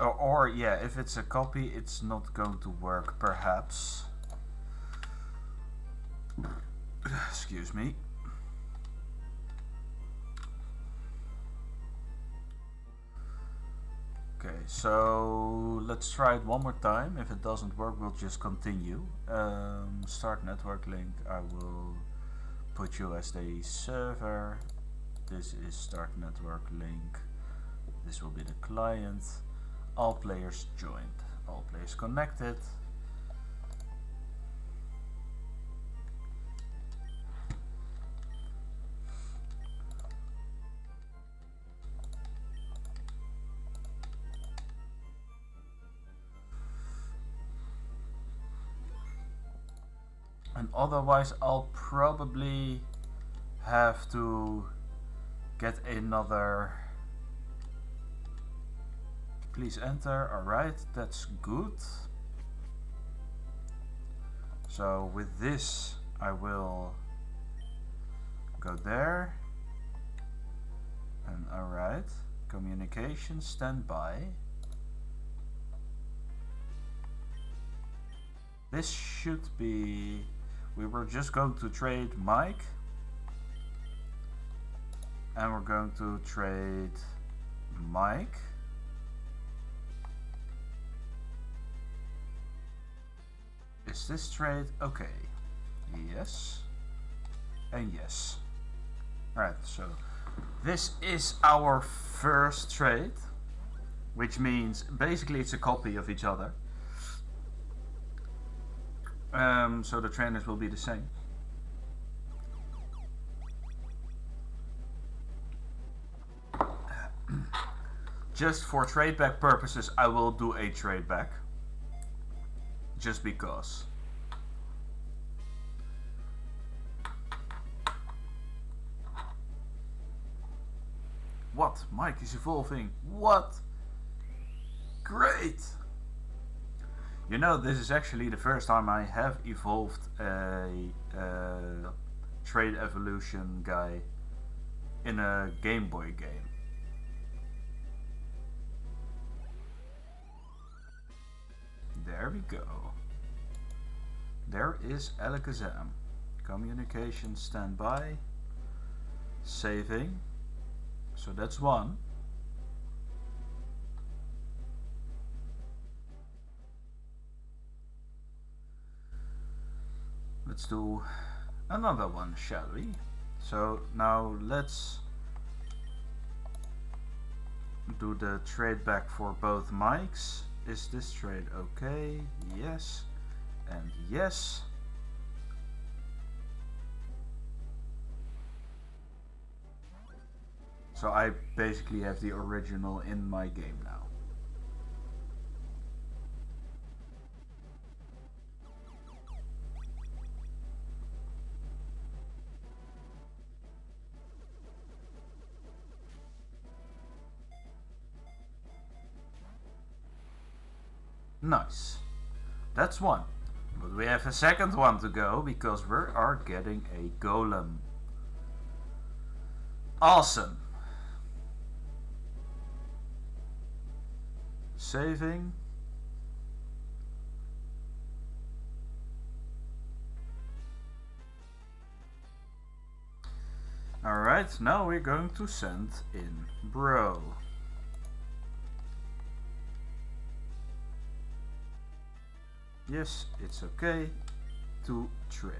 Or yeah, if it's a copy, it's not going to work, perhaps. Excuse me. Okay, so let's try it one more time. If it doesn't work, we'll just continue. Start network link. I will put you as the server. This is start network link. This will be the client. All players joined. All players connected. And otherwise I'll probably have to get another. Please enter. Alright, that's good. So with this I will go there. And alright, communication standby. This should be. We were just going to trade Mike. And we're going to trade Mike. Is this trade okay? Yes. And yes. Alright, so this is our first trade. Which means basically it's a copy of each other. So the trainers will be the same. Just for trade back purposes, I will do a trade back. Just because. What? Mike is evolving. What? Great! You know, this is actually the first time I have evolved a trade evolution guy in a Game Boy game. There we go. There is Alakazam. Communication standby. Saving. So that's one. Let's do another one, shall we? So now let's do the trade back for both mics. Is this trade okay? Yes. And yes. So I basically have the original in my game now. Nice. That's one. But we have a second one to go because we are getting a golem. Awesome. Saving. Alright, now we're going to send in Bro. Yes, it's okay to trade.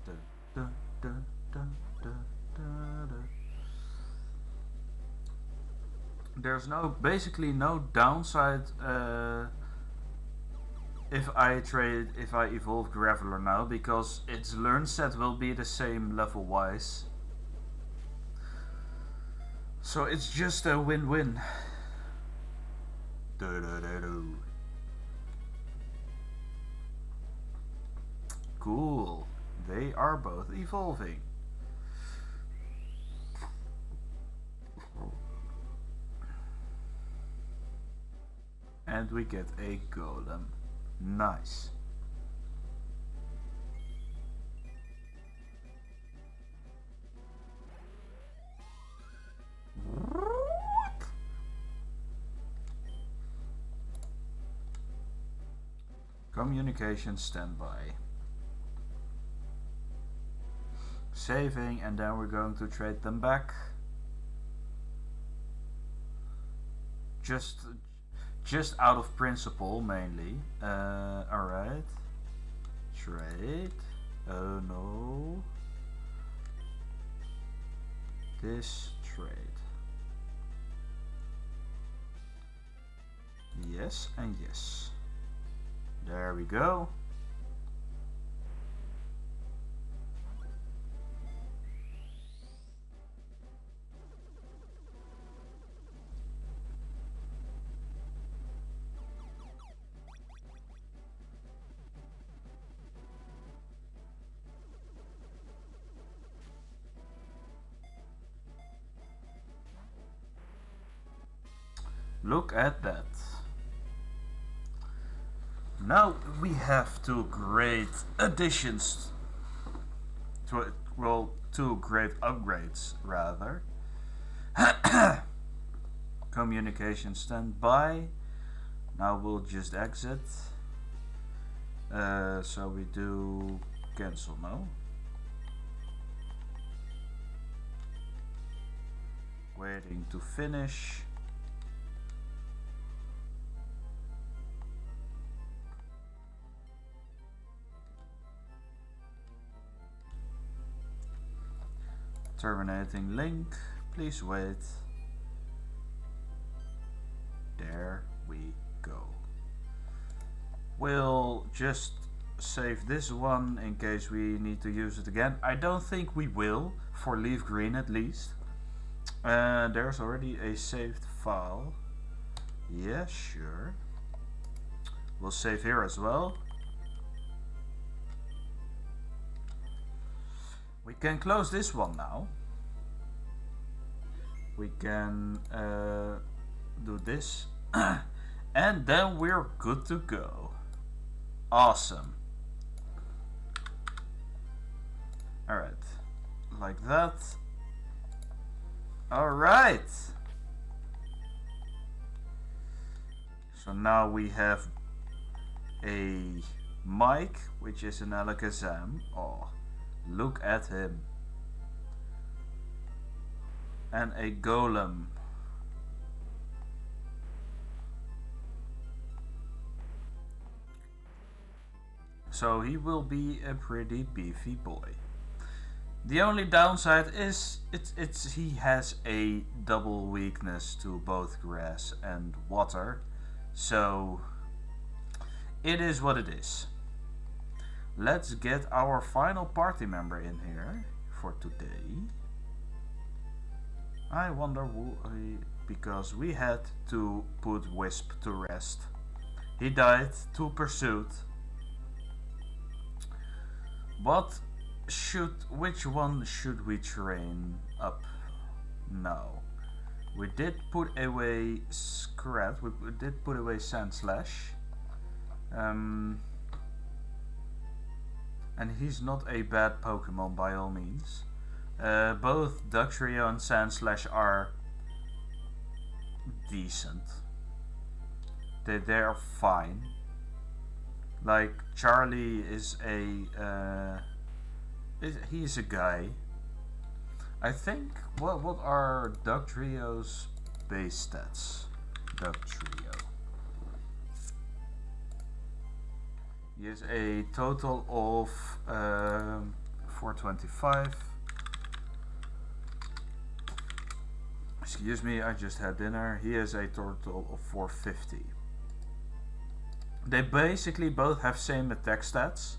Da, da, da, da. There's basically no downside if I evolve Graveler now, because its learn set will be the same level wise. So it's just a win-win. Cool. They are both evolving. And we get a golem. Nice. Communication standby. Saving, and then we're going to trade them back. Just out of principle mainly. Alright. Trade. Oh no. This trade. Yes and yes. There we go. Look at that. Now we have two great additions. Well, two great upgrades rather. Communication standby. Now we'll just exit. So we do cancel now. Waiting to finish. Terminating link, please wait. There we go. We'll just save this one in case we need to use it again. I don't think we will, for LeafGreen at least. There's already a saved file. Yeah, sure. We'll save here as well. We can close this one now. We can do this. And then we're good to go. Awesome. Alright. Like that. Alright. So now we have a Mike, which is an Alakazam. Oh. Look at him. And a golem. So he will be a pretty beefy boy. The only downside is he has a double weakness to both grass and water. So it is what it is. Let's get our final party member in here for today. I wonder who because we had to put Wisp to rest. He died to Pursuit. But which one should we train up now? We did put away Scrat, we did put away Sandslash. And he's not a bad Pokemon by all means. Both Dugtrio and Sandslash are decent. They're fine. Like Charlie is he's a guy. I think what are Dugtrio's base stats? Dugtrio. He has a total of 425. Excuse me, I just had dinner. He has a total of 450. They basically both have same attack stats.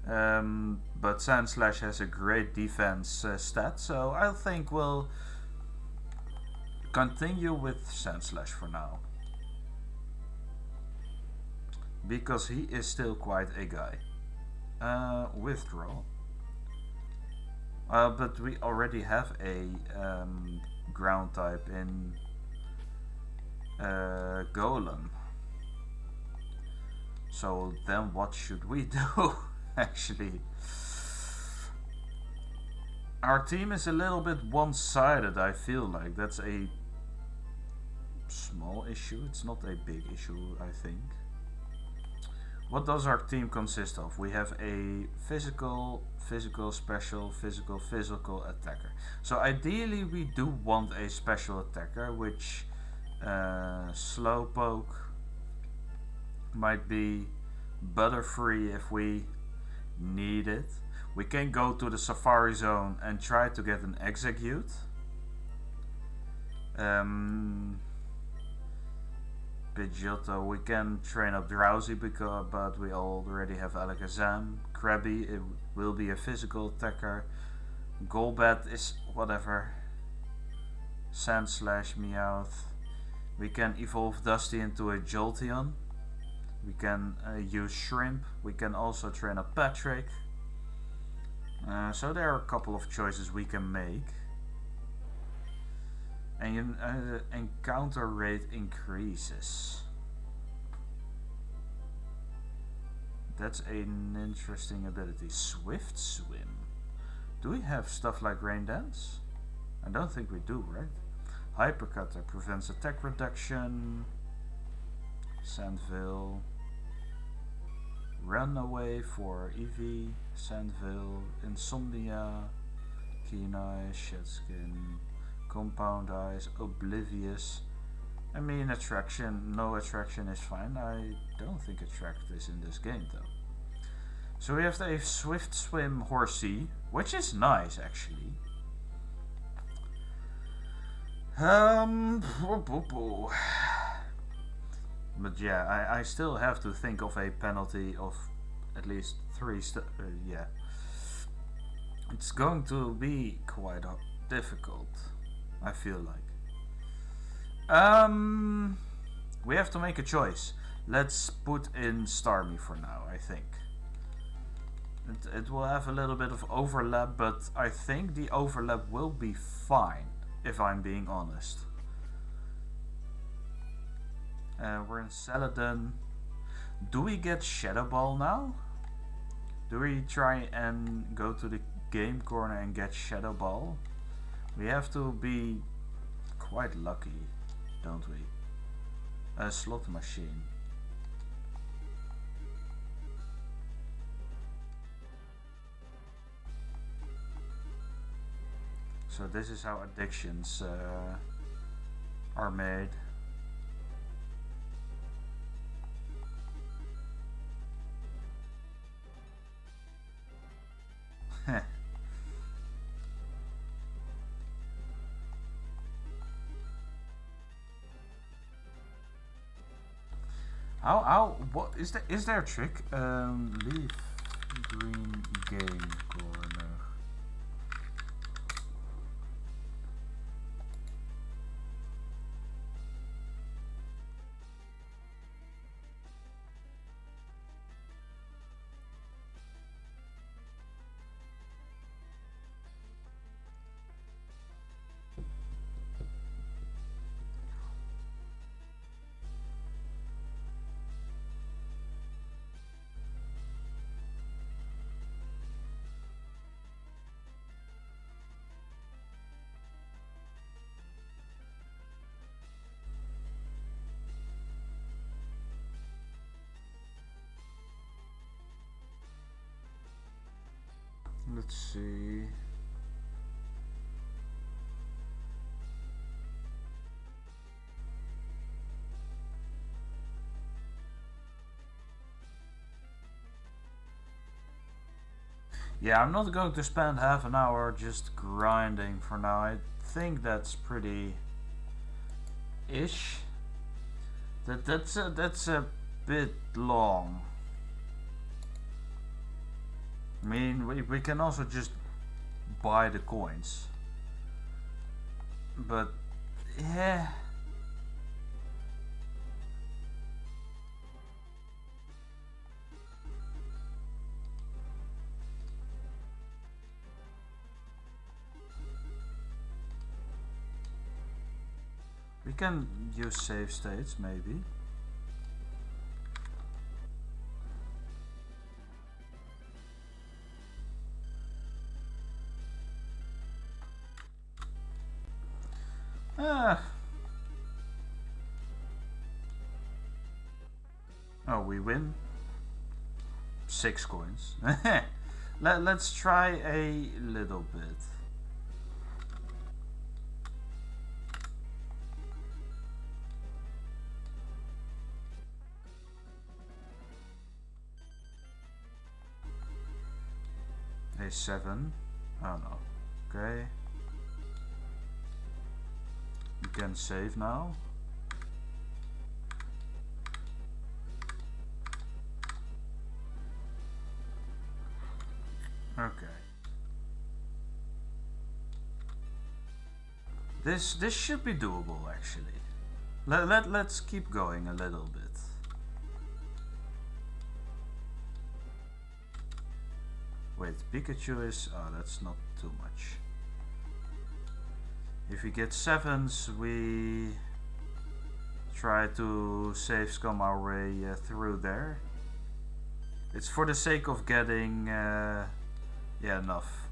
But Sandslash has a great defense stat, so I think we'll continue with Sandslash for now. Because he is still quite a guy. Withdraw. But we already have a ground type in Golem. So then what should we do? Actually, our team is a little bit one-sided, I feel like. That's a small issue. It's not a big issue, I think. What does our team consist of? We have a physical, physical, special, physical, physical attacker. So ideally we do want a special attacker, which Slowpoke might be Butterfree if we need it. We can go to the Safari Zone and try to get an Execute. Pidgeotto, we can train up Drowsy, but we already have Alakazam. Krabby, it will be a physical attacker. Golbat is whatever. Sandslash, Meowth. We can evolve Dusty into a Jolteon. We can use Shrimp. We can also train up Patrick. So there are a couple of choices we can make. And your encounter rate increases. That's an interesting ability. Swift Swim. Do we have stuff like Rain Dance? I don't think we do, right? Hypercutter prevents attack reduction. Sandville. Runaway for Eevee. Sandville. Insomnia. Keen Eye. Shedskin. Compound Eyes. Oblivious. I mean, attraction. No attraction is fine. I don't think attract is in this game though. So we have a Swift Swim Horsey, which is nice actually. But yeah, I still have to think of a penalty of at least 3 yeah. It's going to be quite difficult, I feel like. We have to make a choice. Let's put in Starmie for now, I think. It will have a little bit of overlap, but I think the overlap will be fine, if I'm being honest. We're in Saladin. Do we get Shadow Ball now? Do we try and go to the game corner and get Shadow Ball? We have to be quite lucky, don't we? A slot machine. So this is how addictions are made. What is there a trick? Leaf green game corner. Let's see. Yeah, I'm not going to spend half an hour just grinding for now. I think that's pretty ish. That's a bit long. I mean, we can also just buy the coins. But yeah. We can use save states, maybe. Oh, we win. 6 coins. Let's try a little bit. A 7. Oh no. Okay. You can save now. Okay. This should be doable actually. Let's keep going a little bit. Wait, Pikachu is... oh, that's not too much. If we get 7s, we try to save scum our way through there. It's for the sake of getting... yeah, enough.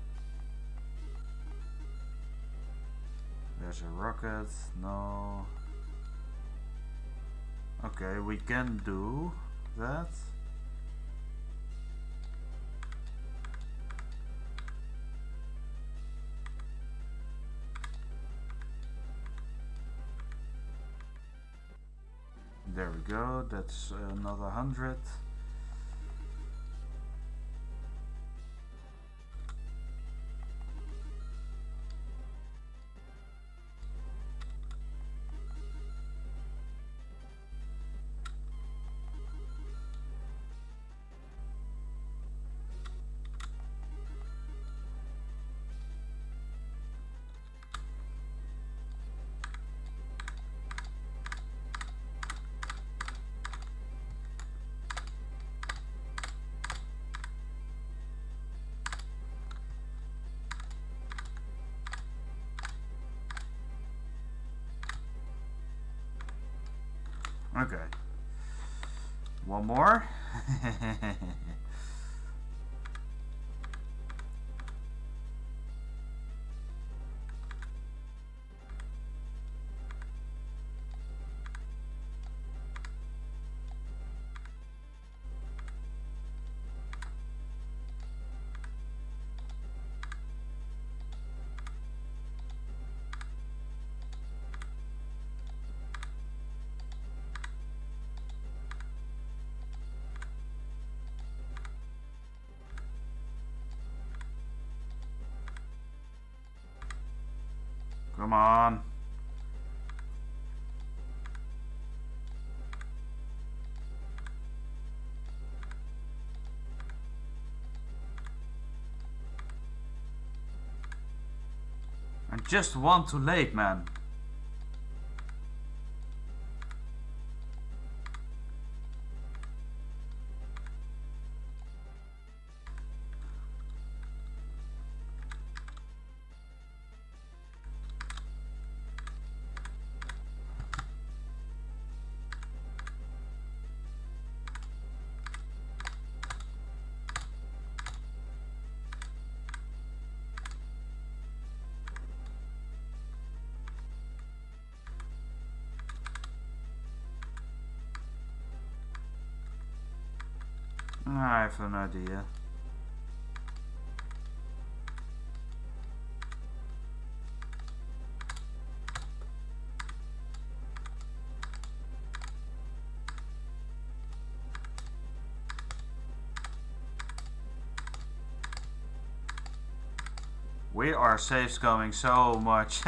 There's a rocket. No. Okay, we can do that. There we go, that's another 100. Okay. One more. Come on. I'm just one too late, man. I have an idea. We are safe going so much.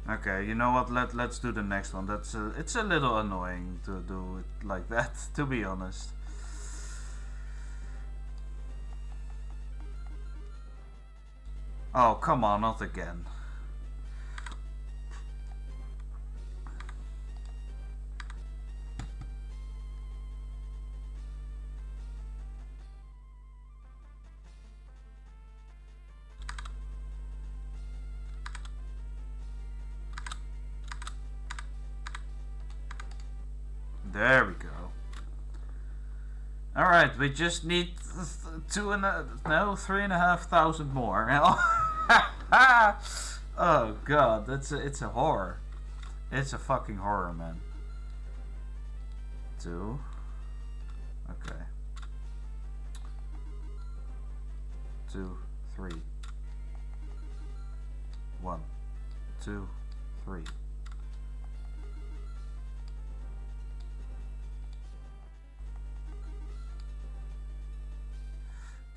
Okay, you know what? Let's do the next one. That's it's a little annoying to do it like that, to be honest. Oh, come on, not again. There we go. Alright, we just need 3,500 more. Oh god, it's a horror. It's a fucking horror, man. 2. Okay. 2, 3. 1, 2, 3.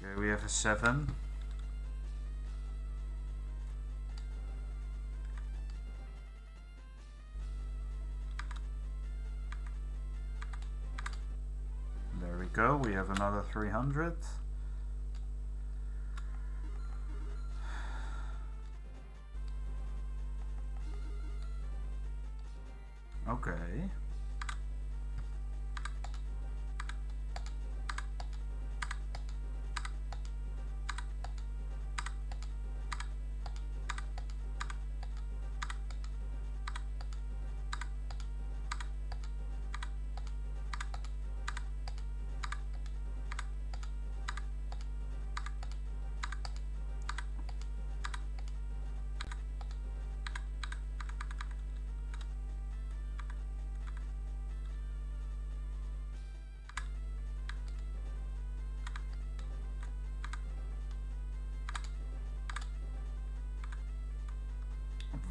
Okay, we have a 7. There we go, we have another 300. Okay.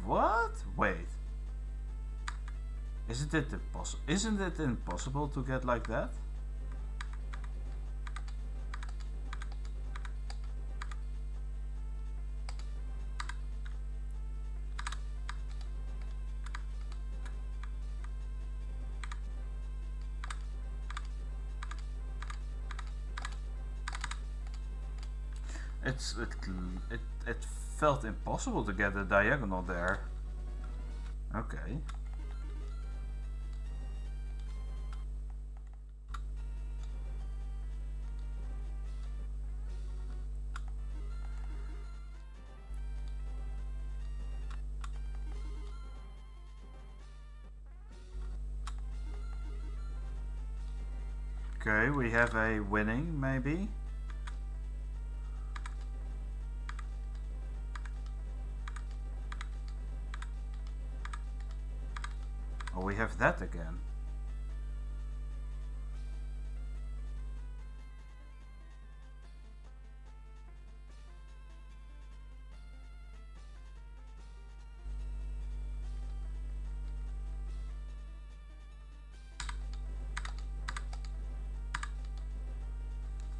What? Wait. Isn't it impossible to get like that? It felt impossible to get a diagonal there. Okay. Okay, we have a winning, maybe. Oh, we have that again.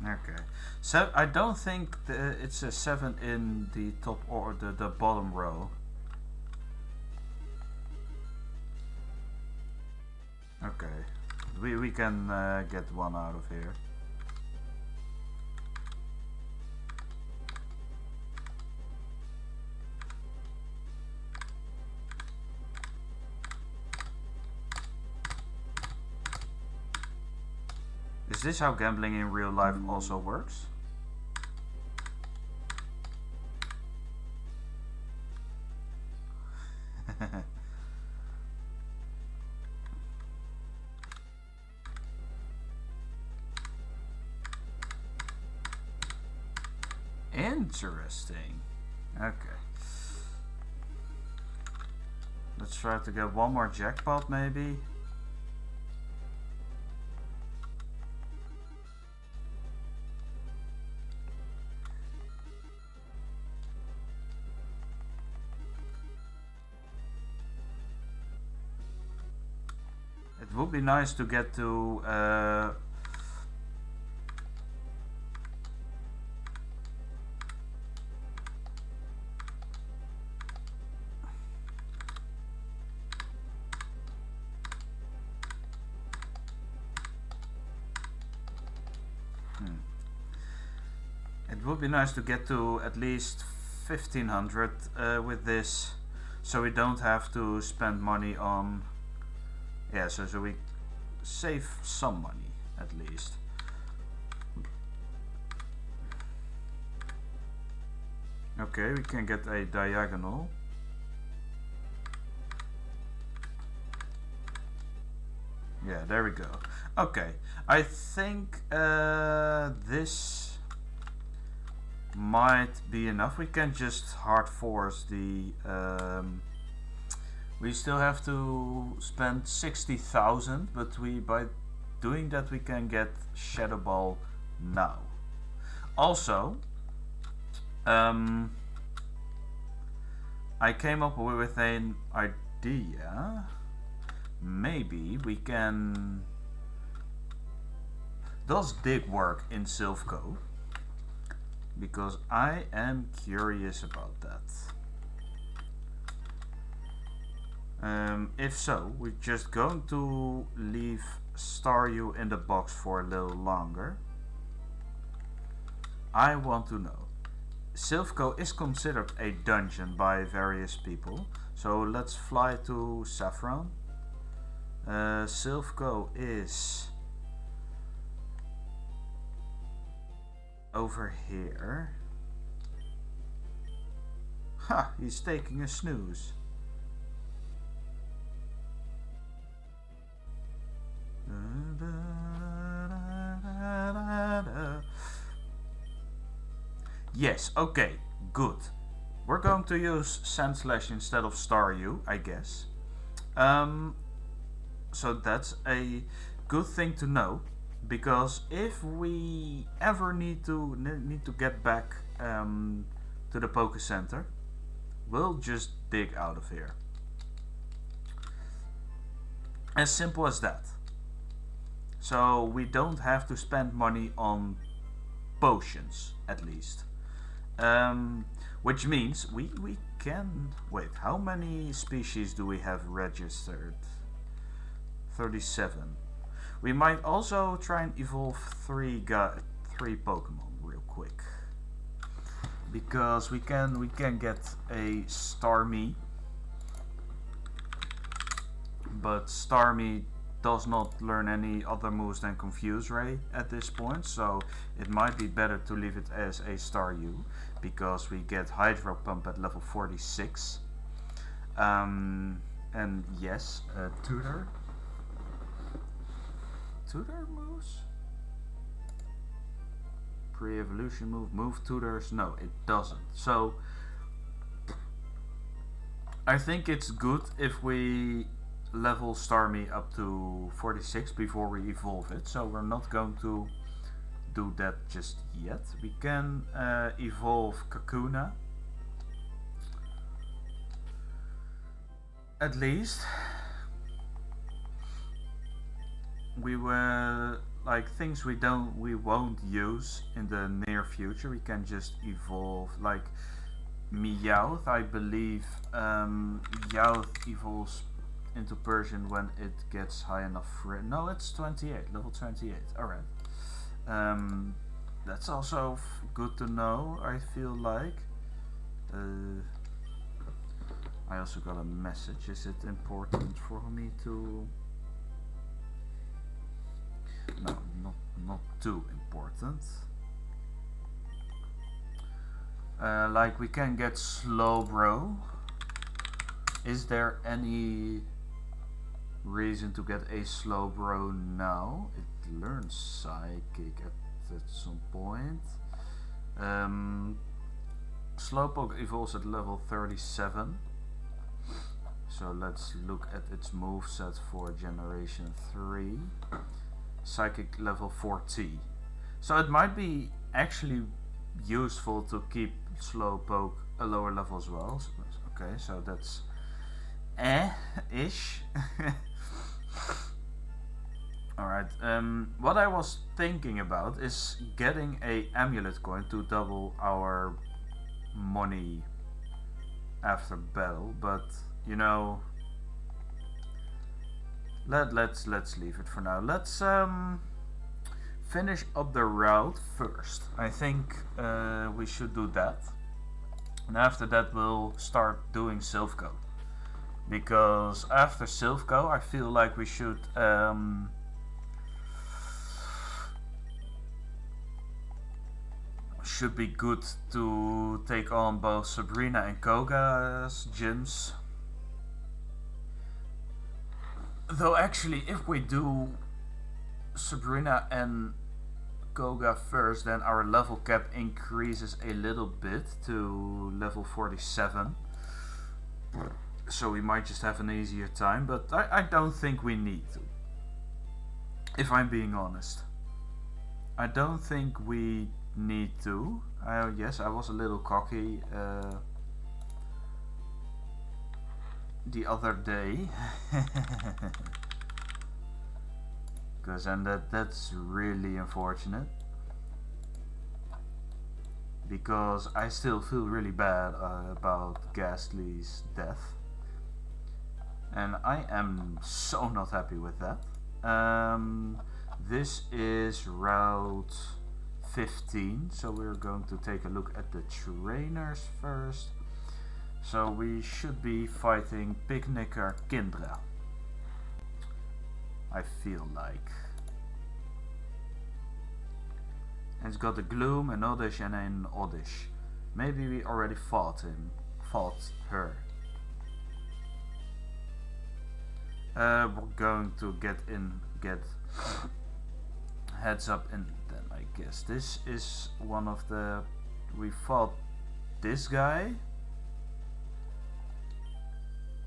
Okay, so I don't think it's a 7 in the top or the bottom row. Okay, we can get one out of here. Is this how gambling in real life also works? Interesting. Okay. Let's try to get one more jackpot, maybe. It would be nice to get to it would be nice to get to at least 1500 with this, so we don't have to spend money on, yeah, so we save some money at least. Okay, we can get a diagonal. Yeah, there we go. Okay, I think this might be enough. We can just hard force the. We still have to spend 60,000, but by doing that we can get Shadow Ball now. Also, I came up with an idea. Maybe we can. Does dig work in Silphco? Because I am curious about that. If so, we're just going to leave Staryu in the box for a little longer. I want to know. Silphco is considered a dungeon by various people, so let's fly to Saffron. Silphco is over here. Ha! He's taking a snooze. Yes, okay, good. We're going to use Sandslash instead of Staryu, I guess. So that's a good thing to know, because if we ever need to get back to the Poké Center, we'll just dig out of here. As simple as that. So we don't have to spend money on potions, at least. Which means we can... Wait, how many species do we have registered? 37. We might also try and evolve three Pokemon real quick. Because we can get a Starmie. But Starmie does not learn any other moves than Confuse Ray at this point, so it might be better to leave it as a Staryu, because we get Hydro Pump at level 46. And yes, Tutor moves? Pre-evolution move tutors? No, it doesn't. So I think it's good if we level Starmie up to 46 before we evolve it, so we're not going to do that just yet. We can evolve Kakuna, at least. We will, like, things we won't use in the near future, we can just evolve, like Meowth. I believe Meowth evolves into Persian when it gets high enough for it. No, it's 28, level 28. Alright. That's also good to know, I feel like. I also got a message. Is it important for me to... No, not too important. Like, we can get Slowbro. Is there any reason to get a Slowbro now? It learns Psychic at some point. Slowpoke evolves at level 37. So let's look at its moveset for generation 3. Psychic level 40. So it might be actually useful to keep Slowpoke a lower level as well. Okay, so that's ish. Alright, what I was thinking about is getting a amulet coin to double our money after battle, but you know, let's leave it for now. Let's finish up the route first. I think we should do that, and after that we'll start doing Silphco, because after Silphco I feel like we should be good to take on both Sabrina and Koga's gyms Though actually, if we do Sabrina and Koga first, then our level cap increases a little bit to level 47. So we might just have an easier time, but I don't think we need to. If I'm being honest. I don't think we need to. Yes, I was a little cocky the other day. Because that's really unfortunate. Because I still feel really bad about Ghastly's death. And I am so not happy with that. This is Route 15, so we're going to take a look at the trainers first. So we should be fighting Picnicker Kindra, I feel like. And it's got a Gloom, an Oddish and an Oddish. Maybe we already fought her. We're going to get heads up in then, I guess. This is one of the... We fought this guy.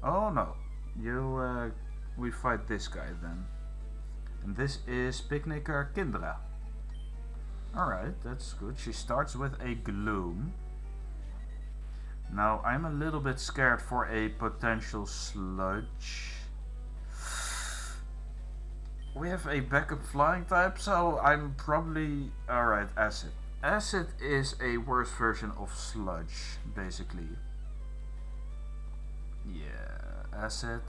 Oh no, we fight this guy then. And this is Picnicker Kindra. Alright, that's good. She starts with a Gloom. Now I'm a little bit scared for a potential Sludge. We have a backup flying type, so I'm probably... Alright, Acid. Acid is a worse version of Sludge, basically. Yeah, Acid.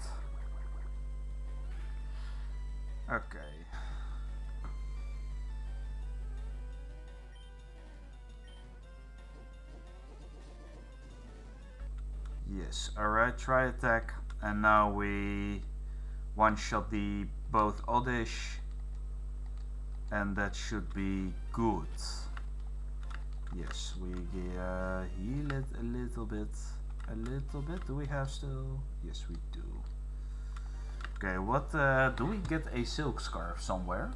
Okay. Yes, alright, try attack. And now we one-shot the both Oddish. And that should be good. Yes, we heal it a little bit. A little bit. Do we have still? Yes, we do. Okay, what do we get a silk scarf somewhere?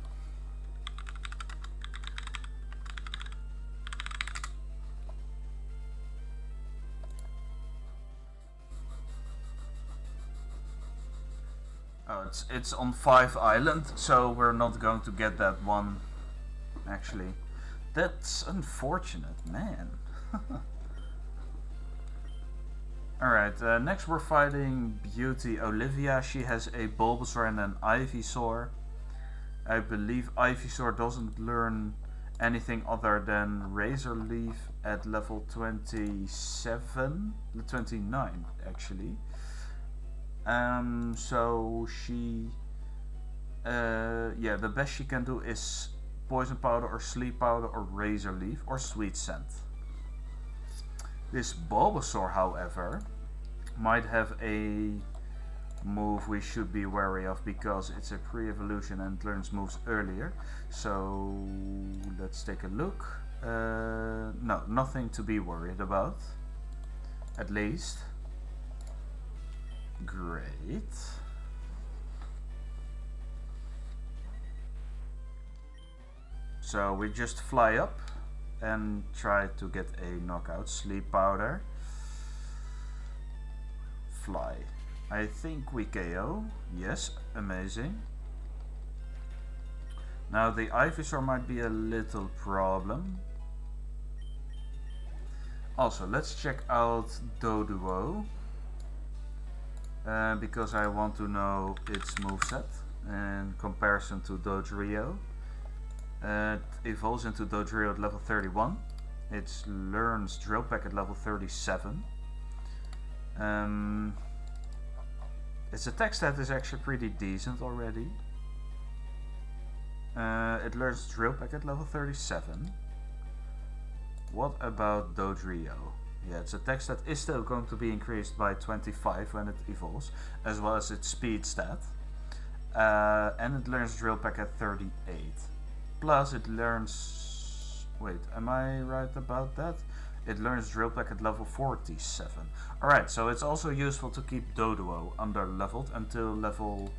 Oh, it's on 5 Island, so we're not going to get that one. Actually, that's unfortunate, man. Alright, next we're fighting Beauty Olivia. She has a Bulbasaur and an Ivysaur. I believe Ivysaur doesn't learn anything other than Razor Leaf at level 27, 29 actually. So she, yeah, the best she can do is Poison Powder or Sleep Powder or Razor Leaf or Sweet Scent. This Bulbasaur, however, might have a move we should be wary of because it's a pre-evolution and learns moves earlier. So let's take a look. No, nothing to be worried about, at least. Great. So we just fly up and try to get a knockout. Sleep Powder. Fly. I think we KO. Yes, amazing. Now the Ivysaur might be a little problem. Also, let's check out Doduo. Because I want to know its moveset in comparison to Dodrio. It evolves into Dodrio at level 31. It learns Drill Peck at level 37. Its attack stat is actually pretty decent already. It learns Drill Peck at level 37. What about Dodrio? Yeah, its attack stat is still going to be increased by 25 when it evolves, as well as its speed stat. And it learns Drill Peck at 38. Plus it learns... Wait, am I right about that? It learns Drill Peck at level 47. Alright, so it's also useful to keep Doduo under leveled until level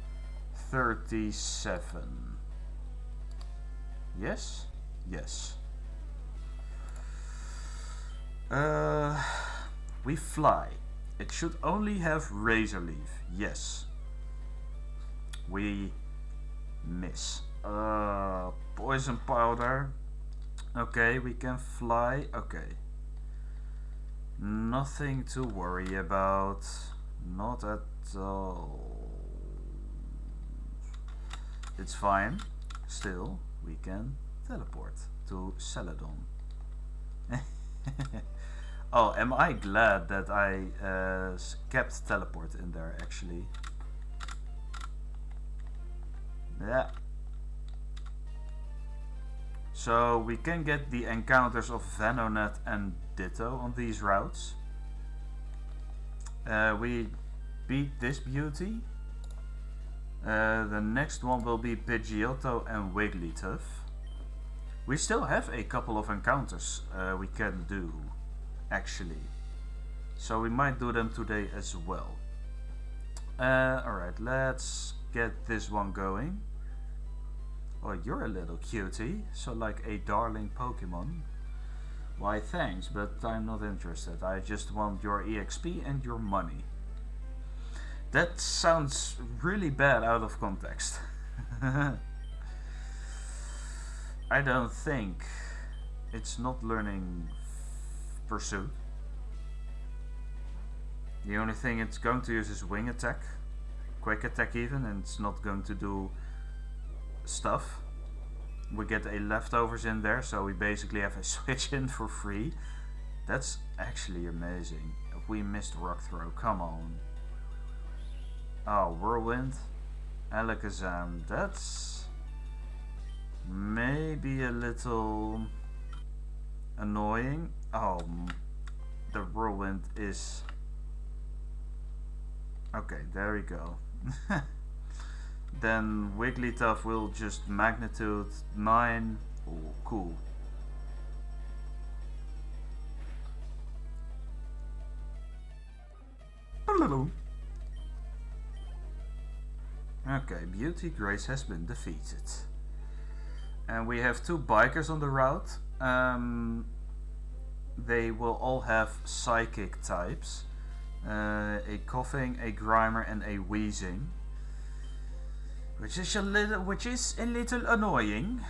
37. Yes? Yes. We fly. It should only have razor leaf. Yes. We miss. Poison powder. Okay, we can fly. Okay. Nothing to worry about. Not at all. It's fine. Still, we can teleport to Celadon. Oh, am I glad that I kept teleport in there actually. Yeah. So we can get the encounters of Venonet and Ditto on these routes. We beat this beauty. The next one will be Pidgeotto and Wigglytuff. We still have a couple of encounters we can do, actually. So we might do them today as well. Alright, let's get this one going. Oh, you're a little cutie, so like a darling Pokemon. Why thanks, but I'm not interested. I just want your EXP and your money. That sounds really bad out of context. I don't think it's not learning Pursuit. The only thing it's going to use is Wing Attack, Quick Attack even, and it's not going to do stuff. We get a leftovers in there, so we basically have a switch in for free. That's actually amazing. We missed Rock Throw, come on. Oh, Whirlwind, Alakazam, that's maybe a little annoying. Oh, the Whirlwind is... Okay, there we go. Then Wigglytuff will just magnitude 9. Oh, cool. Okay, Beauty Grace has been defeated. And we have two bikers on the route. They will all have psychic types. A coughing, a grimer, and a wheezing. Which is a little annoying.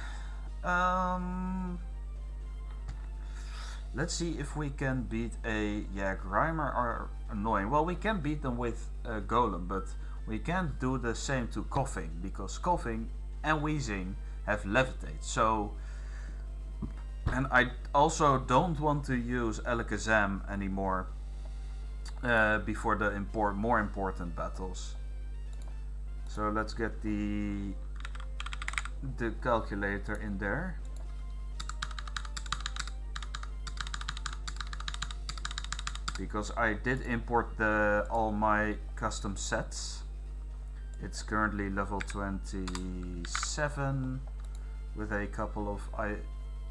Let's see if we can beat a... Yeah, Grimer are annoying. Well, we can beat them with Golem, but we can't do the same to Coughing, because Coughing and Wheezing have Levitate. So... And I also don't want to use Alakazam anymore before the more important battles. So let's get the calculator in there. Because I did import all my custom sets. It's currently level 27 with a couple of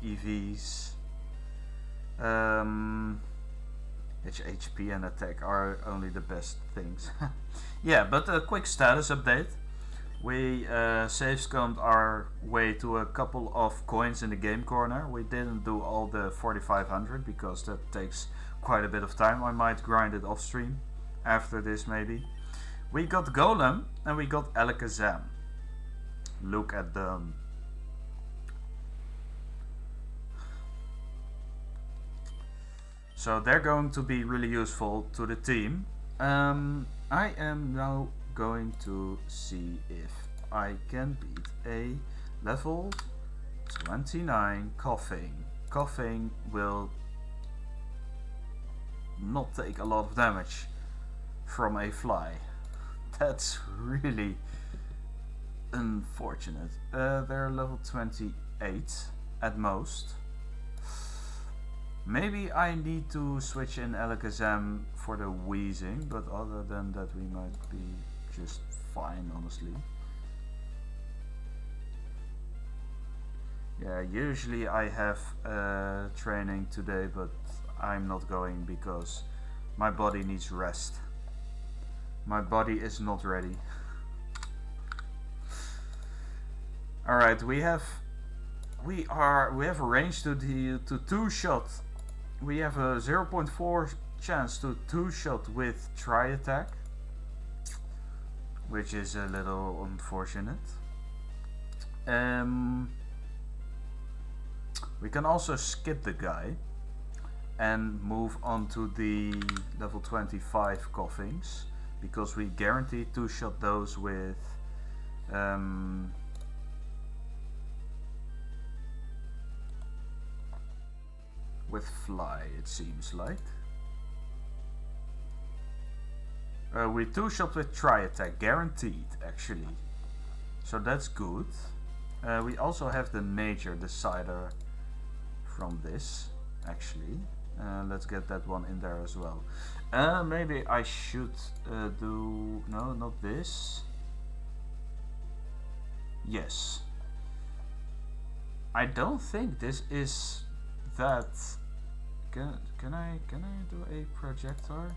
EVs. Which HP and attack are only the best things. Yeah, but a quick status update. We save scummed our way to a couple of coins in the game corner. We didn't do all the 4500 because that takes quite a bit of time. I might grind it off stream after this maybe. We got Golem and we got Alakazam. Look at them. So they're going to be really useful to the team. I am now going to see if I can beat a level 29 Coughing. Coughing will not take a lot of damage from a fly. That's really unfortunate. They're level 28 at most. Maybe I need to switch in Alakazam for the wheezing, but other than that we might be just fine, honestly. Yeah, usually I have training today, but I'm not going because my body needs rest. My body is not ready. All right, we have a range to the to two shot. We have a 0.4 chance to two shot with tri attack, which is a little unfortunate. We can also skip the guy and move on to the level 25 coffins, because we guarantee two shot those with fly, it seems like. We two shot with tri attack, guaranteed actually. So that's good. We also have the nature decider from this, actually. Let's get that one in there as well. Maybe I should do... No, not this. Yes. I don't think this is that... Can I do a projector?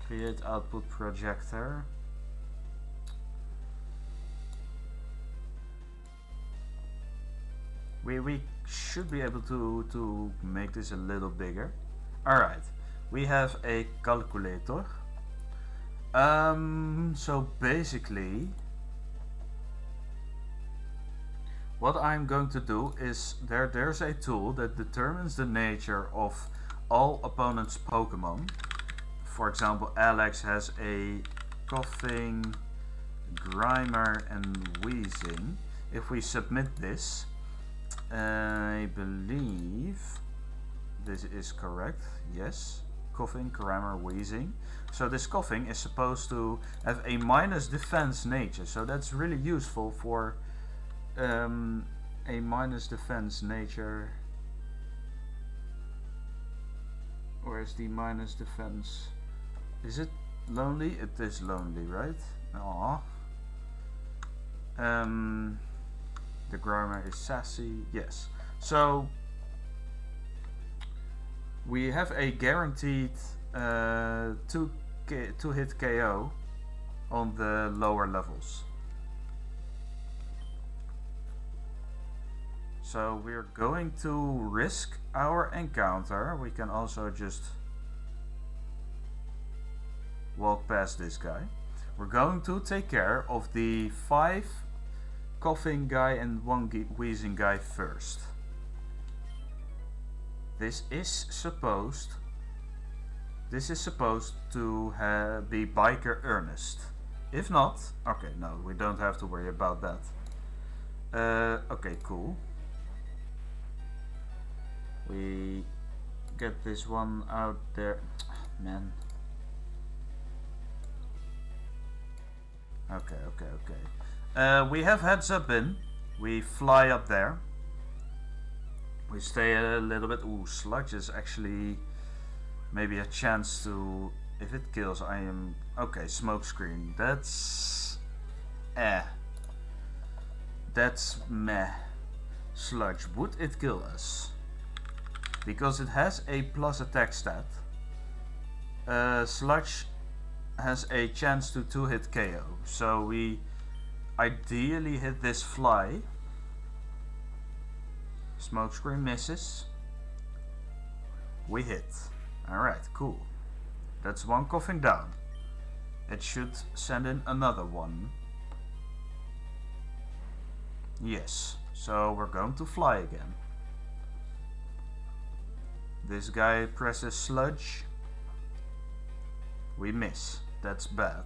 Create output projector. We should be able to make this a little bigger. Alright, we have a calculator. So basically, what I'm going to do is there's a tool that determines the nature of all opponents' Pokemon. For example, Alex has a coughing, Grimer, and wheezing. If we submit this, I believe this is correct. Yes, coughing, Grimer, wheezing. So this coughing is supposed to have a minus defense nature. So that's really useful for a minus defense nature. Where's the minus defense? Is it lonely? It is lonely, right? Aww. The Grimer is sassy. Yes. So we have a guaranteed 2 hit KO on the lower levels. So we're going to risk our encounter. We can also just walk past this guy. We're going to take care of the 5 coughing guy and 1 wheezing guy first. This is supposed to be Biker Ernest. If not, okay, no, we don't have to worry about that. Okay, cool. We get this one out there. Man. Okay. We have heads up in. We fly up there. We stay a little bit. Ooh, Sludge is actually maybe a chance to... If it kills, I am... Okay, smoke screen. That's... That's meh. Sludge, would it kill us? Because it has a plus attack stat. Sludge has a chance to 2-hit KO. So we ideally hit this fly. Smokescreen misses. We hit. Alright, cool. That's 1 coughing down. It should send in another one. Yes. So we're going to fly again. This guy presses Sludge. We miss. That's bad.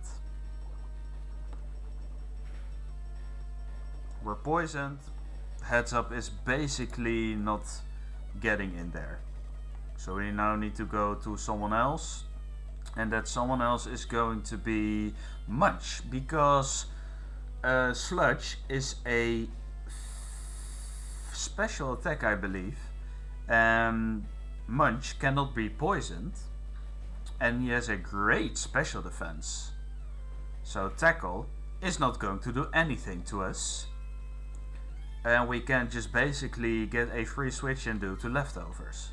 We're poisoned. Heads up is basically not getting in there. So we now need to go to someone else. And that someone else is going to be Munch. Because Sludge is a special attack, I believe. And Munch cannot be poisoned. And he has a great special defense. So Tackle is not going to do anything to us. And we can just basically get a free switch and do to leftovers.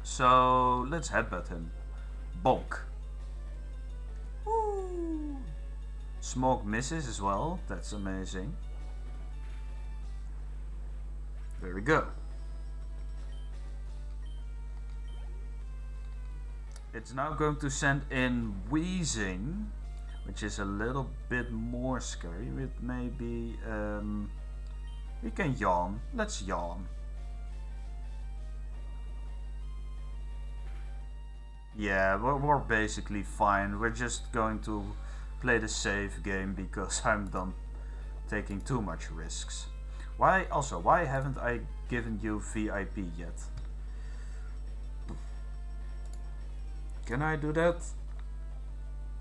So let's headbutt him. Bonk. Woo. Smog misses as well. That's amazing. There we go. It's now going to send in Wheezing, which is a little bit more scary. It may be... we can yawn. Let's yawn. Yeah, we're basically fine. We're just going to play the safe game because I'm done taking too much risks. Why haven't I given you VIP yet? Can I do that?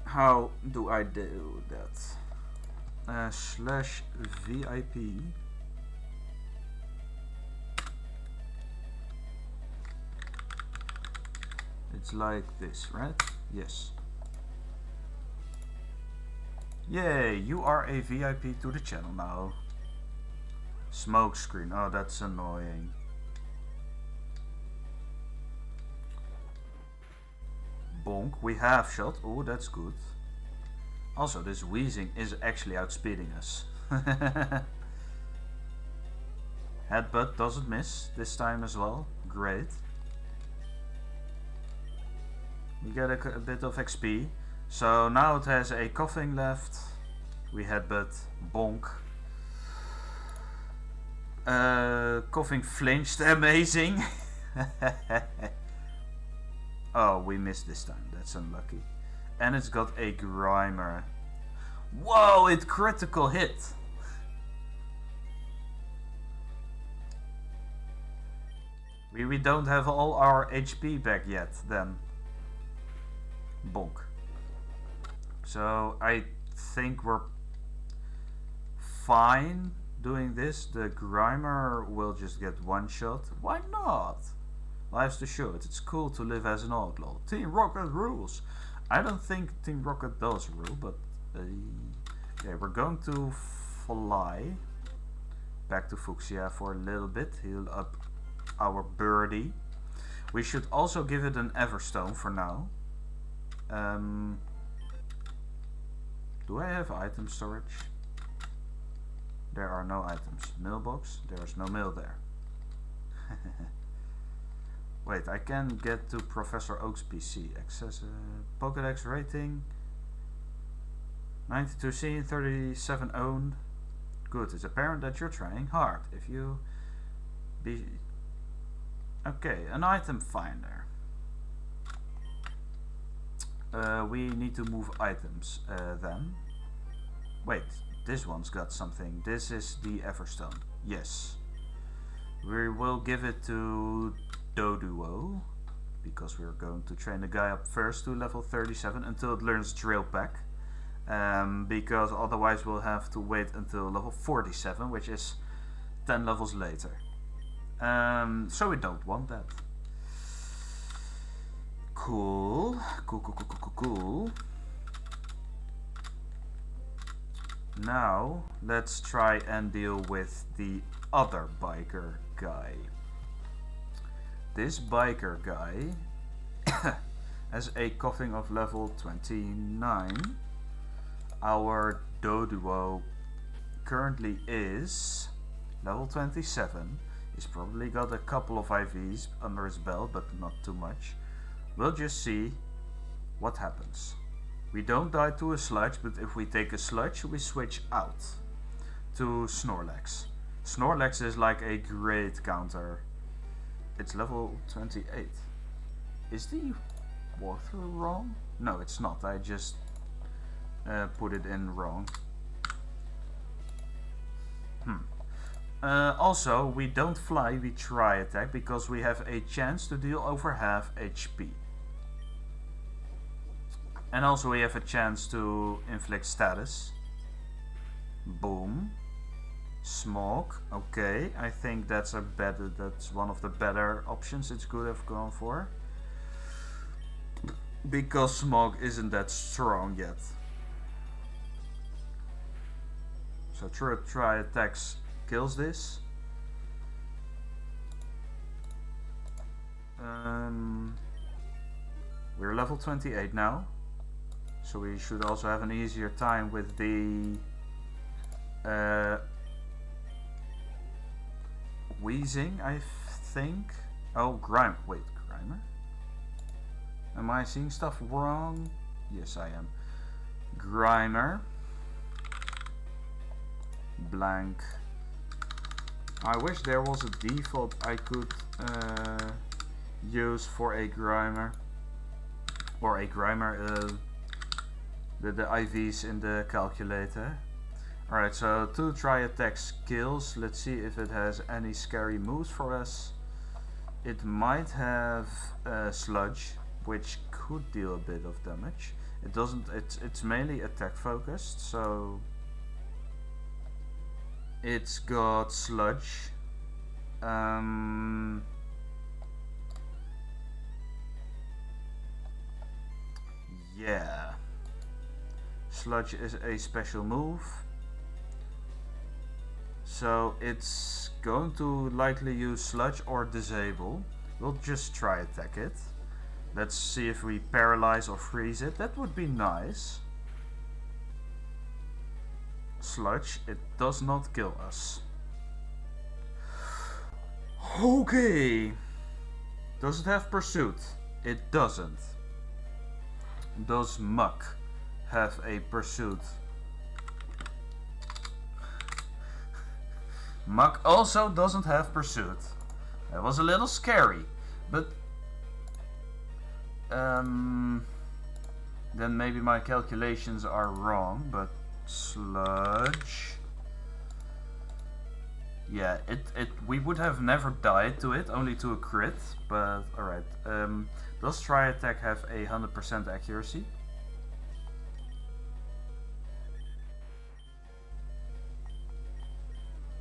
How do I do that? Slash VIP. It's like this, right? Yes. Yay, you are a VIP to the channel now. Smoke screen, oh that's annoying. Bonk, we have shot, oh that's good. Also, this Wheezing is actually outspeeding us. Headbutt doesn't miss this time as well, great. We get a bit of XP. So now it has a coughing left. We headbutt, bonk. Coughing flinched, amazing. Oh, we missed this time, that's unlucky. And it's got a Grimer. Whoa, it critical hit. We don't have all our HP back yet then. Bonk. So I think we're fine doing this. The Grimer will just get one shot. Why not? Life's too short. It's cool to live as an outlaw. Team Rocket rules. I don't think Team Rocket does rule, but yeah, we're going to fly back to Fuchsia for a little bit. Heal up our birdie. We should also give it an Everstone for now. Do I have item storage? There are no items. Mailbox? There's no mail there. Wait, I can get to Professor Oak's PC. Access Pokédex rating 92 seen, 37 owned. Good, it's apparent that you're trying hard. If you be... Okay, an item finder. We need to move items then. Wait, this one's got something. This is the Everstone. Yes. We will give it to Doduo, because we're going to train the guy up first to level 37 until it learns Drill Pack. Because otherwise we'll have to wait until level 47, which is 10 levels later. So we don't want that. Cool. Cool. Now, let's try and deal with the other biker guy. This biker guy has a coughing of level 29. Our Doduo currently is level 27. He's probably got a couple of IVs under his belt, but not too much. We'll just see what happens. We don't die to a sludge, but if we take a sludge, we switch out to Snorlax. Snorlax is like a great counter. It's level 28. Is the walkthrough wrong? No, it's not. I just put it in wrong. Also, we don't fly, we try attack, because we have a chance to deal over half HP. And also we have a chance to inflict status. Boom. Smog. Okay, I think that's one of the better options it's good to have gone for. Because Smog isn't that strong yet. So try attacks kills this. We're level 28 now. So we should also have an easier time with the wheezing, I think. Oh, wait, Grimer? Am I seeing stuff wrong? Yes, I am. Grimer. Blank. I wish there was a default I could use for a Grimer. Or a Grimer, the IVs in the calculator. Alright, so 2 try attack skills. Let's see if it has any scary moves for us. It might have Sludge, which could deal a bit of damage. It doesn't. It's mainly attack focused, so it's got Sludge. Yeah, Sludge is a special move, so it's going to likely use Sludge or Disable. We'll just try attack it. Let's see if we paralyze or freeze it. That would be nice. Sludge, it does not kill us. Okay. Does it have Pursuit? It doesn't. Does Muck have a Pursuit? Muck also doesn't have Pursuit. That was a little scary, but then maybe my calculations are wrong, but Sludge. Yeah, we would have never died to it, only to a crit, but alright. Does Try Attack have 100% accuracy?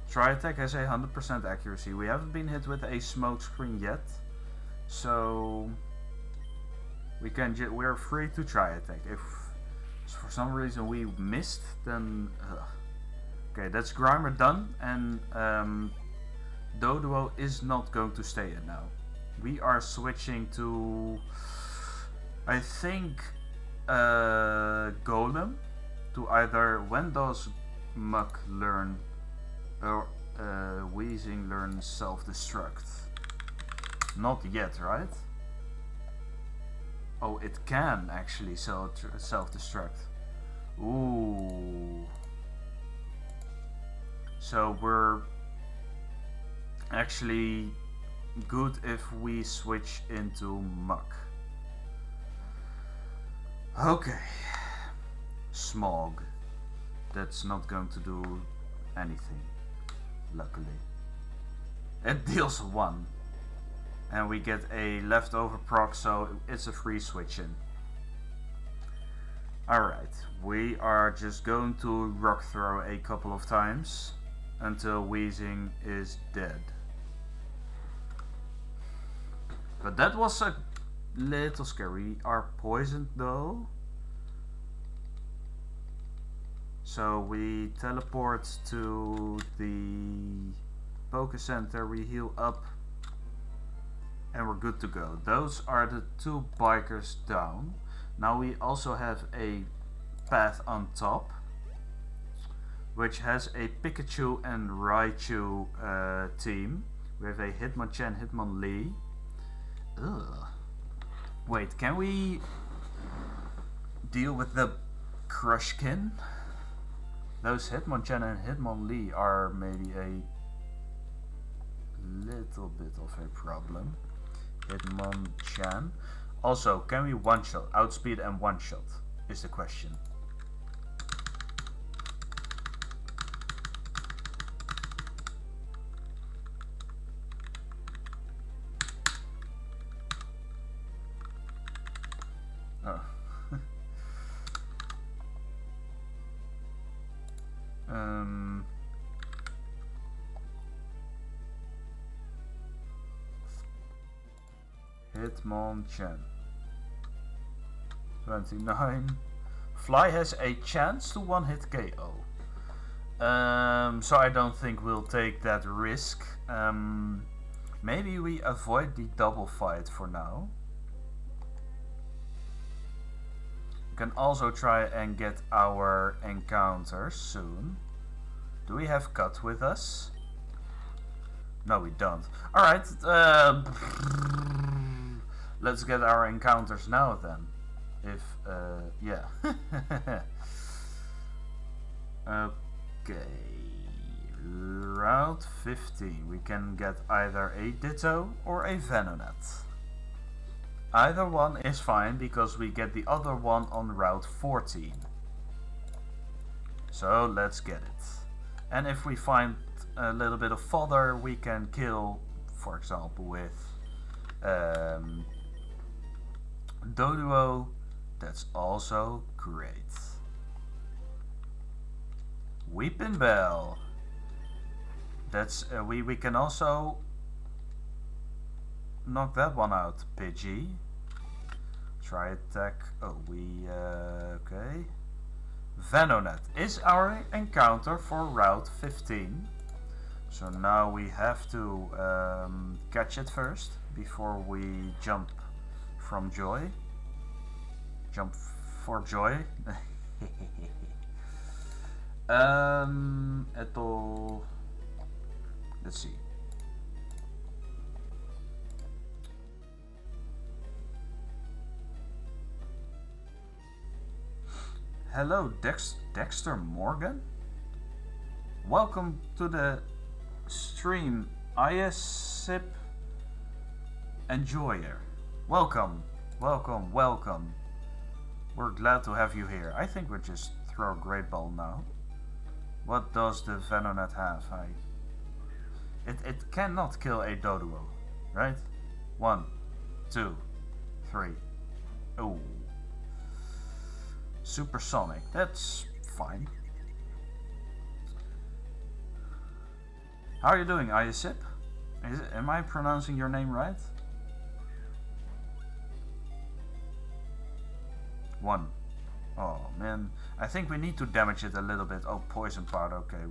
Try Attack has 100% accuracy. We haven't been hit with a smoke screen yet, so we're free to Try Attack. If for some reason we missed, then okay, that's Grimer done, and Doduo is not going to stay in now. We are switching to, I think, Golem, to either when does Muck learn or Wheezing learn self-destruct? Not yet, right? Oh, it can actually self-destruct. Ooh. So we're actually good if we switch into Muck. Okay. Smog. That's not going to do anything, luckily. It deals 1. And we get a leftover proc, so it's a free switch in. Alright, we are just going to rock throw a couple of times until Wheezing is dead. But that was a little scary. We are poisoned though. So we teleport to the Poké Center, we heal up, and we're good to go. Those are the 2 bikers down. Now we also have a path on top, which has a Pikachu and Raichu team. We have a Hitmonchan, Hitmonlee. Ugh. Wait, can we deal with the Crushkin? Those Hitmonchan and Hitmonlee are maybe a little bit of a problem. Hitmonchan. Also, can we one-shot? Outspeed and one-shot is the question. Oh. Hitmonchan. 29. Fly has a chance to one-hit KO. So I don't think we'll take that risk. Maybe we avoid the double fight for now. can also try and get our encounter soon. Do we have Cut with us? No, we don't. Alright, let's get our encounters now then. If, yeah. Okay. Route 15. We can get either a Ditto or a Venonat. Either one is fine because we get the other one on Route 14. So let's get it. And if we find a little bit of fodder, we can kill, for example, with Doduo. That's also great. Weeping Bell. That's we can also knock that one out. Pidgey. Try attack. Oh, we okay. Venonat is our encounter for Route 15. So now we have to catch it first before we jump from joy. Jump for joy. Let's see. Hello, Dexter Morgan. Welcome to the stream, ISIP Enjoyer. Welcome, welcome, welcome. We're glad to have you here. I think we'll just throw a Great Ball now. What does the Venonat have? It cannot kill a Doduo, right? 1, 2, 3. Oh. Supersonic, that's fine. How are you doing, ISIP? Am I pronouncing your name right? 1. Oh man, I think we need to damage it a little bit. Oh, poison powder. Okay,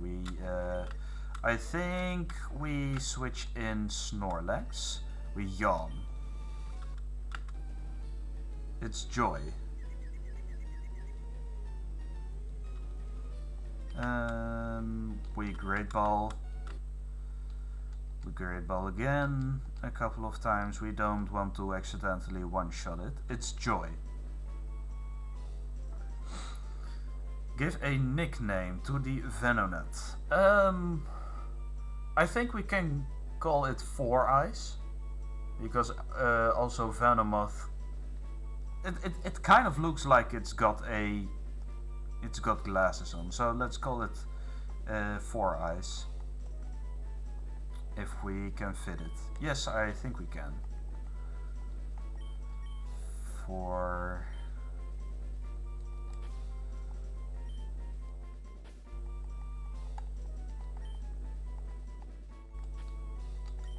I think we switch in Snorlax. We yawn. It's joy. We Great Ball. We Great Ball again a couple of times. We don't want to accidentally one-shot it. It's joy. Give a nickname to the Venonat. I think we can call it Four Eyes, because also Venomoth. It kind of looks like it's got glasses on, so let's call it Four Eyes. If we can fit it. Yes, I think we can. Four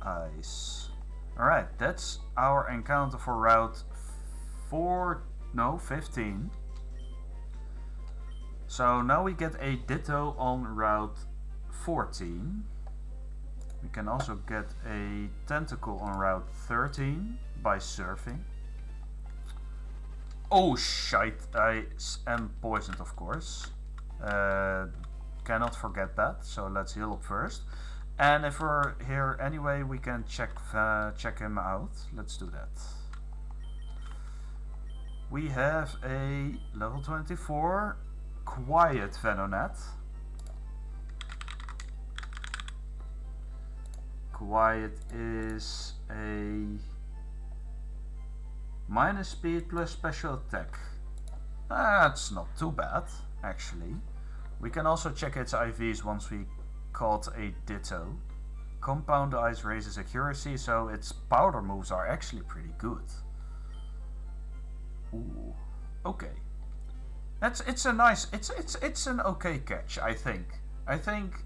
Eyes. Alright, that's our encounter for Route 15. So now we get a Ditto on Route 14. We can also get a Tentacle on Route 13 by surfing. Oh shite, I am poisoned, of course. Cannot forget that, so let's heal up first. And if we're here anyway, we can check him out. Let's do that. We have a level 24 Quiet Venonat. Quiet is a minus speed plus special attack. That's not too bad, actually. We can also check its IVs once we caught a Ditto. Compound Ice raises accuracy, so its powder moves are actually pretty good. Ooh, okay. It's a nice, it's an okay catch, I think. I think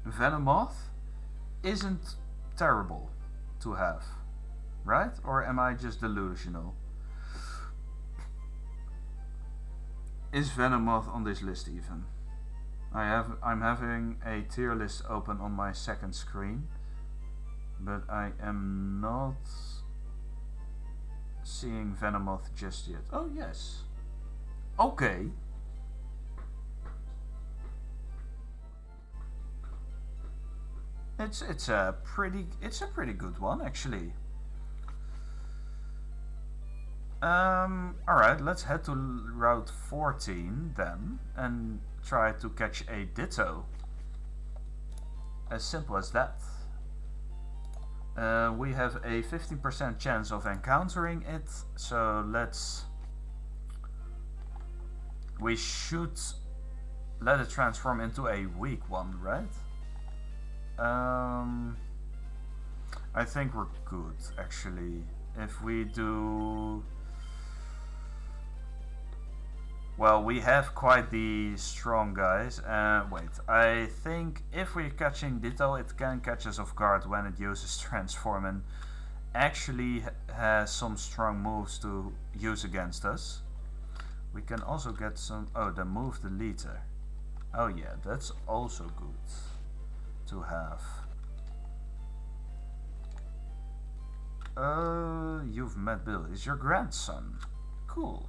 Venomoth isn't terrible to have, right? Or am I just delusional? Is Venomoth on this list even? I'm having a tier list open on my second screen, but I am not seeing Venomoth just yet. Oh yes. Okay. It's a pretty good one actually. Alright, let's head to Route 14 then and try to catch a Ditto. As simple as that. We have a 15% chance of encountering it, so we should let it transform into a weak one, right? I think we're good actually. If we do... Well, we have quite the strong guys. Wait, I think if we're catching Ditto, it can catch us off guard when it uses Transform and actually has some strong moves to use against us. We can also get some... Oh, the move deleter. Oh yeah, that's also good to have. You've met Bill. He's your grandson. Cool.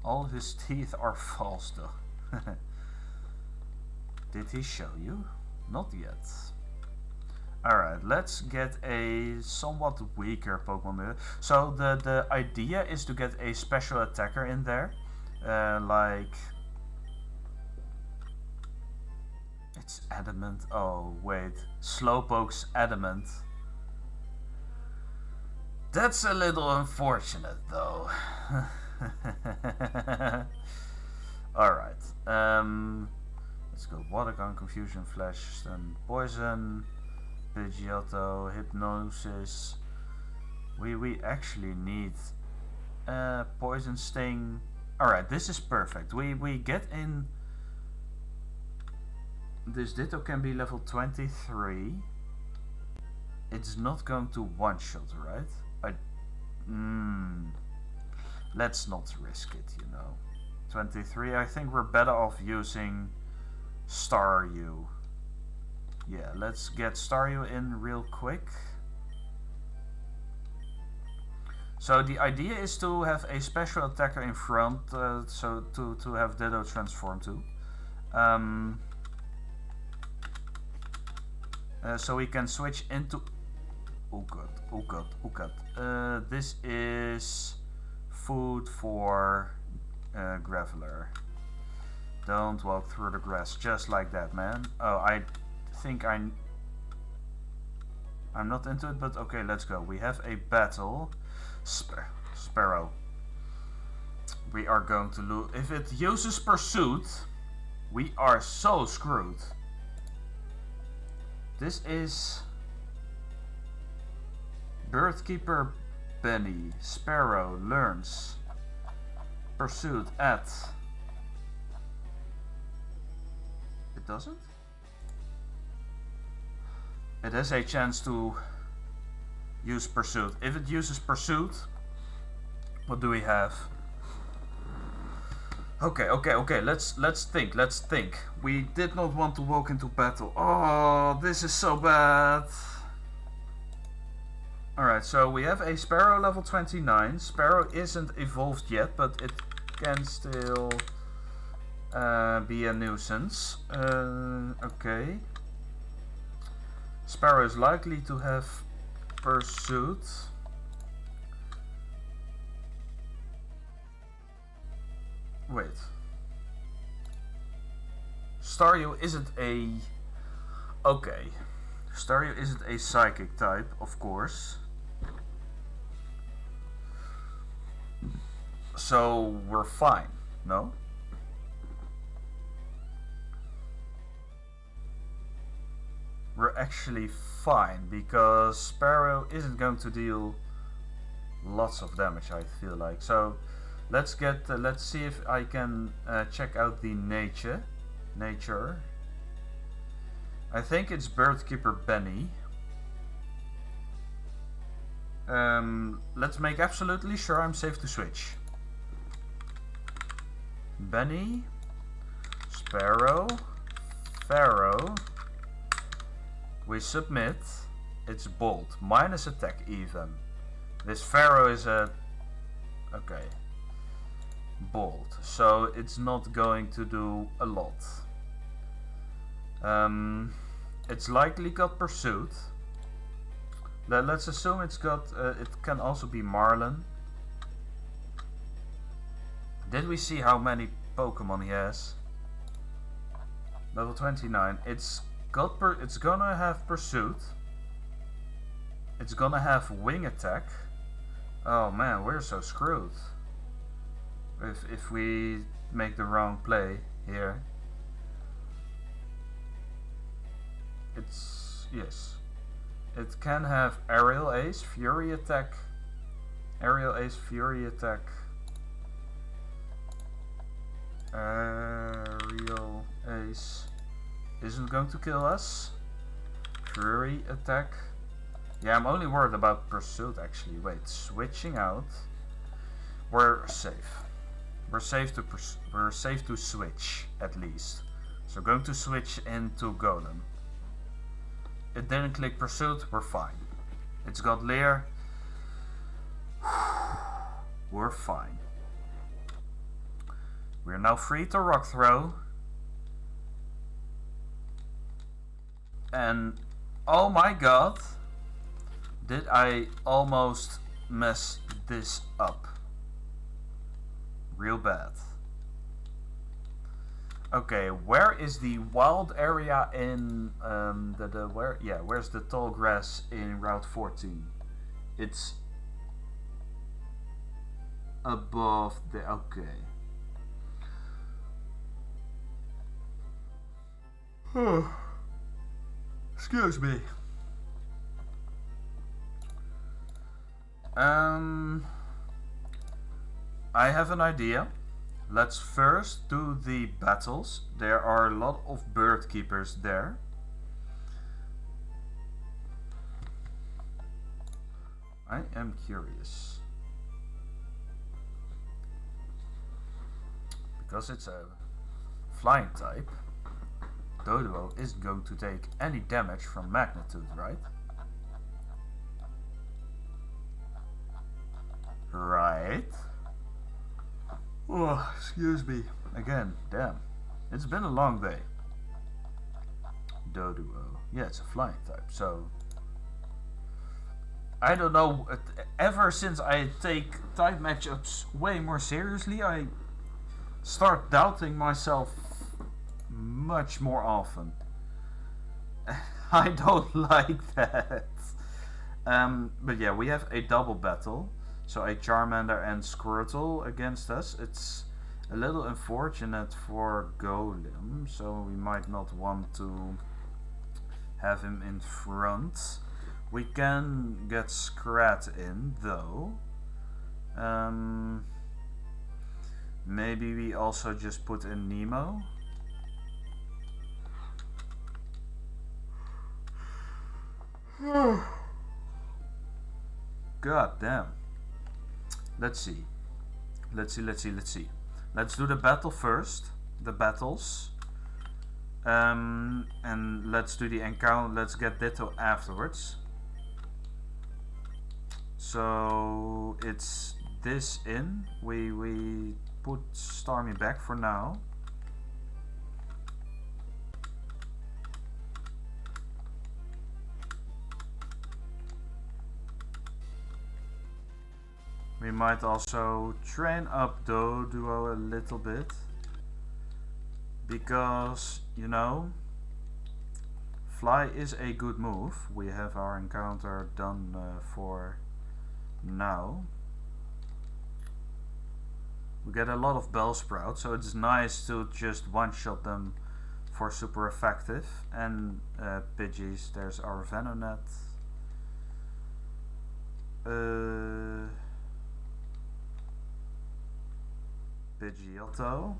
All his teeth are false though. Did he show you? Not yet. Alright, let's get a somewhat weaker Pokemon. So the idea is to get a special attacker in there. Like... It's Adamant. Oh wait. Slowpoke's Adamant. That's a little unfortunate though. Alright. Let's go Water Gun, Confusion, Flash, Stun, Poison, Pidgeotto, Hypnosis. We actually need Poison Sting. Alright, this is perfect. We get in. This Ditto can be level 23. It's not going to one-shot, right? Let's not risk it, you know. 23, I think we're better off using Staryu. Yeah, let's get Staryu in real quick. So the idea is to have a special attacker in front, so to have Ditto transform to. So we can switch into... Oh god, oh god, oh god. This is... food for Graveler. Don't walk through the grass just like that, man. Oh, I think I'm not into it, but okay, let's go. We have a battle. Sparrow. We are going to lose. If it uses Pursuit, we are so screwed. This is Birdkeeper Benny. Sparrow learns Pursuit at... It doesn't? It has a chance to use Pursuit. If it uses Pursuit, what do we have? Okay, let's think. We did not want to walk into battle. Oh, this is so bad. Alright, so we have a Sparrow level 29. Sparrow isn't evolved yet, but it can still be a nuisance. Okay. Sparrow is likely to have Pursuit. Wait. Staryu isn't a... Okay. Staryu isn't a psychic type, of course. So we're fine, no? We're actually fine because Sparrow isn't going to deal lots of damage, I feel like. So let's get let's see if I can check out the nature. I think it's Birdkeeper Benny. Let's make absolutely sure I'm safe to switch. Benny, Sparrow, Pharaoh. We submit. It's bold. Minus attack even. This Pharaoh is a... Okay. Bold. So it's not going to do a lot. It's likely got Pursuit. Let's assume it's got... it can also be Marlin. Did we see how many Pokemon he has? Level 29. It's gonna have Pursuit. It's gonna have Wing Attack. Oh man, we're so screwed. If we make the wrong play here. Yes. It can have Aerial Ace, Fury Attack. Aerial Ace, Fury Attack. Aerial Ace isn't going to kill us. Fury Attack. Yeah, I'm only worried about Pursuit actually. Wait, switching out. We're safe. We're safe to switch at least. So going to switch into Golem. It didn't click Pursuit, we're fine. It's got Leer. We're fine. We're now free to Rock Throw. And oh my god, did I almost mess this up? Real bad. Okay, where is the wild area in where's the tall grass in Route 14? It's above the okay. Excuse me. I have an idea. Let's first do the battles. There are a lot of bird keepers there. I am curious. Because it's a flying type, Doduo isn't going to take any damage from Magnitude, right? Right. Oh, excuse me. Again, damn. It's been a long day. Doduo. Yeah, it's a flying type, so... I don't know, ever since I take type matchups way more seriously, I start doubting myself much more often. I don't like that. But yeah, we have a double battle. So a Charmander and Squirtle against us. It's a little unfortunate for Golem, so we might not want to have him in front. We can get Scrat in though. Maybe we also just put in Nemo. God damn. Let's see. Let's do the battle first. The battles. And let's do the encounter. Let's get Ditto afterwards. So it's this in. We put Starmie back for now. We might also train up Doduo a little bit, because, you know, Fly is a good move. We have our encounter done for now. We get a lot of Bellsprout, so it's nice to just one-shot them for super effective. And Pidgeys, there's our Venonet. Pidgeotto.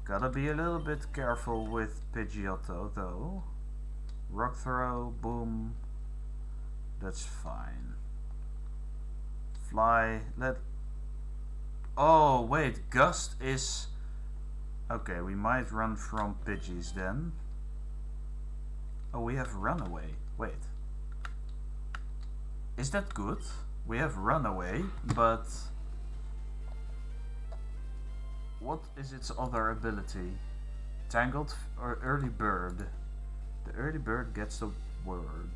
Gotta be a little bit careful with Pidgeotto though. Rock Throw, boom. That's fine. Fly, oh wait, Gust is... Okay, we might run from Pidgeys then. Oh, we have Runaway. Wait. Is that good? We have Runaway, but what is its other ability? Tangled or Early Bird? The Early Bird gets the word.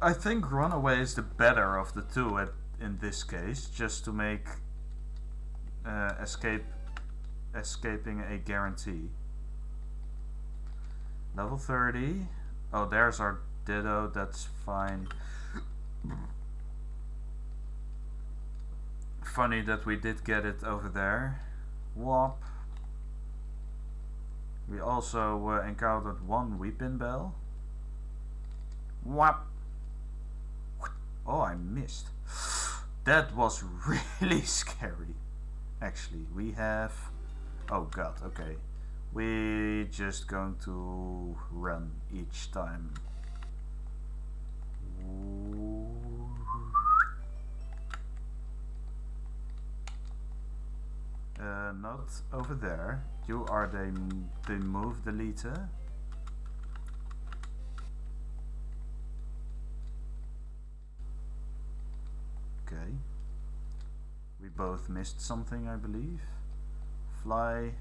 I think Runaway is the better of the two in this case, just to make escaping a guarantee. Level 30. Oh, there's our Ditto, that's fine. Funny that we did get it over there. Whop. We also encountered one Weepin Bell. Whop. Oh, I missed. That was really scary. Actually, we have... Oh god, okay. We're just going to run each time. Not over there. You are the move deleter. Okay. We both missed something, I believe. Fly.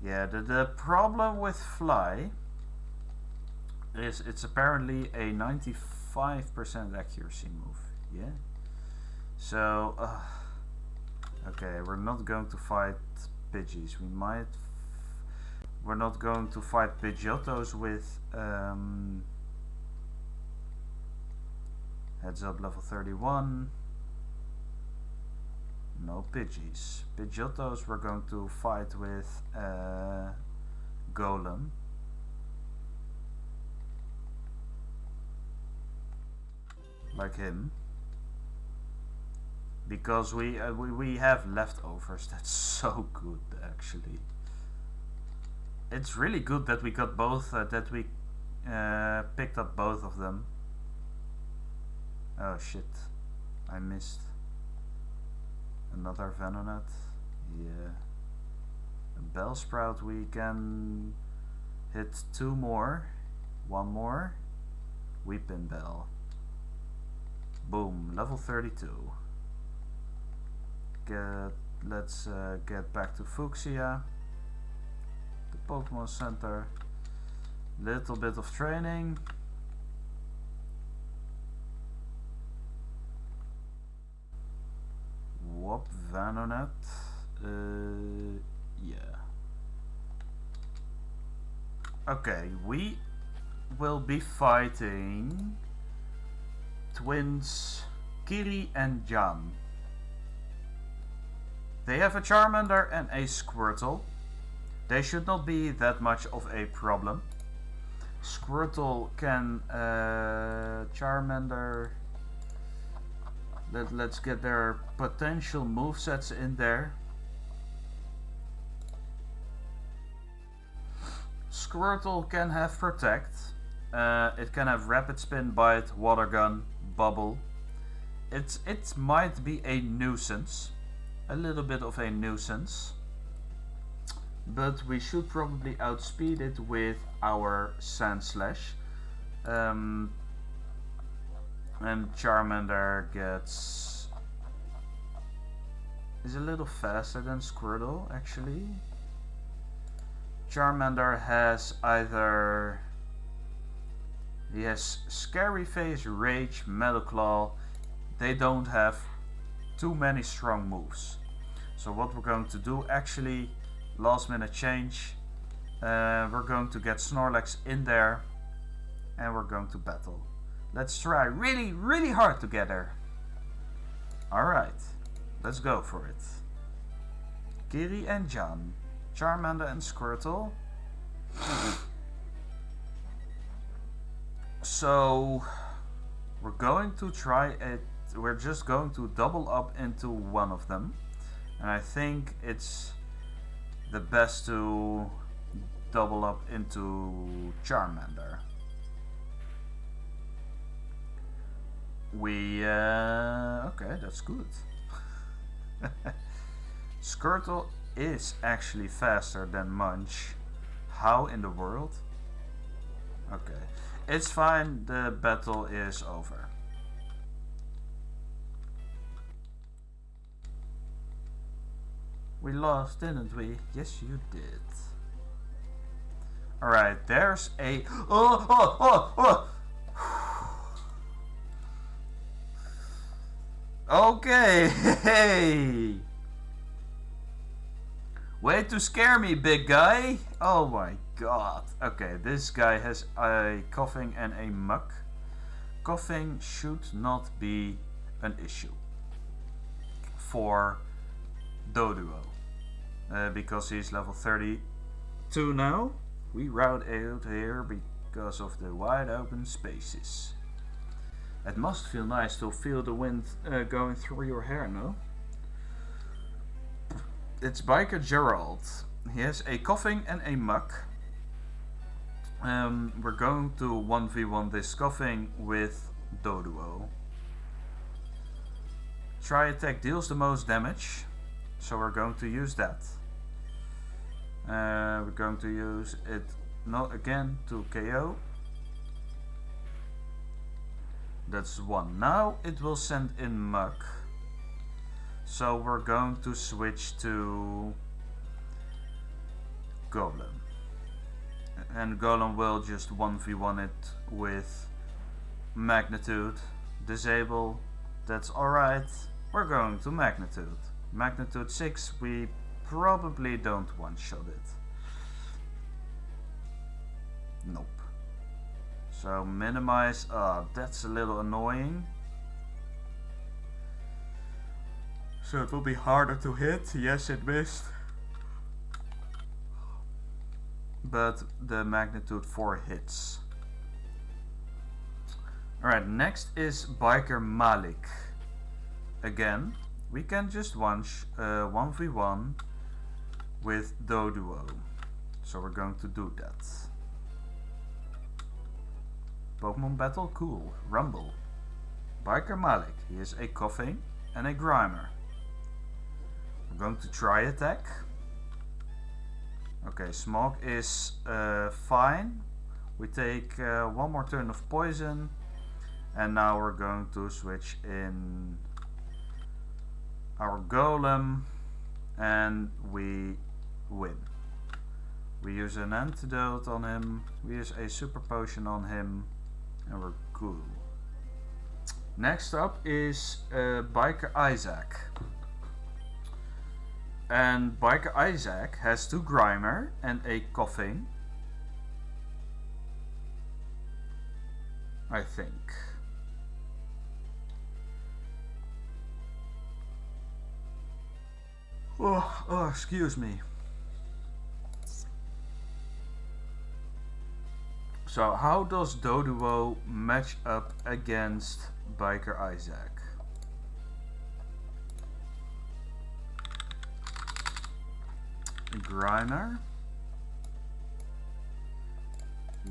Yeah, the problem with Fly is it's apparently a 95% accuracy move. Yeah. So, okay, we're not going to fight Pidgeys. We're not going to fight Pidgeottos with heads up level 31. No Pidgeys. Pidgeottos we're going to fight with Golem. Like him. Because we have leftovers. That's so good, actually. It's really good that we got both. That we picked up both of them. Oh shit! I missed. Another Venonat. Yeah. A Bellsprout. We can hit 2 more. 1 more. Weepin Bell. Boom. Level 32. Let's get back to Fuchsia, the Pokemon Center. Little bit of training. Whoop, Venonat. Yeah. Okay, we will be fighting twins Kiri and Jan. They have a Charmander and a Squirtle. They should not be that much of a problem. Squirtle can Charmander. Let's get their potential movesets in there. Squirtle can have Protect. It can have Rapid Spin, Bite, Water Gun, Bubble. It might be a nuisance. A little bit of a nuisance, but we should probably outspeed it with our Sand Slash. And Charmander is a little faster than Squirtle, actually. Charmander has he has Scary Face, Rage, Metal Claw. They don't have too many strong moves. So what we're going to do, actually, last minute change, we're going to get Snorlax in there and we're going to battle. Let's try really, really hard together. Alright, let's go for it. Kiri and Jan, Charmander and Squirtle. So we're going to try it. We're just going to double up into one of them. And I think it's the best to double up into Charmander. Okay, that's good. Squirtle is actually faster than Munch. How in the world? Okay. It's fine, the battle is over. We lost, didn't we? Yes, you did. Alright, there's a... Oh, oh, oh, oh! Okay, hey! Way to scare me, big guy! Oh my god. Okay, this guy has a coughing and a muck. Coughing should not be an issue for Doduo. Because he's level 32 now. We route out here because of the wide open spaces. It must feel nice to feel the wind going through your hair, no? It's Biker Gerald. He has a coughing and a muck. We're going to 1v1 this coughing with Doduo. Tri attack deals the most damage, so we're going to use that. We're going to use it not again to KO. That's one. Now it will send in Muck. So we're going to switch to Golem. And Golem will just 1v1 it with Magnitude. Disable. That's alright. We're going to Magnitude. Magnitude 6, we probably don't one-shot it. Nope. So minimize, that's a little annoying. So it will be harder to hit. Yes, it missed. But the magnitude 4 hits. Alright, next is Biker Malik. Again, we can just 1v1 with Doduo. So we're going to do that. Pokemon battle, cool. Rumble. Biker Malik. He is a coughing and a grimer. We're going to try attack. Okay, Smog is fine. We take one more turn of poison. And now we're going to switch in our Golem. And we win. We use an antidote on him. We use a super potion on him. And we're cool. Next up is Biker Isaac. And Biker Isaac has 2 Grimer and a coughing. I think. Oh, excuse me. So how does Doduo match up against Biker Isaac? Grimer.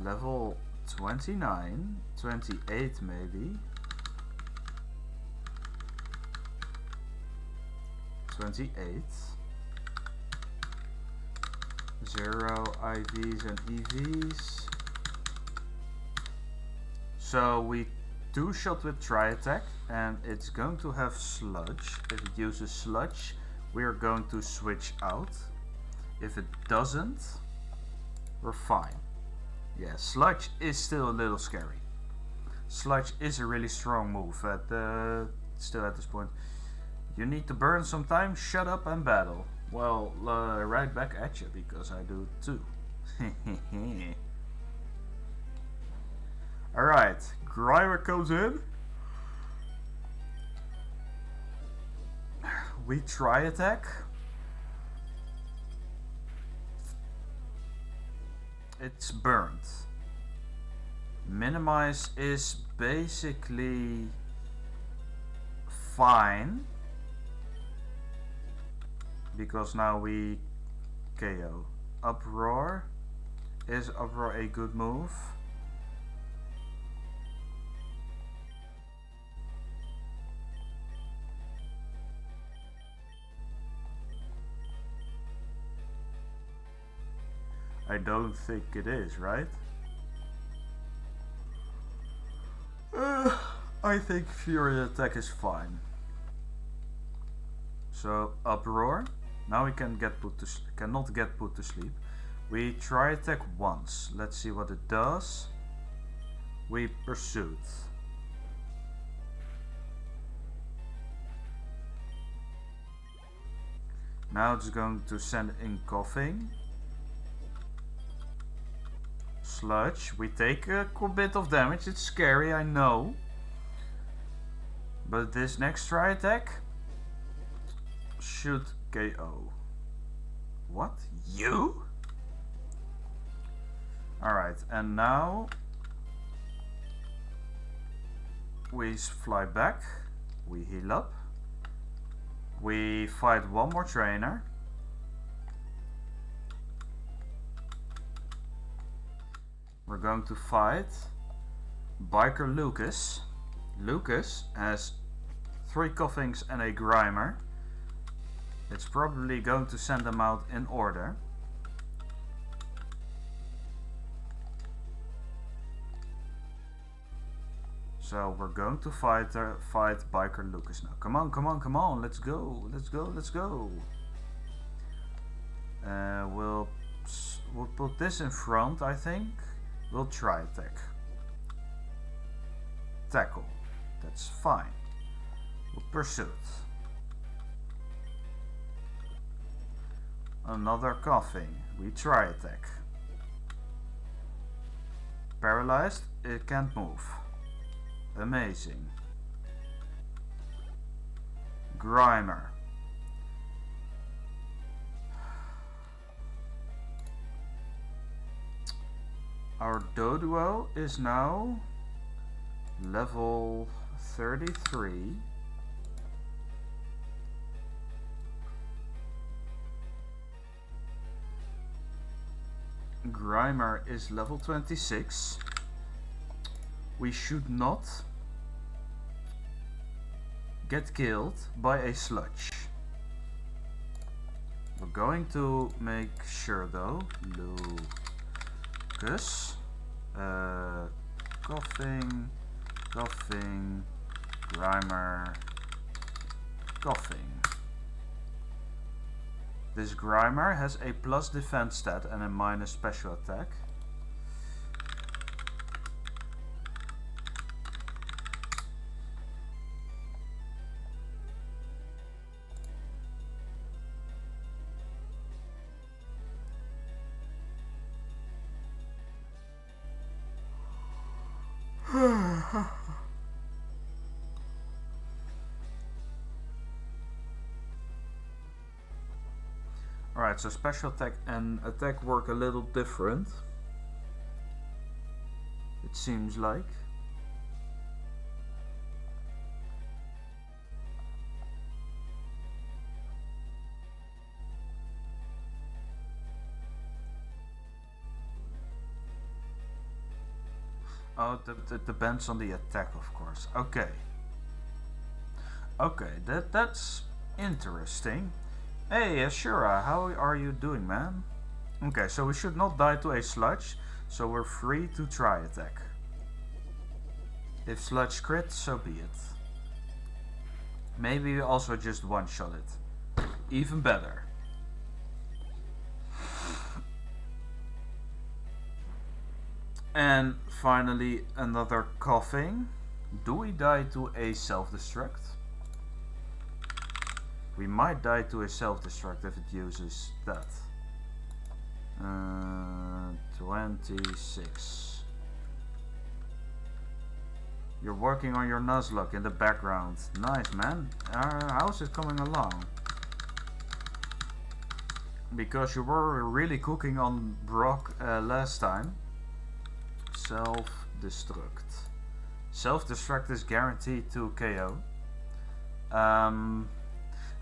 Level 29, 28 maybe. 28. 0 IVs and EVs. So we 2-shot with Tri-Attack and it's going to have Sludge. If it uses Sludge, we are going to switch out. If it doesn't, we're fine. Yeah, Sludge is still a little scary. Sludge is a really strong move still at this point. You need to burn some time, shut up and battle. Well, right back at you because I do too. Alright, Grimer comes in. We try attack. It's burnt. Minimize is basically fine. Because now we KO. Uproar. Is Uproar a good move? I don't think it is, right? I think Fury Attack is fine. So Uproar. Now we can cannot get put to sleep. We try attack once. Let's see what it does. We Pursuit. Now it's going to send in Coughing. Sludge. We take a bit of damage. It's scary, I know. But this next try attack should KO. What? You? Alright, and now we fly back. We heal up. We fight one more trainer. We're going to fight Biker Lucas. Lucas has 3 Coughings and a Grimer. It's probably going to send them out in order. So we're going to fight Biker Lucas now. Come on, come on, come on. Let's go. Let's go. Let's go. We'll put this in front, I think. We'll try attack. Tackle. That's fine. We'll Pursuit. Another Coughing. We try attack. Paralyzed. It can't move. Amazing. Grimer. Our Doduo is now level 33. Grimer is level 26. We should not get killed by a sludge. We're going to make sure though. Lucas. Coughing. Coughing. Grimer. Coughing. This Grimer has a plus defense stat and a minus special attack. Alright, so special attack and attack work a little different. It seems like. Oh, it depends on the attack, of course. Okay. Okay, that's interesting. Hey, Ashura, how are you doing, man? Okay, so we should not die to a sludge, so we're free to try attack. If sludge crits, so be it. Maybe we also just one-shot it. Even better. And finally, another Coughing. Do we die to a self-destruct? We might die to a self-destruct if it uses that. 26. You're working on your Nuzlocke in the background. Nice, man. How's it coming along? Because you were really cooking on Brock last time. Self-destruct. Self-destruct is guaranteed to KO.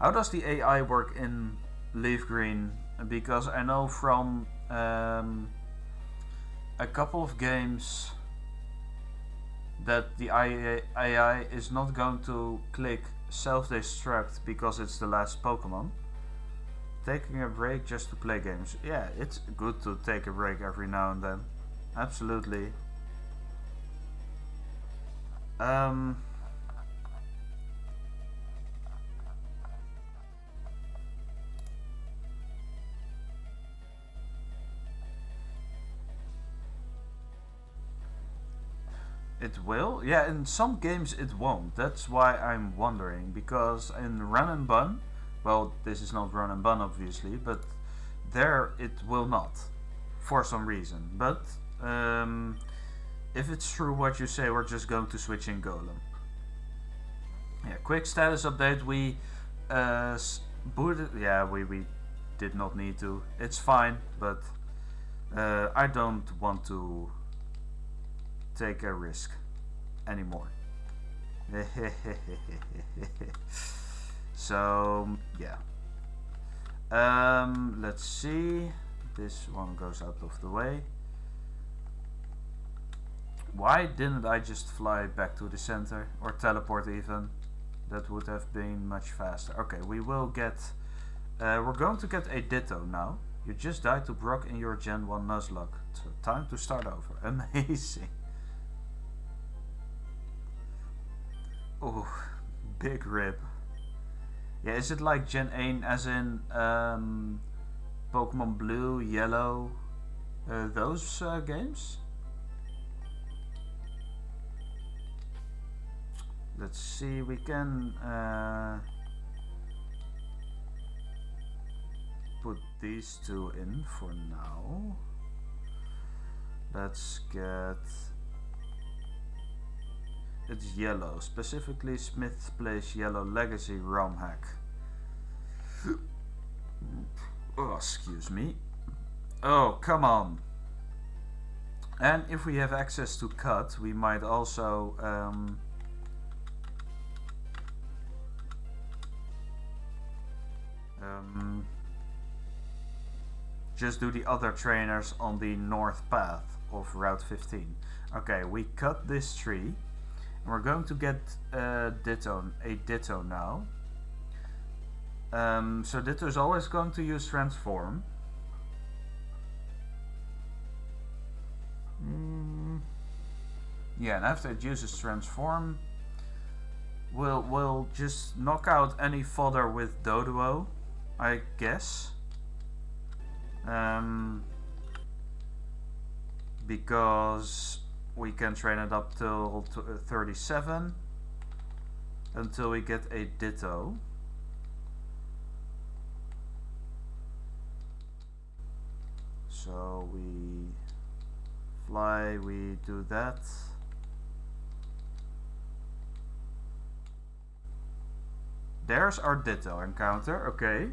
How does the AI work in LeafGreen? Because I know from a couple of games that the AI is not going to click self-destruct because it's the last Pokemon. Taking a break just to play games. Yeah, it's good to take a break every now and then. Absolutely. It will? Yeah, in some games it won't. That's why I'm wondering. Because in Run and Bun, well, this is not Run and Bun obviously, but there it will not. For some reason. But if it's true what you say, we're just going to switch in Golem. Yeah, quick status update. We booted. Yeah, we did not need to. It's fine, but I don't want to take a risk anymore. So yeah. Let's see. This one goes out of the way. Why didn't I just fly back to the center or teleport even? That would have been much faster. Okay, we will get. We're going to get a Ditto now. You just died to Brock in your Gen 1 Nuzlocke. So time to start over. Amazing. Oh, big rip. Yeah, is it like Gen 1 as in Pokemon Blue, Yellow, those games? Let's see, we can put these two in for now. Let's get... It's yellow, specifically Smith's Place Yellow Legacy ROM hack. Oh, excuse me. Oh, come on. And if we have access to cut, we might also just do the other trainers on the north path of Route 15. Okay, we cut this tree, and we're going to get a Ditto now. So Ditto is always going to use Transform. Yeah, and after it uses Transform, we'll just knock out any fodder with Doduo, I guess. Because we can train it up till 37 until we get a Ditto. So we fly, we do that. There's our Ditto encounter, okay.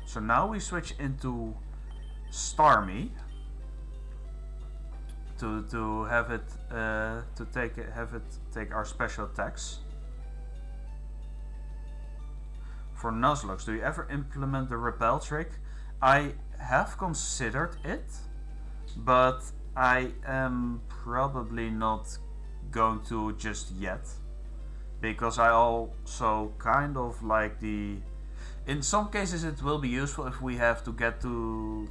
So now we switch into Starmie to have it take our special attacks. For Nuzlocke, do you ever implement the repel trick? I have considered it, but I am probably not going to just yet, because I also kind of like the... In some cases it will be useful if we have to get to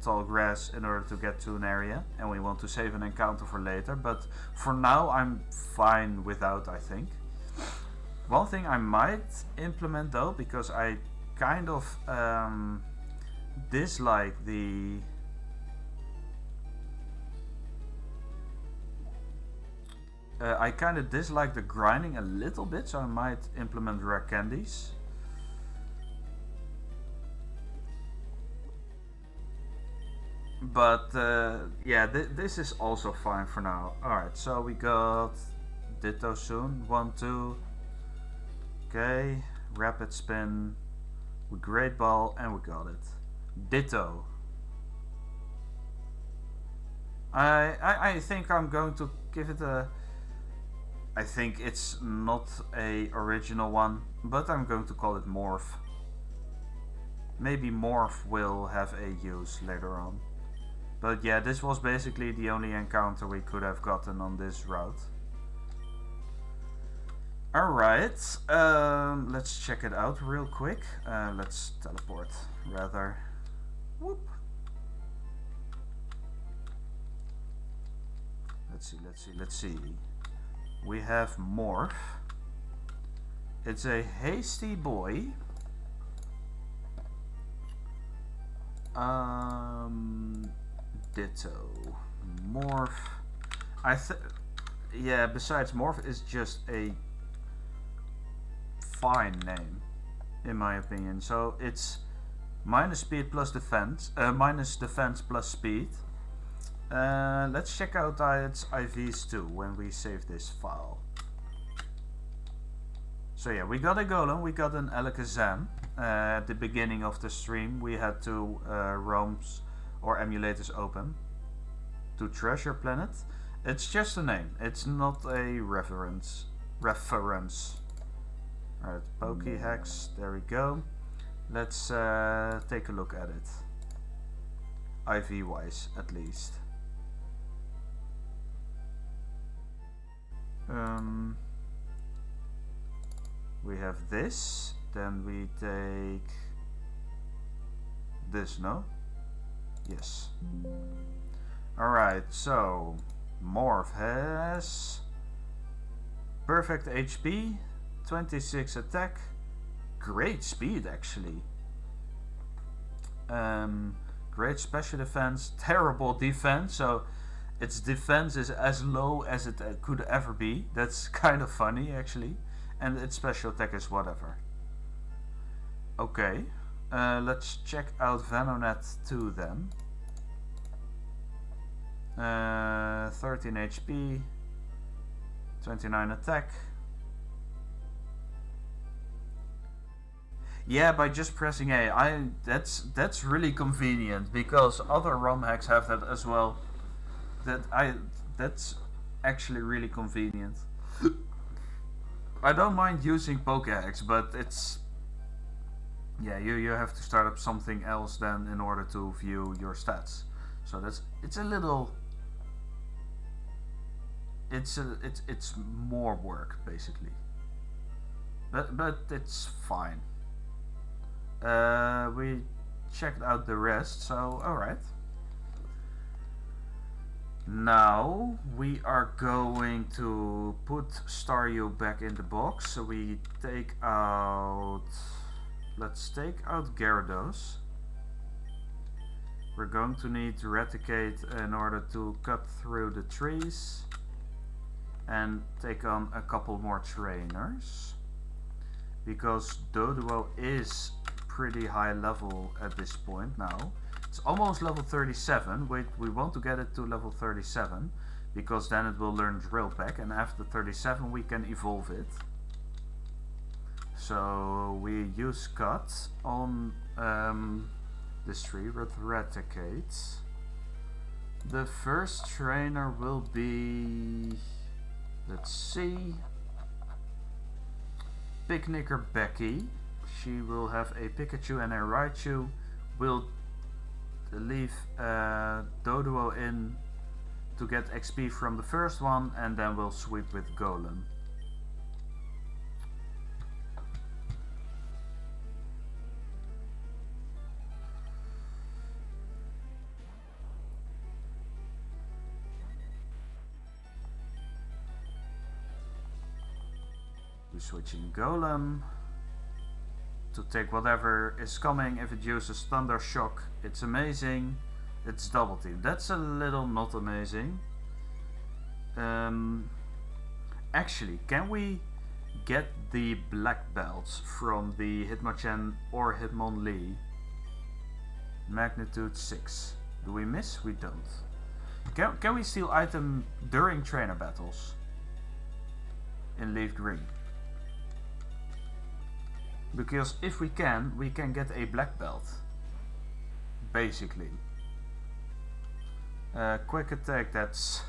tall grass in order to get to an area and we want to save an encounter for later, but for now I'm fine without, I think. One thing I might implement though, because I kind of dislike the... I kind of dislike the grinding a little bit, so I might implement rare candies. But yeah, this is also fine for now. Alright, so we got Ditto soon. 1, 2. Okay, rapid spin. We Great Ball, and we got it. Ditto. I think I'm going to give it a... I think it's not a original one, but I'm going to call it Morph. Maybe Morph will have a use later on. But yeah, this was basically the only encounter we could have gotten on this route. Alright, let's check it out real quick. Let's teleport, rather. Whoop. Let's see. We have Morph. It's a hasty boy. Ditto. Morph. Yeah, besides, Morph is just a fine name, in my opinion. So it's minus speed plus defense, minus defense plus speed. Let's check out its IVs too when we save this file. So yeah, we got a golem, we got an Alakazam. At the beginning of the stream we had two ROMs or emulators open to Treasure Planet. It's just a name, it's not a reference. Alright, Pokéhex, there we go. Let's take a look at it. IV wise, at least. We have this, then we take this, no? Yes. Alright, so Morph has perfect HP, 26 attack, great speed actually. Great special defense, terrible defense, so its defense is as low as it could ever be. That's kind of funny actually. And its special attack is whatever. Okay, let's check out Venonet 2 then. 13 HP, 29 attack. Yeah, by just pressing A. That's really convenient because other ROM hacks have that as well. That's actually really convenient. I don't mind using Pokéhex, but it's yeah, you have to start up something else then in order to view your stats. So it's a little it's more work basically. But it's fine. We checked out the rest, so alright. Now we are going to put Staryu back in the box. So we take out, let's take out Gyarados. We're going to need Raticate in order to cut through the trees and take on a couple more trainers, because Doduo is pretty high level at this point now. It's almost level 37. We want to get it to level 37 because then it will learn Drill Peck, and after 37 we can evolve it. So we use Cut on this tree with Raticate. The first trainer will be, let's see, Picnicker Becky. She will have a Pikachu and a Raichu. We'll leave Doduo in to get XP from the first one, and then we'll sweep with Golem. We're switching Golem to take whatever is coming. If it uses Thunder Shock, it's amazing. It's Double Team. That's a little not amazing. Actually, can we get the black belts from the Hitmonchan or Hitmonlee? Magnitude 6. Do we miss? We don't. Can we steal item during trainer battles in LeafGreen? Because if we can get a black belt. Basically. Quick attack, that's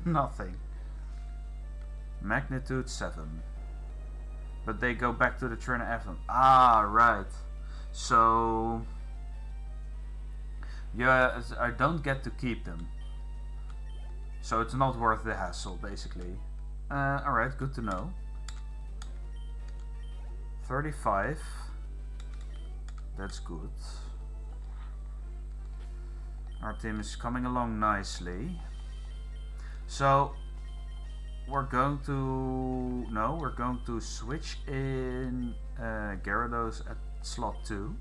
nothing. Magnitude 7. But they go back to the trainer after. Ah, right. So yeah, I don't get to keep them. So it's not worth the hassle, basically. Alright, good to know. 35. That's good. Our team is coming along nicely. So we're going to switch in Gyarados at slot 2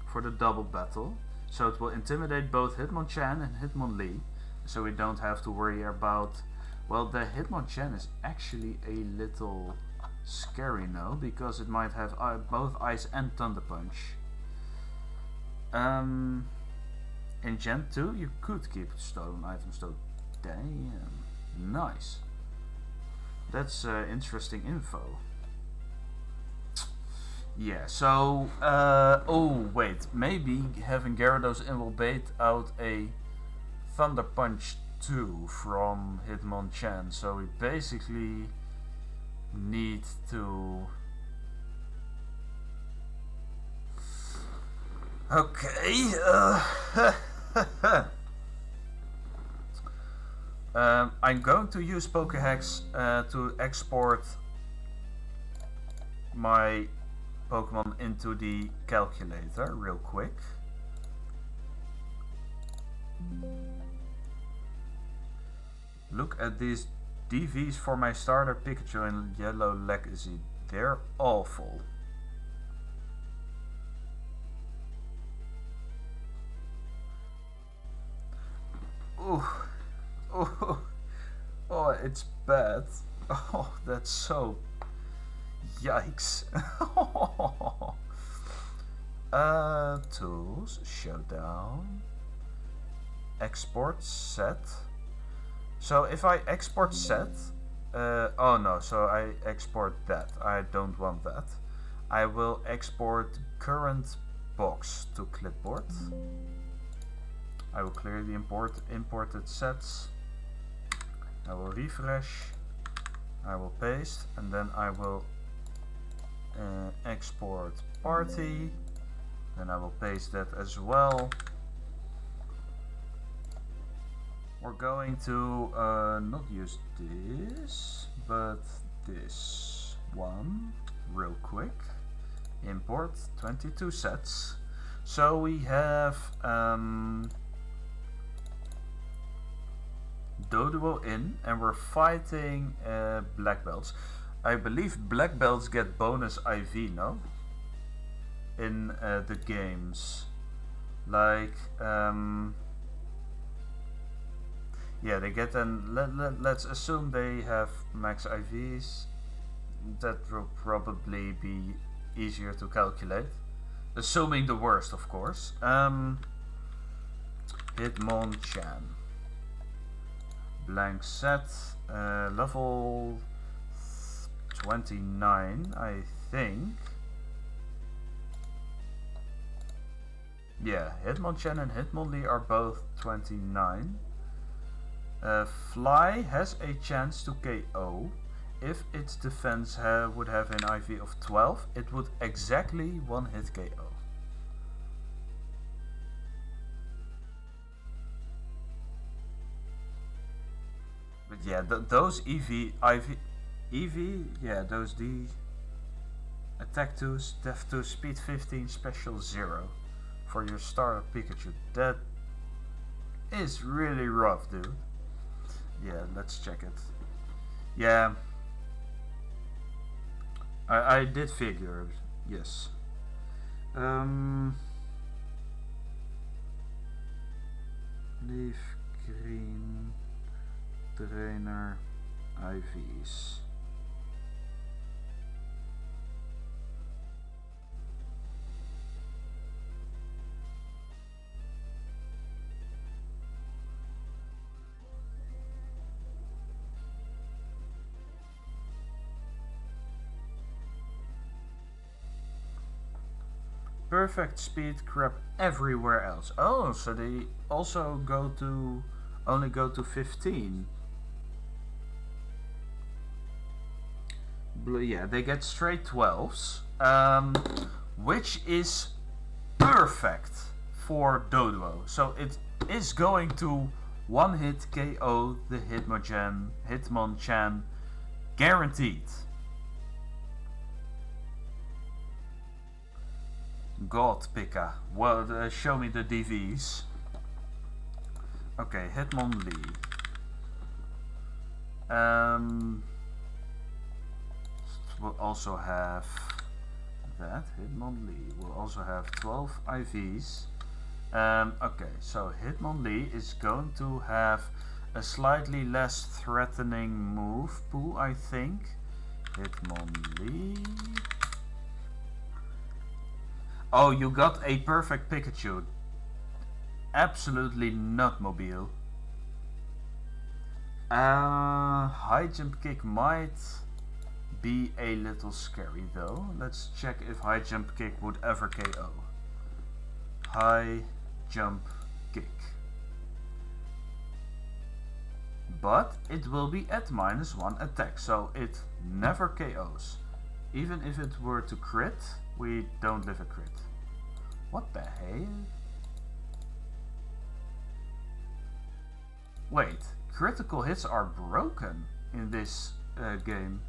for the double battle. So it will intimidate both Hitmonchan and Hitmonlee, so we don't have to worry about Well, the Hitmonchan is actually a little scary now because it might have both Ice and Thunder Punch. In Gen 2 you could keep stolen items though. Damn, nice. That's interesting info. Yeah, so, oh wait, maybe having Gyarados in will bait out a Thunder Punch 2 from Hitmonchan, so we basically need to... Okay, I'm going to use Pokéhex to export my Pokemon into the calculator real quick. Look at these DVs for my starter Pikachu and Yellow Legacy. They're awful. Oh, oh, oh, it's bad. Oh, that's so... Yikes. Tools, showdown, export set. So if I export set, oh no, so I export that. I don't want that. I will export current box to clipboard. I will clear the imported sets. I will refresh. I will paste, and then I will export party. Then I will paste that as well. We're going to not use this, but this one real quick. Import 22 sets. So we have Doduo in, and we're fighting black belts. I believe black belts get bonus IV, no? In the games. Like, yeah, they get an, let's assume they have max IVs. That will probably be easier to calculate. Assuming the worst, of course. Hitmonchan. Blank set. Level 29, I think. Yeah, Hitmonchan and Hitmonlee are both 29. Fly has a chance to KO. If its defense would have an IV of 12, it would exactly one hit KO. But yeah, those yeah, those D attack 2, def 2, speed 15, special 0 for your starter Pikachu. That is really rough, dude. Yeah, let's check it. Yeah, I did figure, yes. LeafGreen trainer IVs. Perfect speed crap everywhere else. Oh, so they also only go to 15. Yeah, they get straight 12s, which is perfect for Doduo. So it is going to one hit KO the Hitmonchan, guaranteed. God, Pika. Well, show me the DVs. Okay, Hitmonlee. We'll also have that. Hitmonlee will also have 12 IVs. Okay, so Hitmonlee is going to have a slightly less threatening move pool, I think. Hitmonlee. Oh, you got a perfect Pikachu. Absolutely not mobile. High jump kick might be a little scary though. Let's check if high jump kick would ever KO. High jump kick. But it will be at -1 attack, so it never KOs. Even if it were to crit, we don't live a crit. What the hell? Wait, critical hits are broken in this game.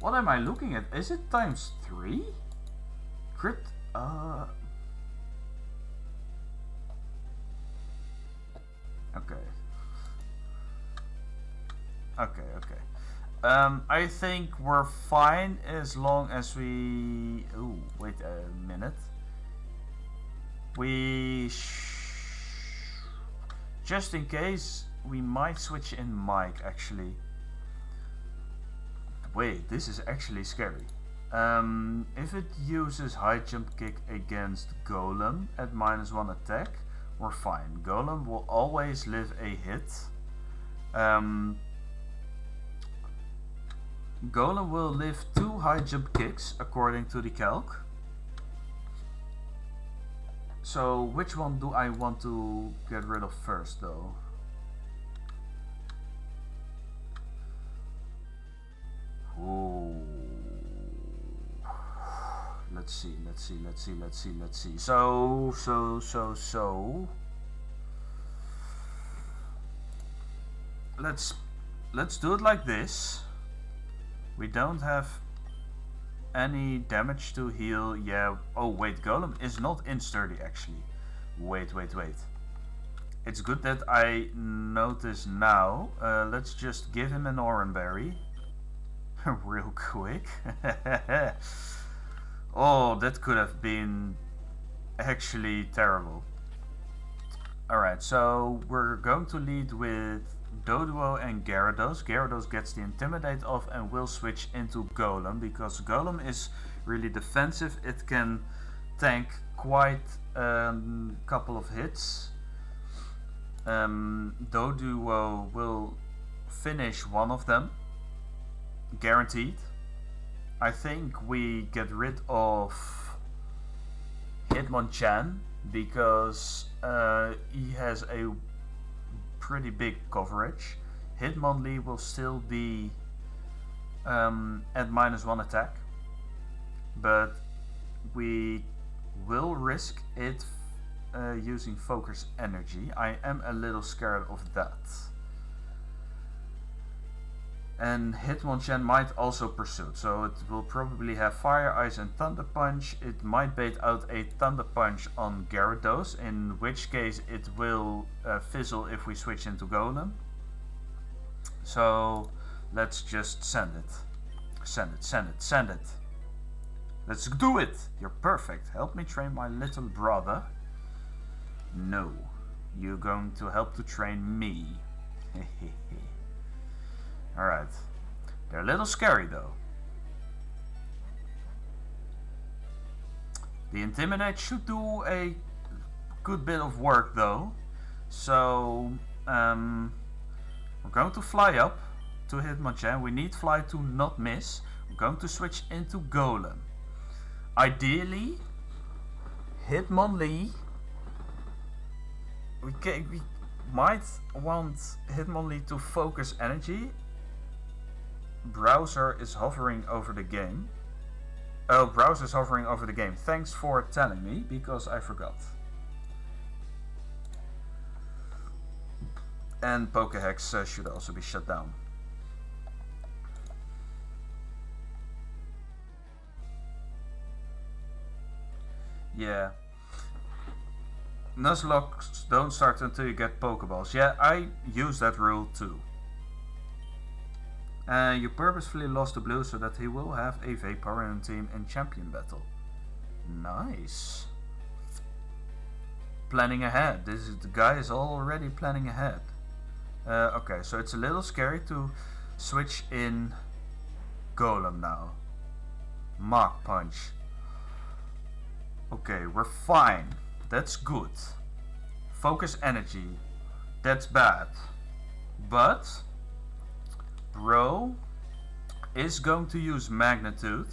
What am I looking at? Is it ×3? Crit... Okay. Okay. I think we're fine as long as we... Ooh, wait a minute. Just in case, we might switch in Mike actually. Wait, this is actually scary. If it uses high jump kick against Golem at -1 attack, we're fine. Golem will always live a hit. Golem will live 2 high jump kicks according to the calc. So which one do I want to get rid of first though? Ooh. Let's see. So let's do it like this. We don't have any damage to heal. Yeah. Oh wait, Golem is not in sturdy actually. Wait. It's good that I notice now. Let's just give him an Oran Berry. Real quick. Oh, that could have been actually terrible. Alright, so we're going to lead with Doduo and Gyarados. Gyarados gets the Intimidate off and will switch into Golem, because Golem is really defensive. It can tank quite a couple of hits. Doduo will finish one of them, guaranteed. I think we get rid of Hitmonchan because he has a pretty big coverage. Hitmonlee will still be at -1 attack, but we will risk it using Focus Energy. I am a little scared of that. And Hitmonchan might also pursue, so it will probably have Fire, Ice and Thunder Punch. It might bait out a Thunder Punch on Gyarados, in which case it will fizzle if we switch into Golem. So let's just send it. Send it. Let's do it! You're perfect. Help me train my little brother. No, you're going to help to train me. Alright. They're a little scary though. The Intimidate should do a good bit of work though. So we're going to fly up to Hitmonchan. We need Fly to not miss. We're going to switch into Golem. Ideally, Hitmonlee. We might want Hitmonlee to focus energy. Browser is hovering over the game. Oh, browser is hovering over the game. Thanks for telling me, because I forgot. And Pokéhex should also be shut down. Yeah. Nuzlocke don't start until you get Pokeballs. Yeah, I use that rule too. You purposefully lost to Blue so that he will have a Vaporeon team in Champion Battle. Nice. Planning ahead. The guy is already planning ahead. Okay, so it's a little scary to switch in Golem now. Mach Punch. Okay, we're fine. That's good. Focus Energy. That's bad. But Bro is going to use Magnitude.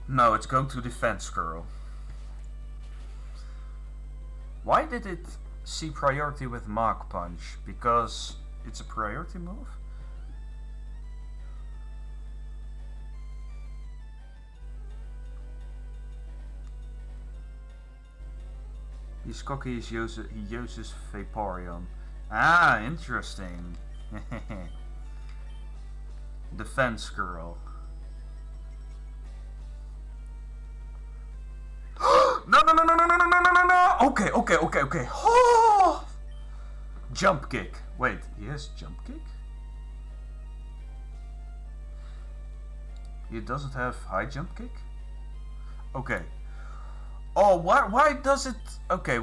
No, it's going to Defense Curl. Why did it see priority with Mach Punch? Because it's a priority move? He's cocky, he uses Vaporeon. Ah, interesting. Defense Girl. No, no, no, no, no, no, no, no, no, no! Okay, okay, okay, okay. Oh! Jump Kick. Wait, he has Jump Kick? He doesn't have High Jump Kick? Okay. Oh, why does it... Okay,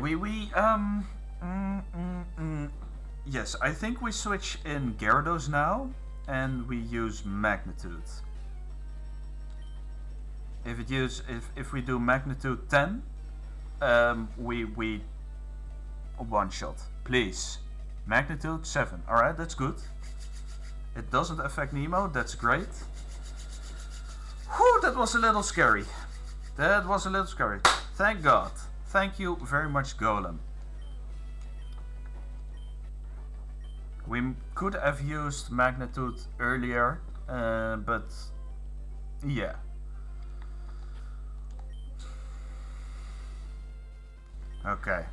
yes, I think we switch in Gyarados now, and we use Magnitude. If we do Magnitude 10, we one shot. Please. Magnitude 7. Alright, that's good. It doesn't affect Nemo, that's great. Whew, that was a little scary. That was a little scary. Thank God. Thank you very much, Golem. We could have used Magnitude earlier, but yeah. Okay.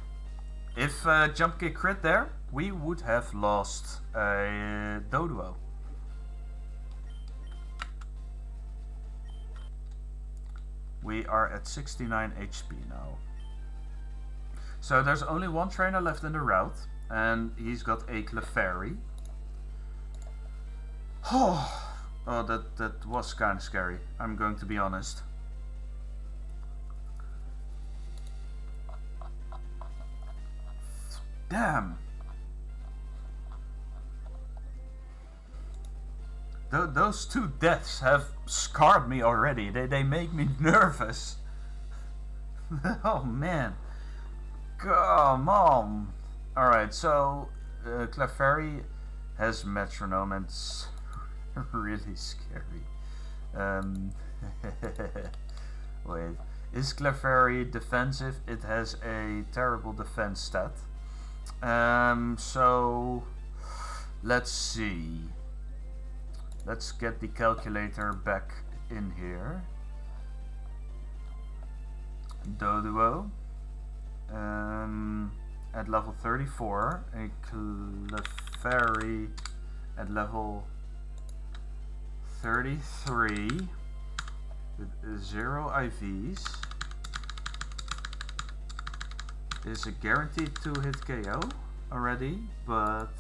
If Jump Kick crit there, we would have lost a Doduo. We are at 69 HP now. So there's only one trainer left in the route, and he's got a Clefairy. Oh, that was kind of scary, I'm going to be honest. Damn. Those two deaths have scarred me already. They make me nervous. Oh man. Come on. Alright, so Clefairy has Metronome and it's really scary. Wait. Is Clefairy defensive? It has a terrible defense stat. So let's see. Let's get the calculator back in here. Doduo. At level 34. A Clefairy at level 33. With 0 IVs. Is a guaranteed 2-hit KO already, but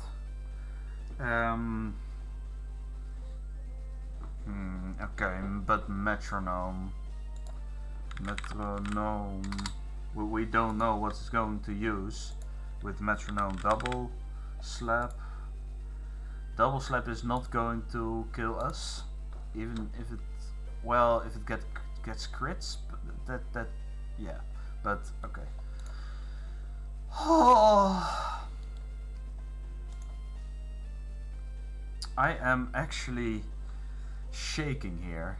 okay, but Metronome, we don't know what it's going to use with Metronome. Double Slap is not going to kill us, even if it, well, if it gets crits, that yeah, but okay. Oh, I am actually shaking here.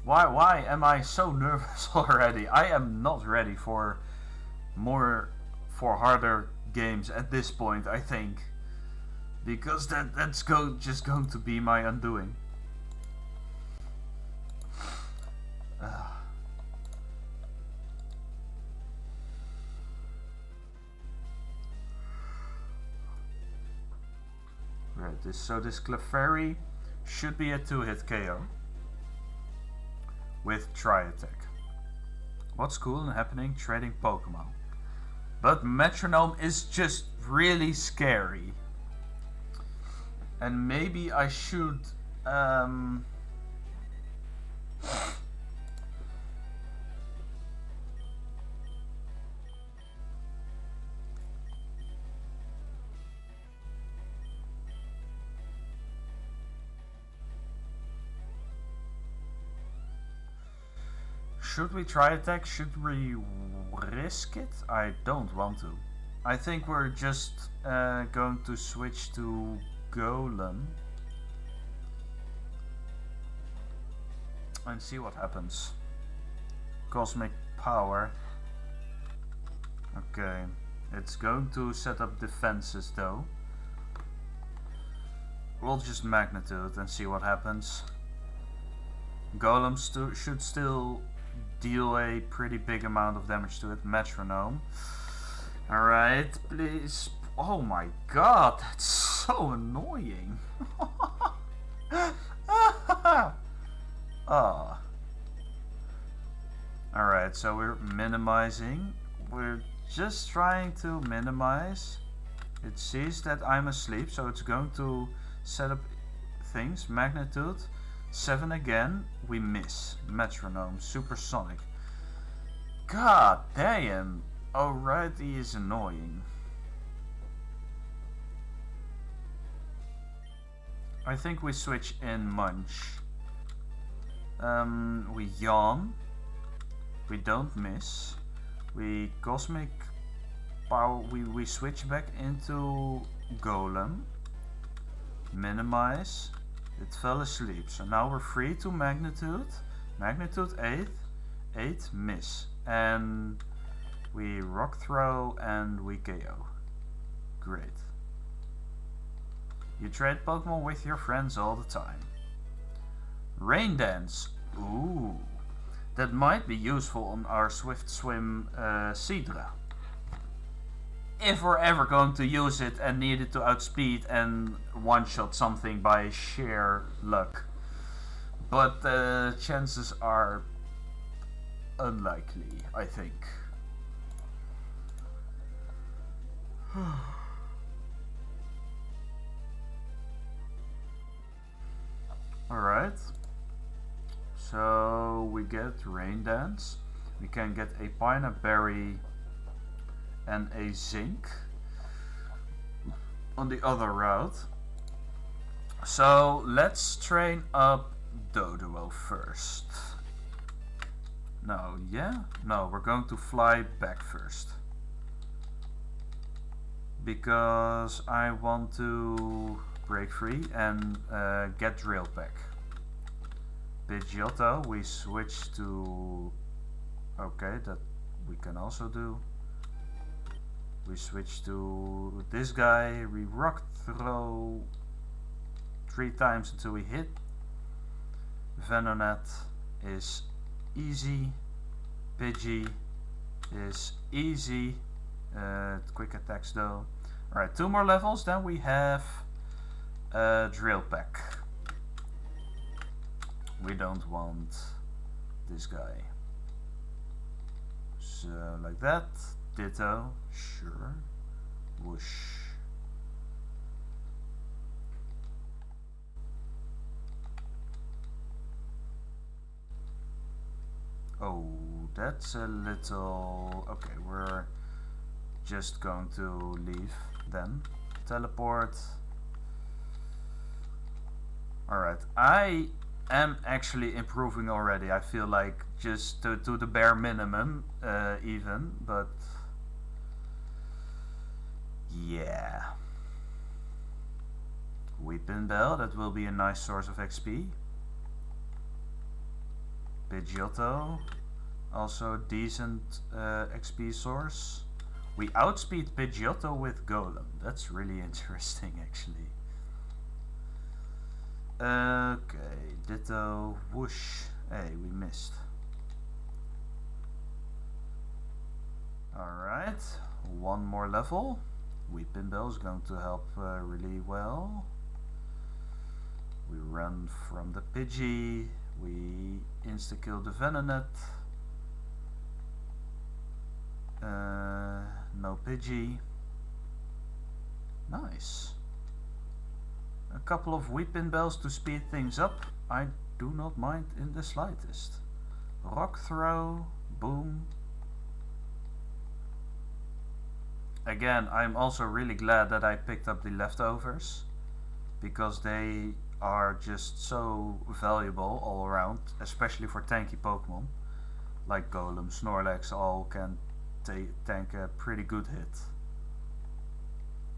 Why am I so nervous already? I am not ready for harder games at this point, I think, because that's just going to be my undoing. Right, so this Clefairy should be a 2-hit KO with Tri-Attack. What's cool and happening? Trading Pokemon. But Metronome is just really scary. And maybe I should Should we try attack? Should we risk it? I don't want to. I think we're just going to switch to Golem and see what happens. Cosmic power. Okay, it's going to set up defenses though. We'll just magnitude and see what happens. Golems should still deal a pretty big amount of damage to it. Metronome. Alright, please. Oh my god, that's so annoying. Oh. Alright, so we're minimizing. We're just trying to minimize. It sees that I'm asleep, so it's going to set up things. Magnitude 7 again. We miss. Metronome, supersonic. God damn. Alright, he is annoying. I think we switch in Munch. We yawn. We don't miss. We cosmic power. We switch back into Golem. Minimize. It fell asleep. So now we're free to magnitude. Magnitude 8. 8 miss. And we rock throw and we KO. Great. You trade Pokemon with your friends all the time. Rain Dance. Ooh. That might be useful on our Swift Swim Seadra. If we're ever going to use it and need it to outspeed and one-shot something by sheer luck. But the chances are unlikely, I think. Alright. So we get Rain Dance. We can get a Pineapple Berry and a Zinc on the other route. So let's train up Doduo first. No, yeah? No, we're going to fly back first. Because I want to break free and get Drill Peck. Pidgeotto, we switch to... Okay, that we can also do. We switch to this guy, we rock throw 3 times until we hit. Venonat is easy. Pidgey is easy. Quick attacks though. Alright, 2 more levels, then we have Drill Peck. We don't want this guy. So like that. Ditto. Sure. Whoosh. Oh, that's a little... Okay, we're just going to leave then. Teleport. Alright, I am actually improving already. I feel like just to the bare minimum even, but yeah. Weepin Bell, that will be a nice source of XP. Pidgeotto, also a decent XP source. We outspeed Pidgeotto with Golem. That's really interesting actually. Okay, Ditto, whoosh. Hey, we missed. Alright, 1 more level. Weepin Bell is going to help really well. We run from the Pidgey. We insta-kill the Venonat. No Pidgey. Nice. A couple of Weepin Bells to speed things up. I do not mind in the slightest. Rock throw. Boom. Again, I'm also really glad that I picked up the leftovers, because they are just so valuable all around, especially for tanky Pokemon. like Golem, Snorlax, all can tank a pretty good hit.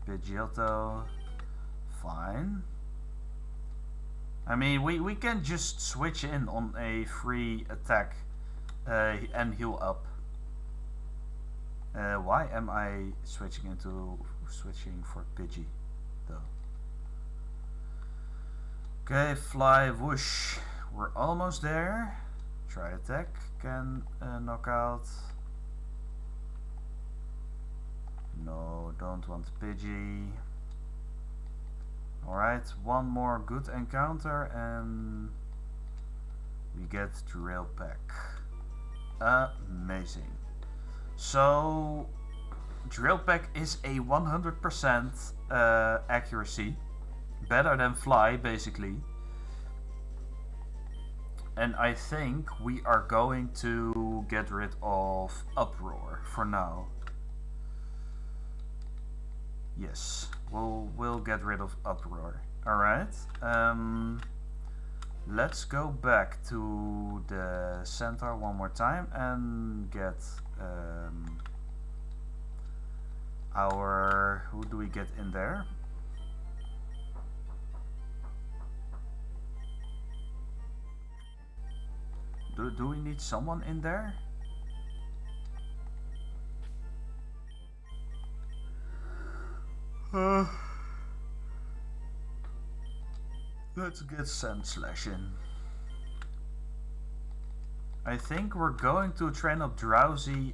Pidgeotto, fine. I mean, we can just switch in on a free attack and heal up. Why am I switching for Pidgey though? Okay, fly, whoosh. We're almost there. Try attack, can knock out. No, don't want Pidgey. Alright, one more good encounter and we get Drill Peck. Amazing. So, Drill Peck is a 100% accuracy. Better than Fly, basically. And I think we are going to get rid of Uproar for now. Yes, we'll get rid of Uproar. Alright. Let's go back to the center one more time and get our... Who do we get in there? Do we need someone in there? Let's get Sandslash in. I think we're going to train up Drowsy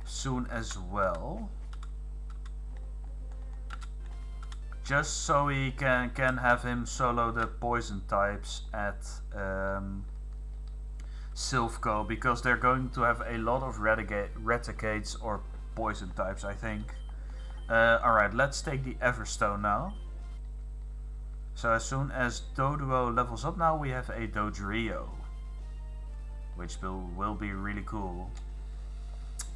soon as well. Just so we can have him solo the poison types at Silphco, because they're going to have a lot of Raticates or poison types, I think. Alright, let's take the Everstone now. So as soon as Doduo levels up now, we have a Dodrio, which will be really cool.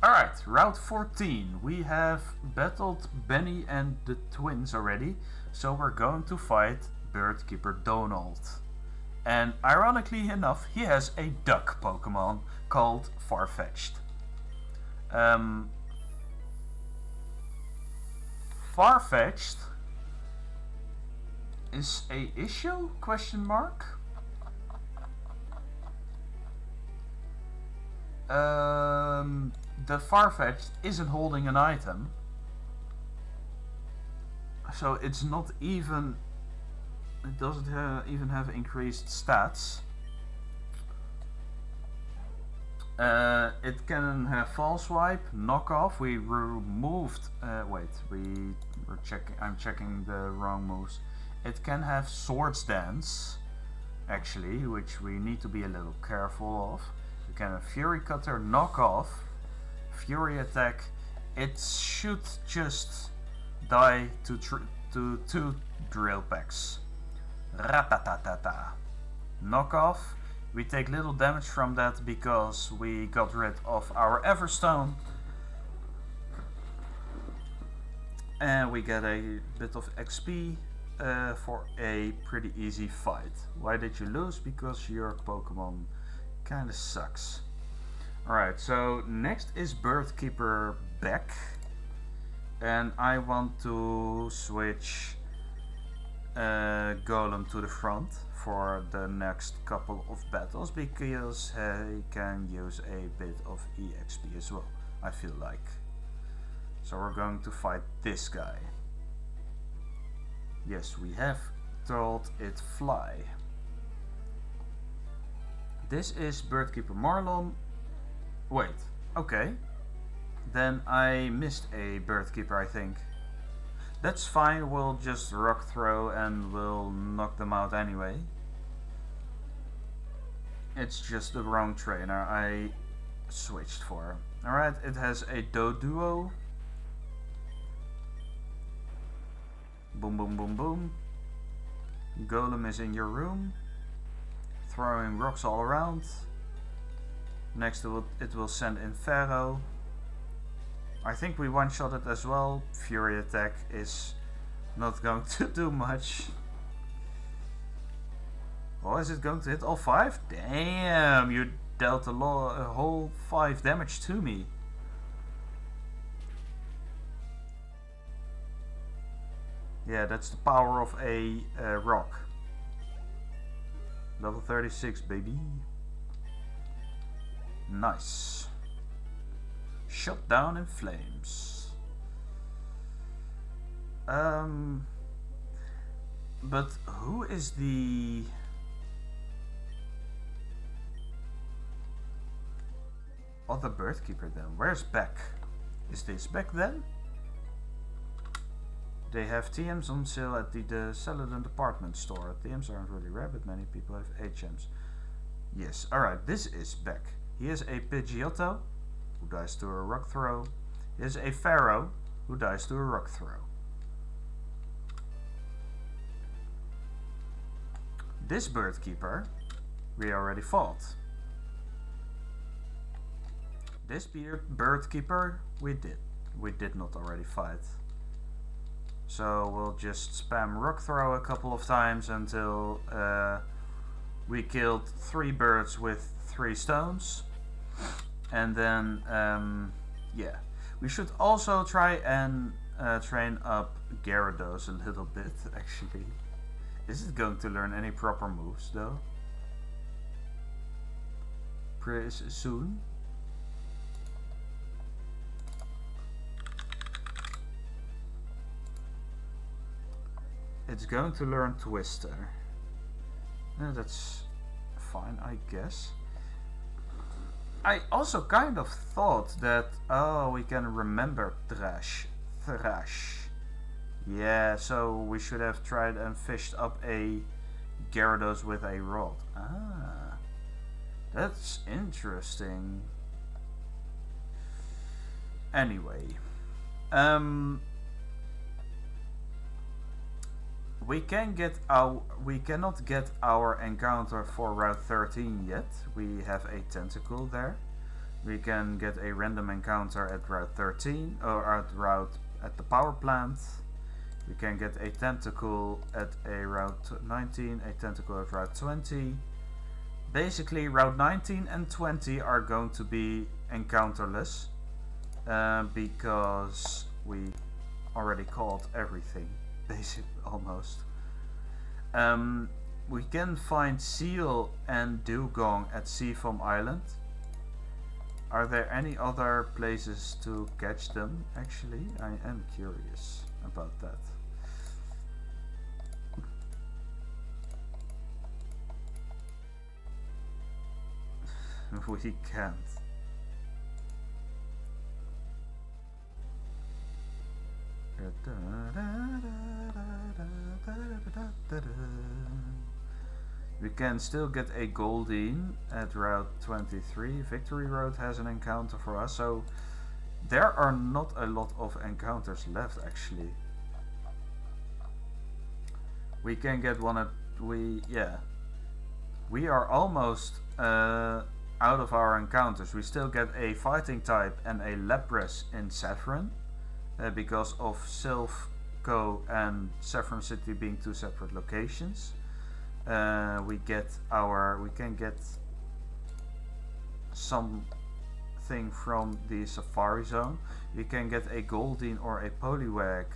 Alright, Route 14. We have battled Benny and the twins already, so we're going to fight Birdkeeper Donald. And ironically enough, he has a duck Pokemon called Farfetch'd. Farfetch'd is a issue? Question mark. The Farfetch'd isn't holding an item, so it's not even. It doesn't even have increased stats. It can have False Swipe, Knock Off. We removed. Wait, we're checking. I'm checking the wrong moves. It can have Swords Dance, actually, which we need to be a little careful of. You can have Fury Cutter, Knock Off, Fury Attack. It should just die to two Drill Packs. Ratatatata. Knock Off. We take little damage from that because we got rid of our Everstone. And we get a bit of XP for a pretty easy fight. Why did you lose? Because your Pokemon kinda sucks. Alright, so next is Birdkeeper Beck. And I want to switch Golem to the front for the next couple of battles, because he can use a bit of EXP as well, I feel like. So we're going to fight this guy. Yes, we have told it fly. This is Birdkeeper Marlon. Wait, okay. Then I missed a Birdkeeper, I think. That's fine, we'll just Rock Throw and we'll knock them out anyway. It's just the wrong trainer I switched for. Alright, it has a Doduo. Boom, boom, boom, boom. Golem is in your room, throwing rocks all around. Next to it will send in Pharaoh. I think we one-shot it as well. Fury Attack is not going to do much. Oh, is it going to hit all 5? Damn, you dealt a whole 5 damage to me. Yeah, that's the power of a rock. Level 36, baby. Nice. Shut down in flames. But who is the... other bird keeper then? Where's Beck? Is this Beck then? They have TMs on sale at the Celadon department store. TMs aren't really rare, but many people have HMs. Yes, alright, this is Beck. He is a Pidgeotto, who dies to a rock throw. He is a Pharaoh, who dies to a rock throw. This bird keeper, we already fought. This bird keeper, we did not already fight. So we'll just spam rock throw a couple of times until we killed 3 birds with 3 stones. And then, yeah. We should also try and train up Gyarados a little bit, actually. Is it going to learn any proper moves, though? Pretty soon. It's going to learn Twister. That's fine, I guess. I also kind of thought that, oh, we can remember Thrash. Yeah, so we should have tried and fished up a Gyarados with a rod. Ah, that's interesting. Anyway, we cannot get our encounter for Route 13 yet. We have a tentacle there. We can get a random encounter at Route 13 or at the power plant. We can get a tentacle at a Route 19, a tentacle at Route 20. Basically, Route 19 and 20 are going to be encounterless because we already caught everything. Basically, almost. We can find Seal and Dugong at Seafoam Island. Are there any other places to catch them? Actually, I am curious about that. We can't. We can still get a Goldeen at Route 23. Victory Road has an encounter for us, so there are not a lot of encounters left actually. We can get one at we are almost out of our encounters. We still get a fighting type and a Lapras in Saffron. Because of Sylph Co and Saffron City being 2 separate locations, we can get something from the Safari Zone. We can get a Goldeen or a Poliwag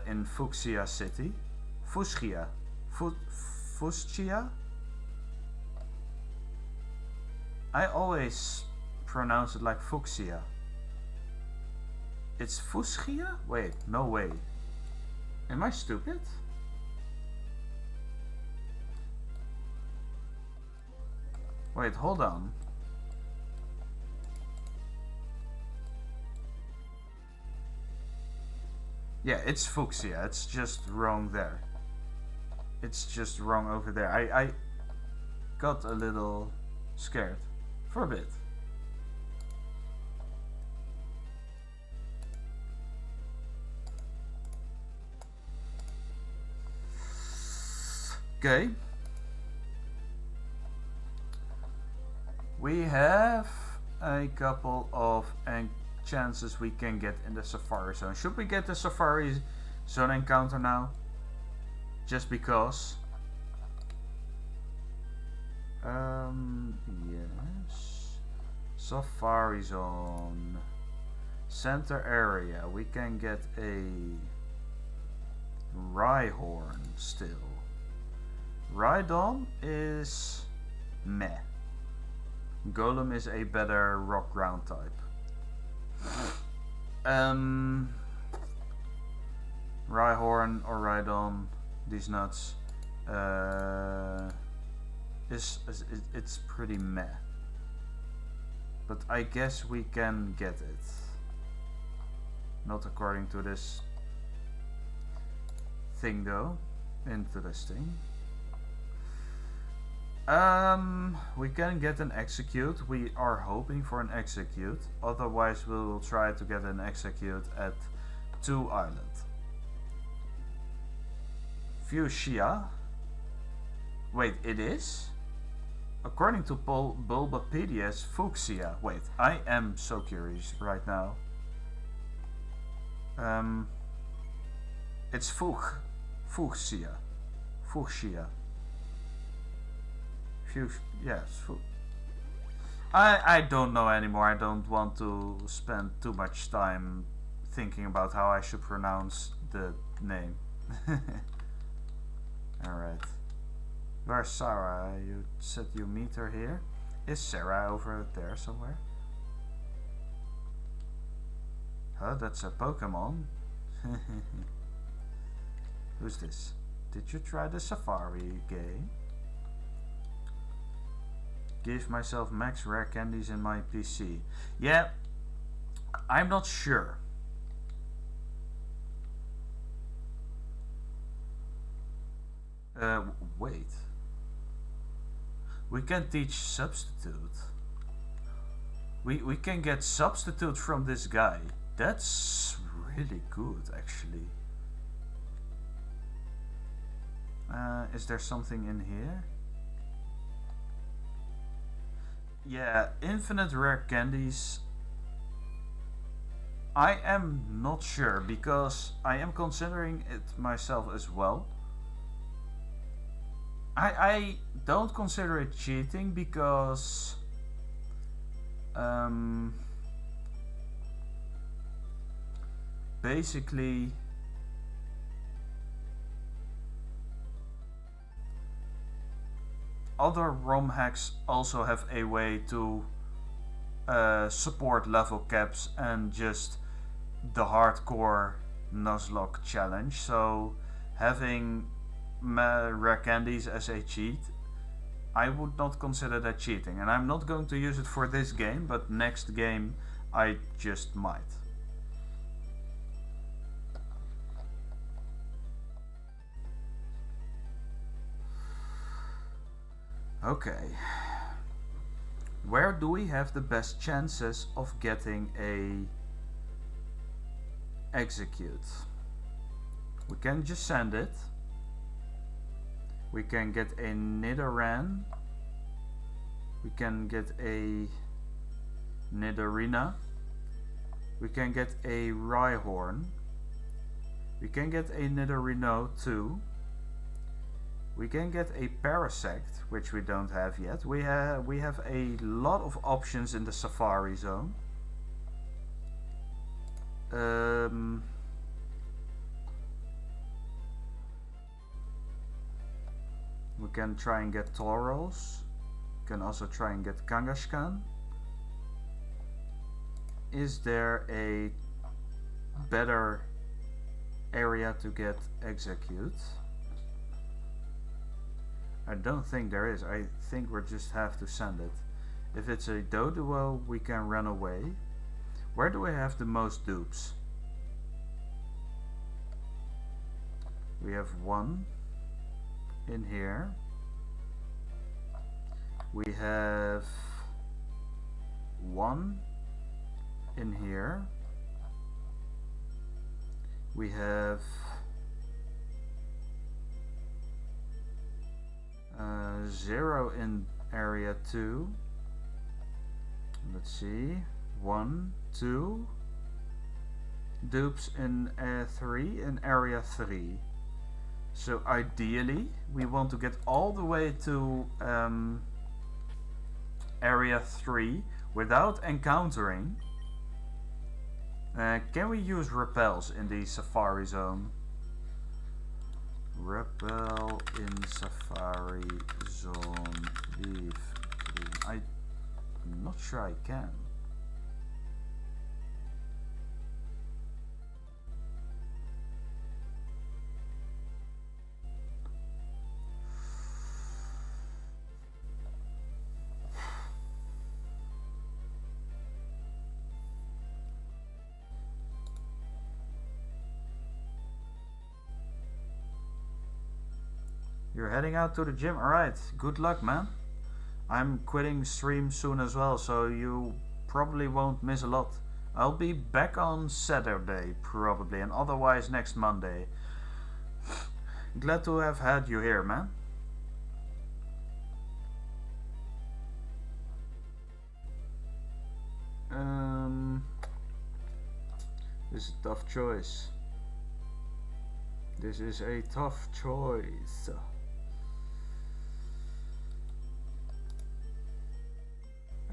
in Fuchsia City. Fuchsia. I always pronounce it like Fuchsia. It's Fuchsia? Wait, no way. Am I stupid? Wait, hold on. Yeah, it's Fuchsia. It's just wrong there. It's just wrong over there. I got a little scared for a bit. Okay. We have a couple of chances we can get in the Safari Zone. Should we get the Safari Zone encounter now? Just because. Yes. Safari Zone. Center area. We can get a Rhyhorn still. Rhydon is meh. Golem is a better rock ground type. Rhyhorn or Rhydon, these nuts, it's pretty meh. But I guess we can get it. Not according to this thing though. Interesting. We can get an execute. We are hoping for an execute. Otherwise we will try to get an execute at 2 Island. Fuchsia. Wait, it is? According to Bulbapedia, it's Fuchsia. Wait, I am so curious right now. It's Fuchsia. Fuchsia. Yes. I don't know anymore. I don't want to spend too much time thinking about how I should pronounce the name. Alright. Where's Sarah? You said you meet her here? Is Sarah over there somewhere? Huh, that's a Pokemon. Who's this? Did you try the Safari game? Give myself max rare candies in my PC. Yeah, I'm not sure. Wait. We can teach substitute. We can get substitute from this guy. That's really good, actually. Is there something in here? Yeah, infinite rare candies. I am not sure because I am considering it myself as well. I don't consider it cheating because basically other ROM hacks also have a way to support level caps and just the hardcore Nuzlocke challenge. So having rare candies as a cheat, I would not consider that cheating, and I'm not going to use it for this game, but next game I just might. Okay, where do we have the best chances of getting a execute? We can just send it. We can get a Nidoran. We can get a Nidorina. We can get a Rhyhorn. We can get a Nidorino too. We can get a Parasect, which we don't have yet. We have a lot of options in the Safari Zone. We can try and get Tauros. We can also try and get Kangaskhan. Is there a better area to get execute? I don't think there is. I think we just have to send it. If it's a Doduo, we can run away. Where do we have the most dupes? We have one in here. We have one in here. We have 0 in area 2. Let's see. 1, 2 dupes in 3 in area 3. So ideally we want to get all the way to Area 3 without encountering. Can we use repels in the Safari Zone? Repel in Safari Zone LeafGreen. I'm not sure I can. You're heading out to the gym? Alright, good luck, man. I'm quitting stream soon as well, so you probably won't miss a lot. I'll be back on Saturday, probably, and otherwise next Monday. Glad to have had you here, man. This is a tough choice. This is a tough choice.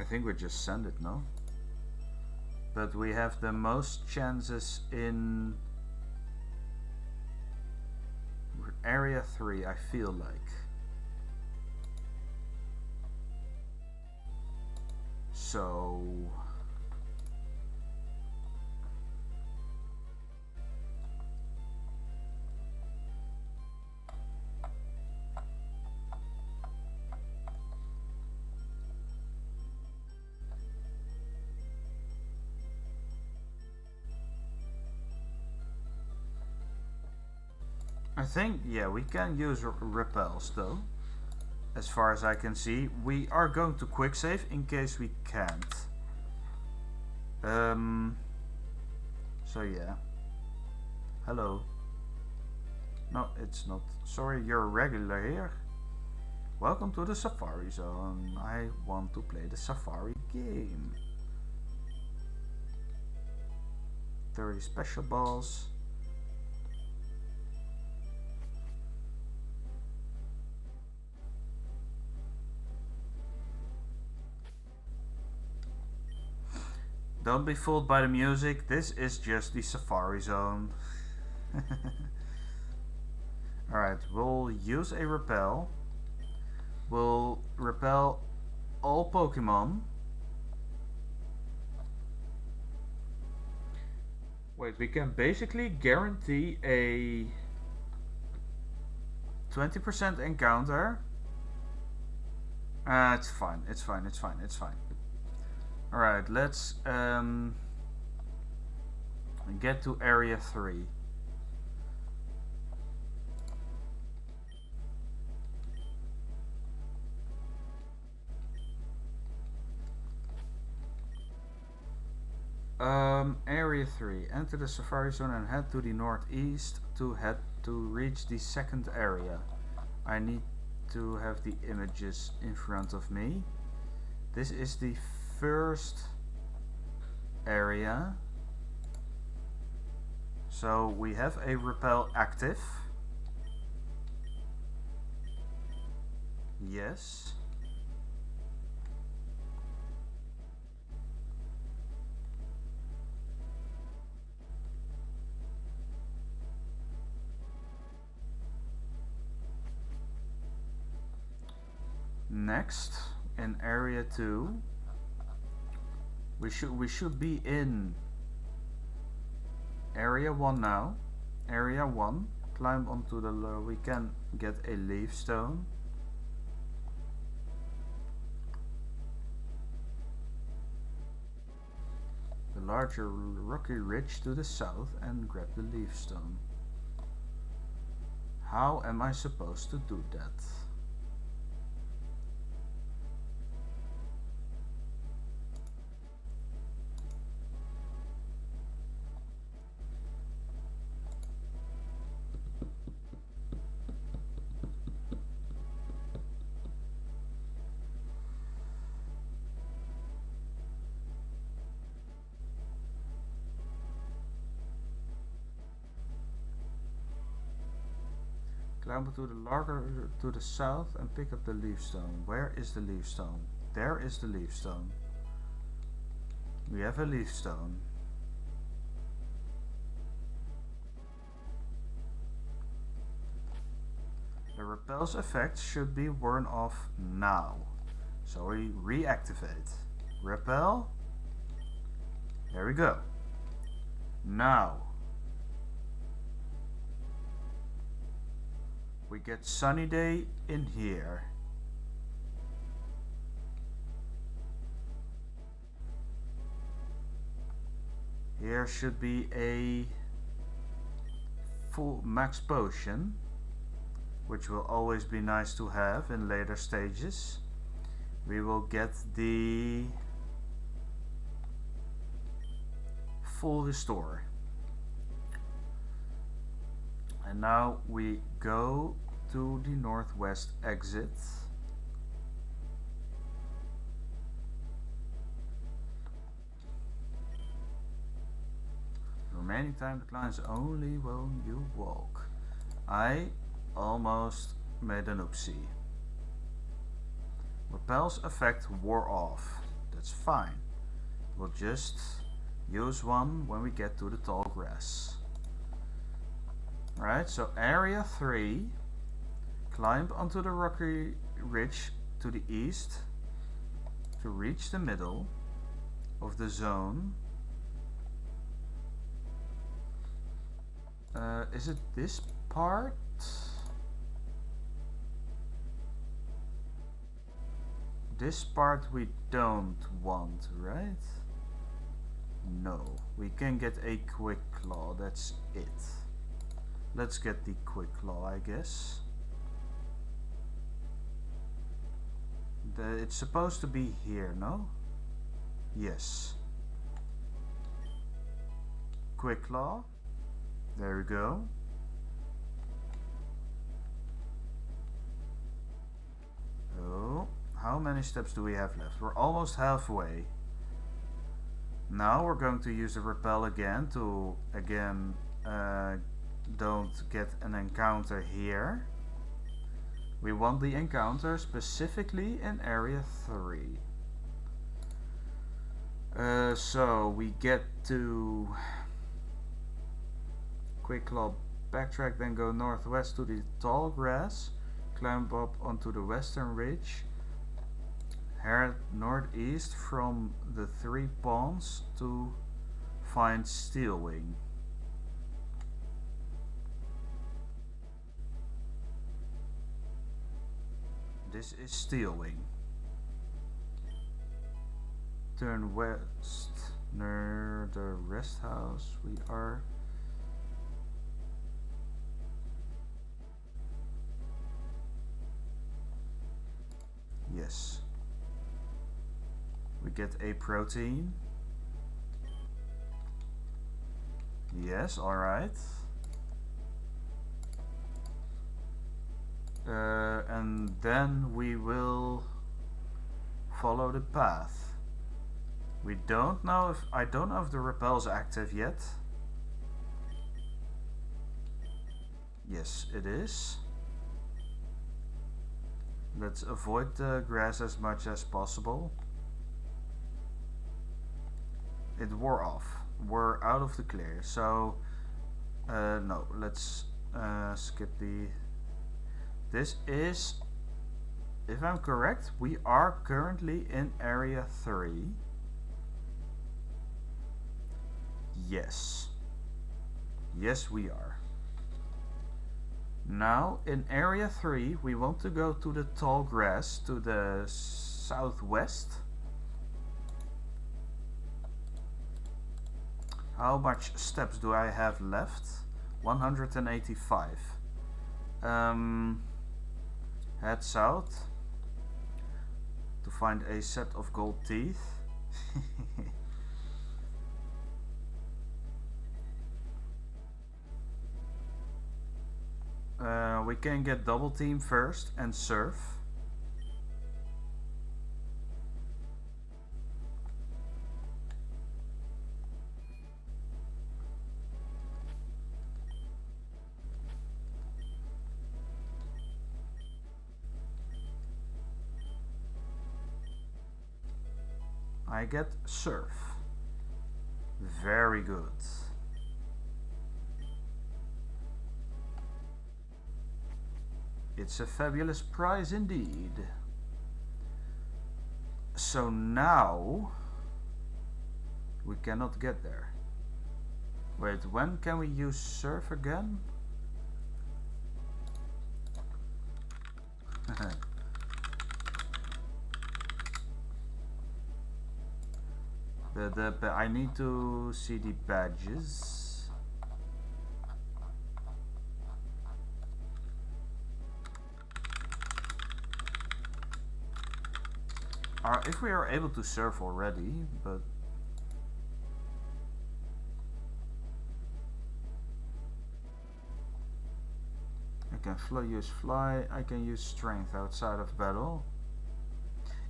I think we just send it, no? But we have the most chances in Area 3, I feel like. So... I think, yeah, we can use repels though. As far as I can see, we are going to quick save in case we can't. So yeah. Hello. No, it's not. Sorry, you're a regular here. Welcome to the Safari Zone. I want to play the Safari game. 30 special balls. Don't be fooled by the music, this is just the Safari Zone. Alright, we'll use a repel. We'll repel all Pokemon. Wait, we can basically guarantee a 20% encounter. It's fine, it's fine, it's fine, it's fine. Alright, let's get to Area 3. Area 3. Enter the Safari Zone and head to the northeast to reach the second area. I need to have the images in front of me. This is the first area. So we have a repel active. Yes. Next, in area 2, we should be in area 1 now. Area 1, climb onto the we can get a leaf stone. The larger rocky ridge to the south and grab the leaf stone. How am I supposed to do that? Climb to the larger to the south and pick up the leaf stone. Where is the leaf stone? there is the leaf stone. We have a leaf stone. The repel's effect should be worn off now. So we reactivate. Repel. There we go. Now we get sunny day in here. Here should be a full max potion, which will always be nice to have in later stages. We will get the full restore. And now we go to the northwest exit. Remaining time declines only when you walk. I almost made an oopsie. Repel's effect wore off. That's fine. We'll just use one when we get to the tall grass. Right, so area 3. Climb onto the rocky ridge to the east to reach the middle of the zone. Is it this part? This part we don't want, right? No, we can get a quick claw, that's it. Let's get the quick claw, I guess. It's supposed to be here, no? Yes. Quick claw. There we go. Oh, how many steps do we have left? We're almost halfway. Now we're going to use the repel again to, don't get an encounter here. We want the encounter specifically in area 3. So we get to quick claw, backtrack, then go northwest to the tall grass, climb up onto the western ridge, head northeast from the 3 ponds to find Steelwing. This is Steelwing. Turn west near the rest house. We are yes. We get a protein. Yes, alright. And then we will follow the path. We don't know if I don't know if the repel's active yet. Yes, it is. Let's avoid the grass as much as possible. It wore off. We're out of the clear. So no, let's skip the. This is, if I'm correct, we are currently in area 3. Yes. Yes, we are. Now, in area 3, we want to go to the tall grass to the southwest. How much steps do I have left? 185. Head south to find a set of gold teeth. We can get double team first and surf. I get surf. Very good. It's a fabulous prize indeed. So now we cannot get there. Wait, when can we use surf again? I need to see the badges. If we are able to surf already, but I can use fly, I can use strength outside of battle.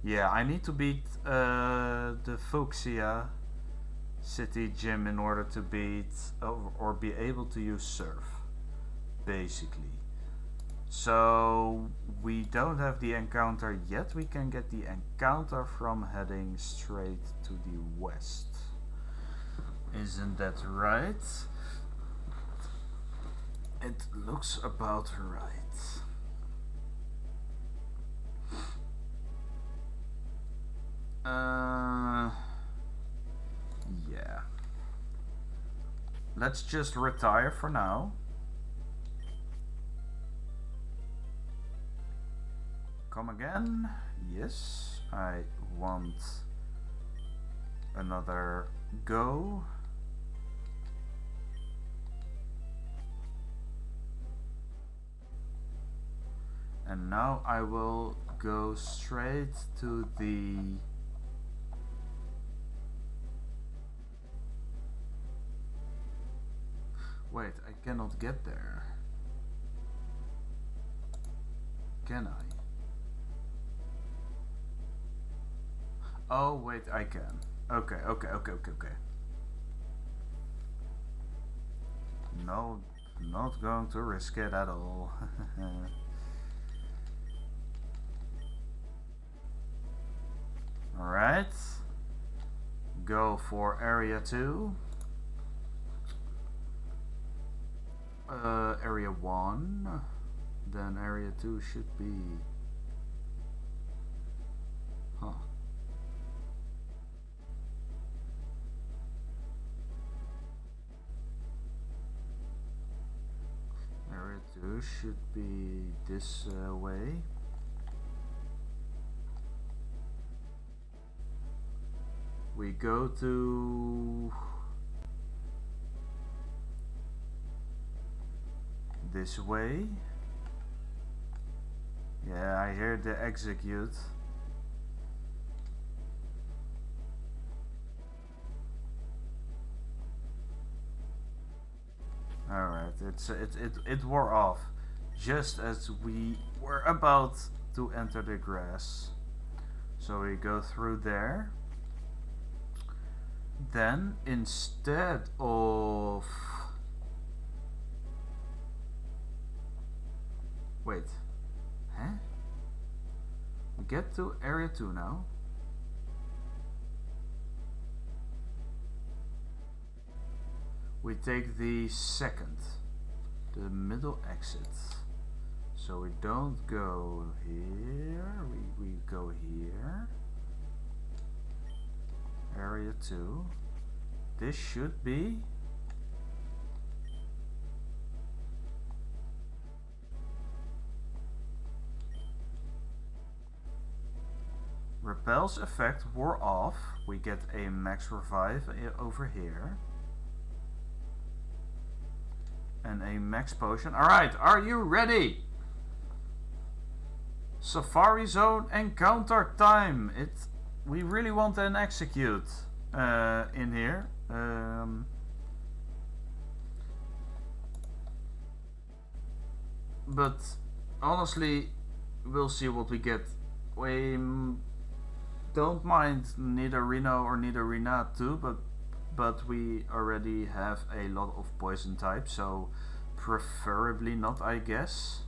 Yeah, I need to beat the Fuchsia City Gym in order to beat or be able to use surf, basically. So we don't have the encounter yet. We can get the encounter from heading straight to the west. Isn't that right? It looks about right. Yeah. Let's just retire for now. Come again? Yes, I want another go. And now I will go straight to the wait, I cannot get there. Can I? Oh wait, I can. Okay. No, not going to risk it at all. Alright. Go for area 2. Area 1. Then area 2 should be... Huh. Area 2 should be this way. We go to this way. Yeah, I hear the execute. Alright, it wore off just as we were about to enter the grass. So we go through there. Then instead of wait, huh? We get to area 2 now. We take the second, the middle exit. So we don't go here, we go here. Area 2. This should be Repel's effect wore off. We get a max revive over here. And a max potion. Alright, are you ready? Safari Zone encounter time. We really want an execute in here. But honestly, we'll see what we get. We don't mind Nidorino or Nidorina too, but we already have a lot of poison types, so preferably not, I guess.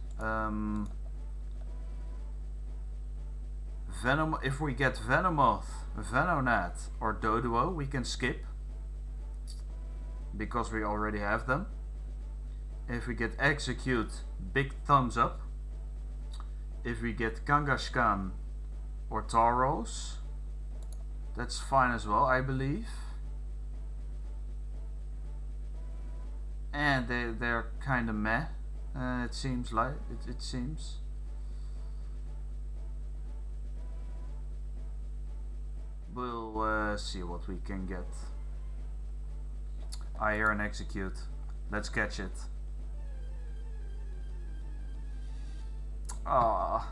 Venom. If we get Venomoth, Venonat, or Doduo, we can skip because we already have them. If we get Execute, big thumbs up. If we get Kangaskhan or Tauros, that's fine as well, I believe. And they're kind of meh. It seems like it seems. We'll see what we can get. I hear an Execute. Let's catch it. Ah.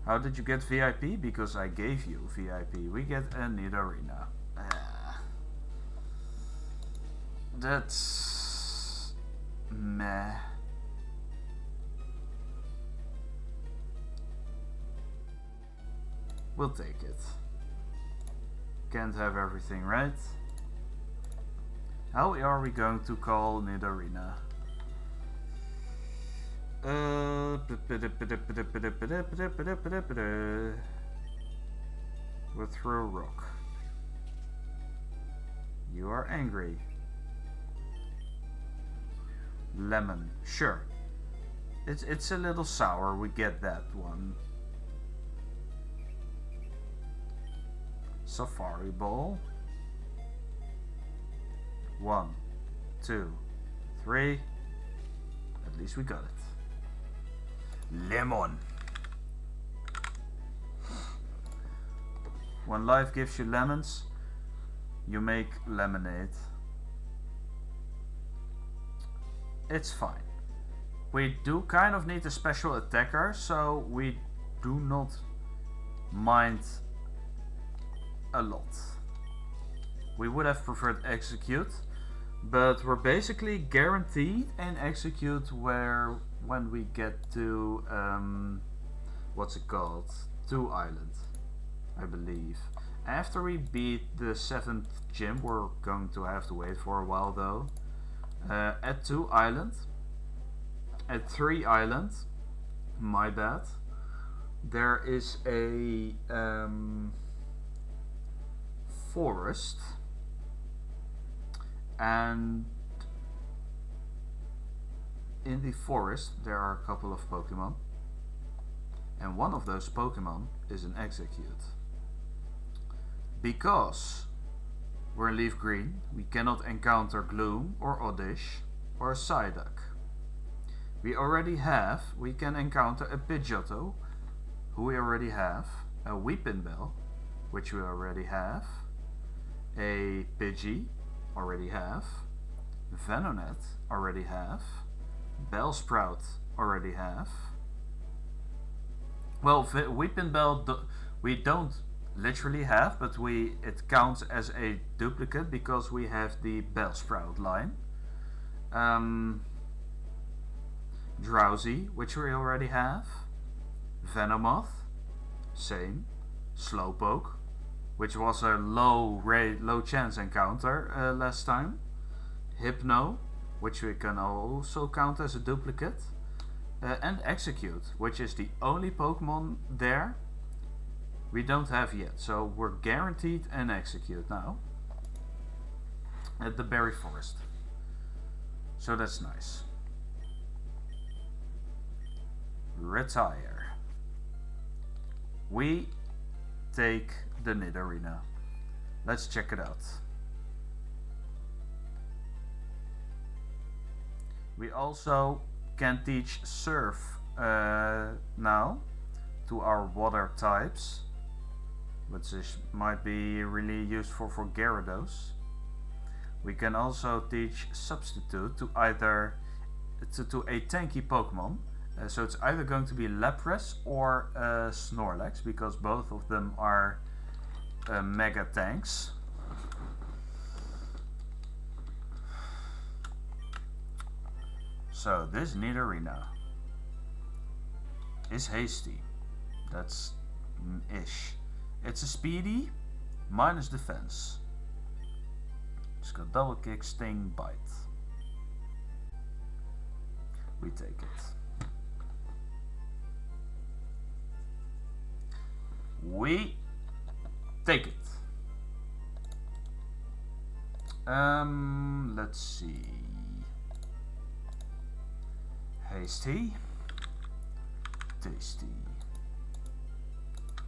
How did you get VIP? Because I gave you VIP. We get a Nidorina. That's meh. We'll take it. Can't have everything, right? How are we going to call Nidorina? We'll throw a rock. You are angry. Lemon, sure. It's a little sour, we get that one. Safari Ball. 1, 2, 3. At least we got it. Lemon. When life gives you lemons, you make lemonade. It's fine. We do kind of need a special attacker, so we do not mind a lot. We would have preferred Execute, but we're basically guaranteed an Execute when we get to what's it called? 2 Island, I believe. After we beat the 7th gym, we're going to have to wait for a while though. At 2 Island, at 3 Island, my bad, there is a forest, and in the forest there are a couple of Pokemon, and one of those Pokemon is an Execute. Because we're in LeafGreen, we cannot encounter Gloom or Oddish or Psyduck. We can encounter a Pidgeotto, who we already have, a Weepinbell, which we already have, a Pidgey, already have, Venonat, already have, Bellsprout, already have. Well, Weepinbell we don't literally have, but it counts as a duplicate because we have the Bellsprout line. Drowsy, which we already have, Venomoth, same, Slowpoke, which was a low chance encounter last time, Hypno, which we can also count as a duplicate, and Execute, which is the only Pokemon there we don't have yet, so we're guaranteed an Execute now at the Berry Forest, so that's nice. Retire. We take the Nidorina. Let's check it out. We also can teach Surf now to our water types, which might be really useful for Gyarados. We can also teach Substitute to either to a tanky Pokemon. So it's either going to be Lapras or Snorlax, because both of them are mega tanks. So this Nidorina is hasty. That's ish. It's a speedy minus defense. It's got double kick, sting, bite. We take it. We take it. Let's see. Hasty. Tasty.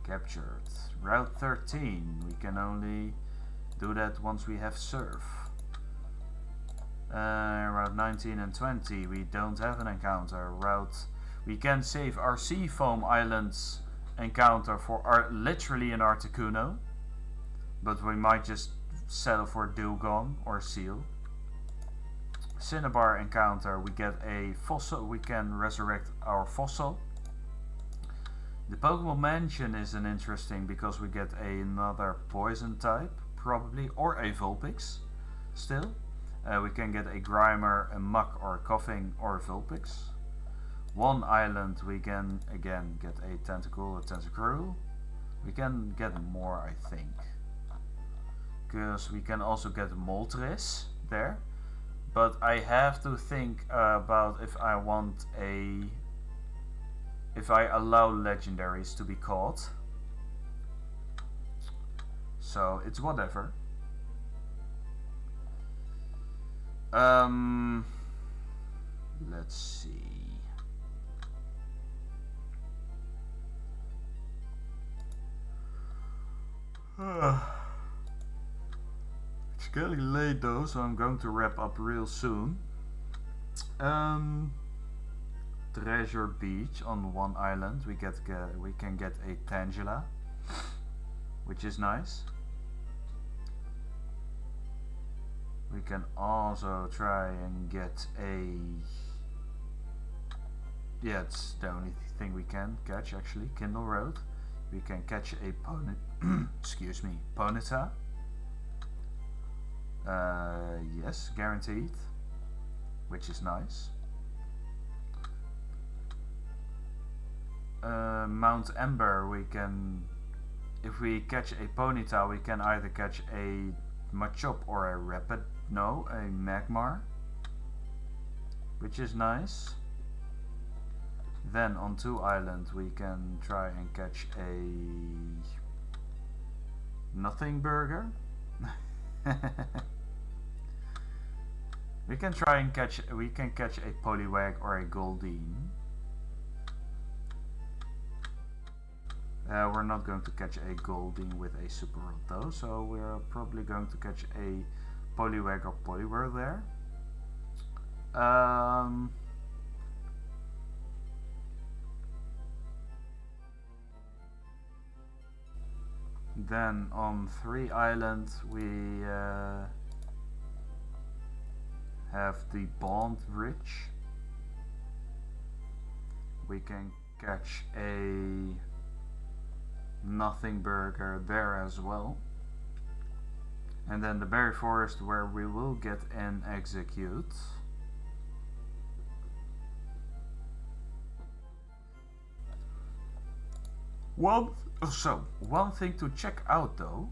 Captured. Route 13. We can only do that once we have surf. Route 19 and 20. We don't have an encounter. We can save our sea foam islands encounter for literally an Articuno, but we might just settle for Dugong or Seal. Cinnabar encounter, we get a fossil, we can resurrect our fossil. The Pokemon Mansion is an interesting because we get another poison type, probably, or a Vulpix still. We can get a Grimer, a Muck, or a Coughing, or a Vulpix. One island we can again get a Tentacool, a Tentacruel. We can get more, I think. Because we can also get a Moltres there. But I have to think about if I want if I allow legendaries to be caught. So it's whatever. Let's see. It's getting late though, so I'm going to wrap up real soon. Treasure Beach on one island. We can get a Tangela, which is nice. We can also try and get a... Yeah, it's the only thing we can catch actually. Kindle Road. We can catch a excuse me, Ponyta. Yes, guaranteed. Which is nice. Mount Ember, we can... If we catch a Ponyta, we can either catch a Machop or a a Magmar. Which is nice. Then on 2 islands we can try and catch a Nothing Burger. we can catch a Poliwag or a Goldeen. We're not going to catch a Goldeen with a Super Rod though, so we're probably going to catch a Poliwag or Poliwhirl there. Then on 3 islands we have the Bond Ridge. We can catch a Nothing Burger there as well. And then the Berry Forest, where we will get an Execute. One thing to check out though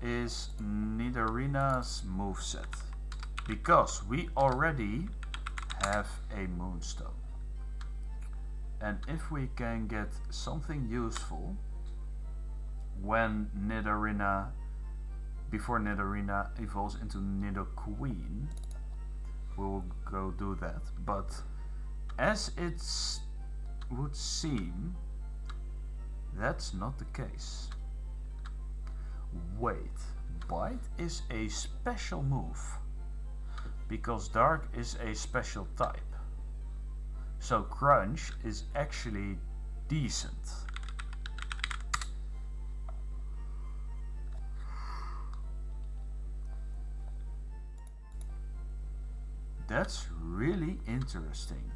is Nidorina's moveset, because we already have a Moonstone. And if we can get something useful when before Nidorina evolves into Nidoqueen, we will go do that. But as it would seem, that's not the case. Wait, Bite is a special move, because Dark is a special type. So Crunch is actually decent. That's really interesting.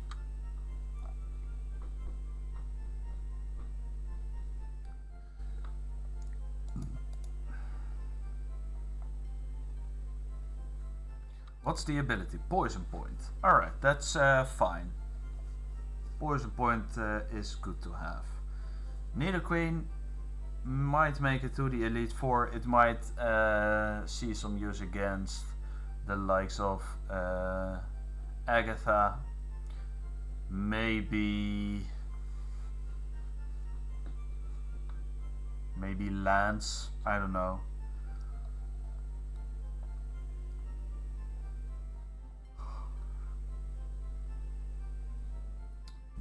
What's the ability? Poison Point. Alright, that's fine. Poison Point is good to have. Nidoqueen might make it to the Elite Four. It might see some use against the likes of Agatha. Maybe Maybe lands, I don't know.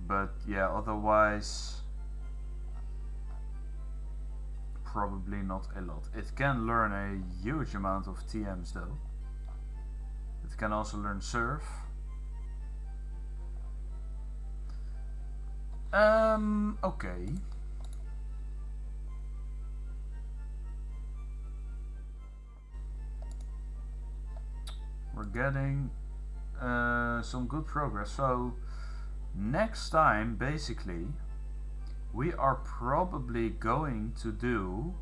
But yeah, otherwise probably not a lot. It can learn a huge amount of TMs though. It can also learn Surf. Okay. We're getting some good progress. So next time, basically, we are probably going to do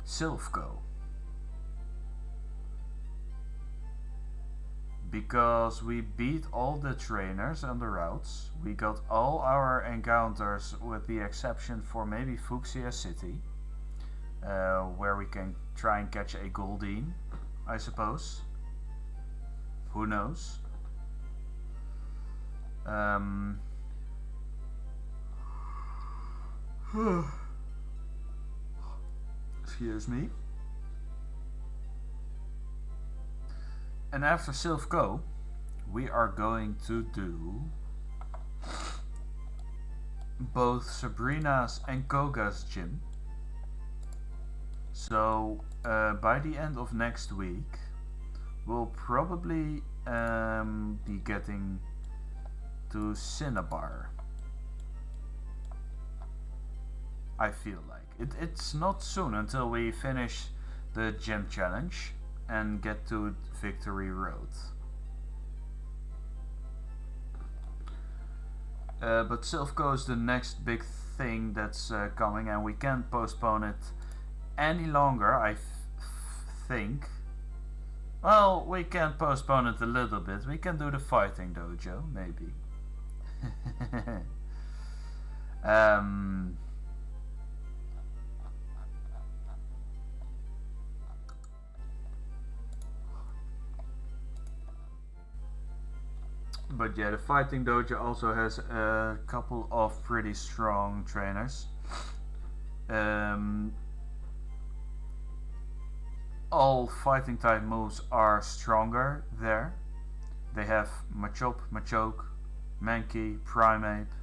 Silphco. Because we beat all the trainers on the routes. We got all our encounters with the exception for maybe Fuchsia City. Where we can try and catch a Goldeen, I suppose. Who knows? Excuse me. And after Silphco, we are going to do both Sabrina's and Koga's gym. So by the end of next week, we'll probably be getting to Cinnabar. I feel like it's not soon until we finish the gym challenge and get to Victory Road. But Silphco is the next big thing that's coming, and we can't postpone it any longer, I think. Well, we can postpone it a little bit. We can do the fighting dojo, maybe. But yeah, the fighting dojo also has a couple of pretty strong trainers. All fighting type moves are stronger there. They have Machop, Machoke, Mankey, Primeape,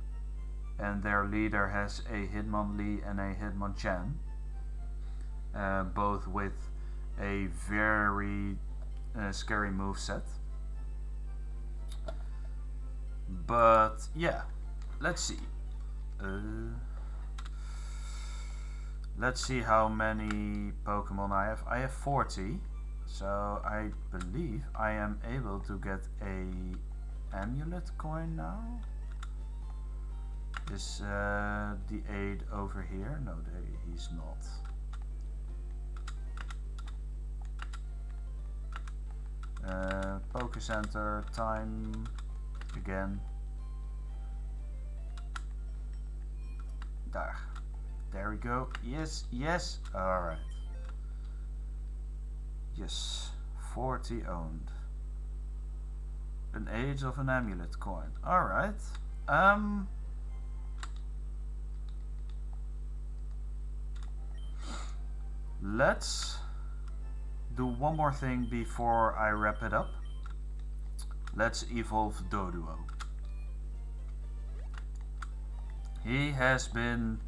and their leader has a Hitmonlee and a Hitmonchan. Both with a very scary moveset. But yeah, let's see. Let's see how many Pokemon I have. I have 40, so I believe I am able to get a amulet coin now. Is the aid over here? No, he's not. Poke Center time again. There we go. Yes, yes. Alright. Yes. 40 owned. An age of an amulet coin. Alright. Let's do one more thing before I wrap it up. Let's evolve Doduo. He has been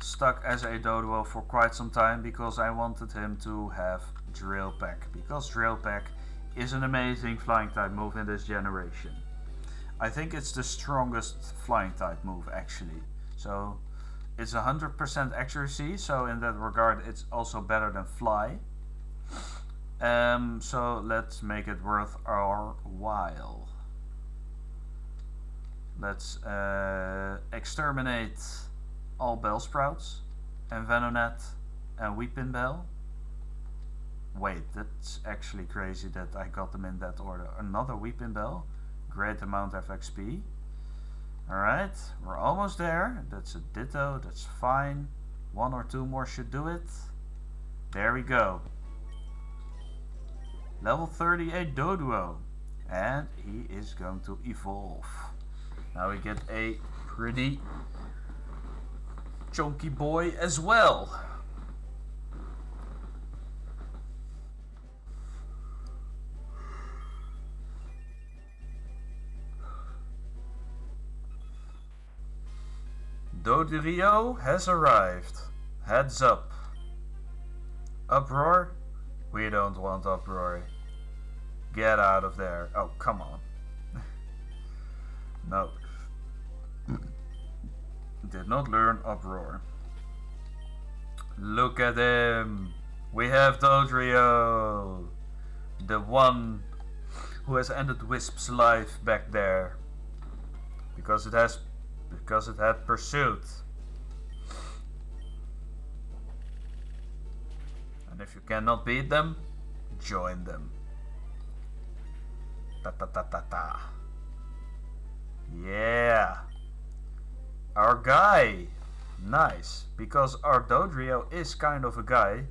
stuck as a Doduo for quite some time because I wanted him to have Drill Peck, because Drill Peck is an amazing flying type move in this generation. I think it's the strongest flying type move actually. So it's 100% accuracy, so in that regard it's also better than Fly. So let's make it worth our while. Let's exterminate all Bellsprouts and Venonat and Weepinbell. Wait, that's actually crazy that I got them in that order. Another Weepinbell, great amount of XP. Alright, we're almost there. That's a Ditto, that's fine. 1 or 2 more should do it. There we go. Level 38 Doduo. And he is going to evolve. Now we get a pretty chunky boy as well. Dodrio has arrived. Heads up. Uproar? We don't want uproar. Get out of there. Oh, come on. No. Did not learn uproar. Look at him. We have Dodrio. The one who has ended Wisp's life back there. Because it had pursuit. And if you cannot beat them, join them. Ta ta ta ta ta. Yeah. Our guy. Nice. Because our Dodrio is kind of a guy.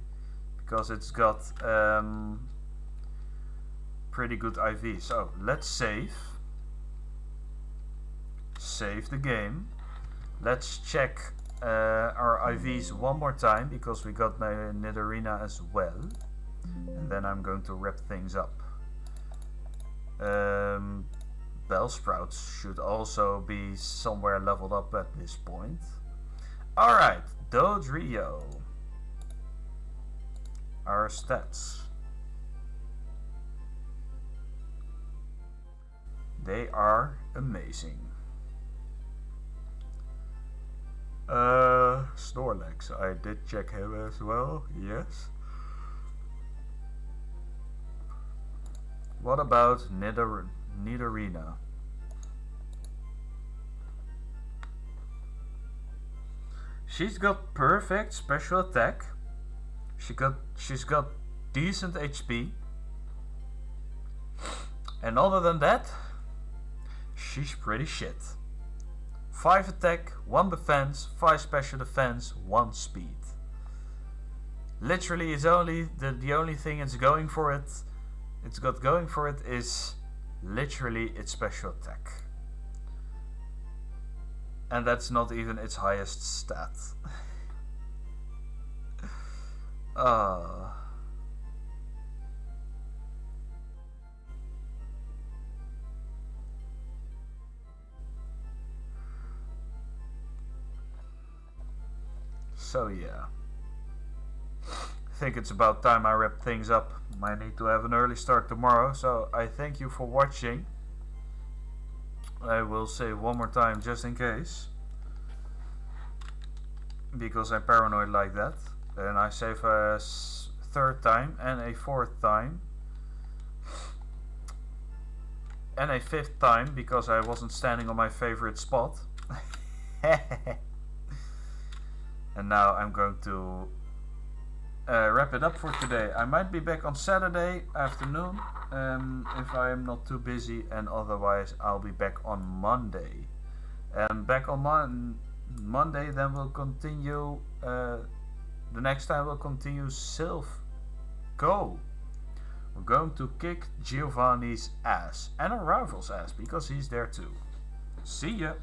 Because it's got pretty good IV. So let's save. Save the game. Let's check our IVs one more time because we got Nidorina as well. And then I'm going to wrap things up. Bellsprouts should also be somewhere leveled up at this point. Alright, Dodrio. Our stats. They are amazing. Snorlax, I did check him as well, yes. What about Nidorina? She's got perfect special attack. She's got decent HP. And other than that, she's pretty shit. 5 attack, 1 defense, 5 special defense, 1 speed. Literally is only the only thing it's got going for it is literally its special attack. And that's not even its highest stat. So yeah, I think it's about time I wrap things up. I need to have an early start tomorrow, so I thank you for watching. I will say one more time just in case, because I'm paranoid like that. And I save a 3rd time and a 4th time and a 5th time because I wasn't standing on my favorite spot. And now I'm going to wrap it up for today. I might be back on Saturday afternoon if I am not too busy, and otherwise I'll be back on Monday. Back on Monday, then we'll continue. The next time we'll continue Sylph Go. We're going to kick Giovanni's ass and our rival's ass because he's there too. See ya!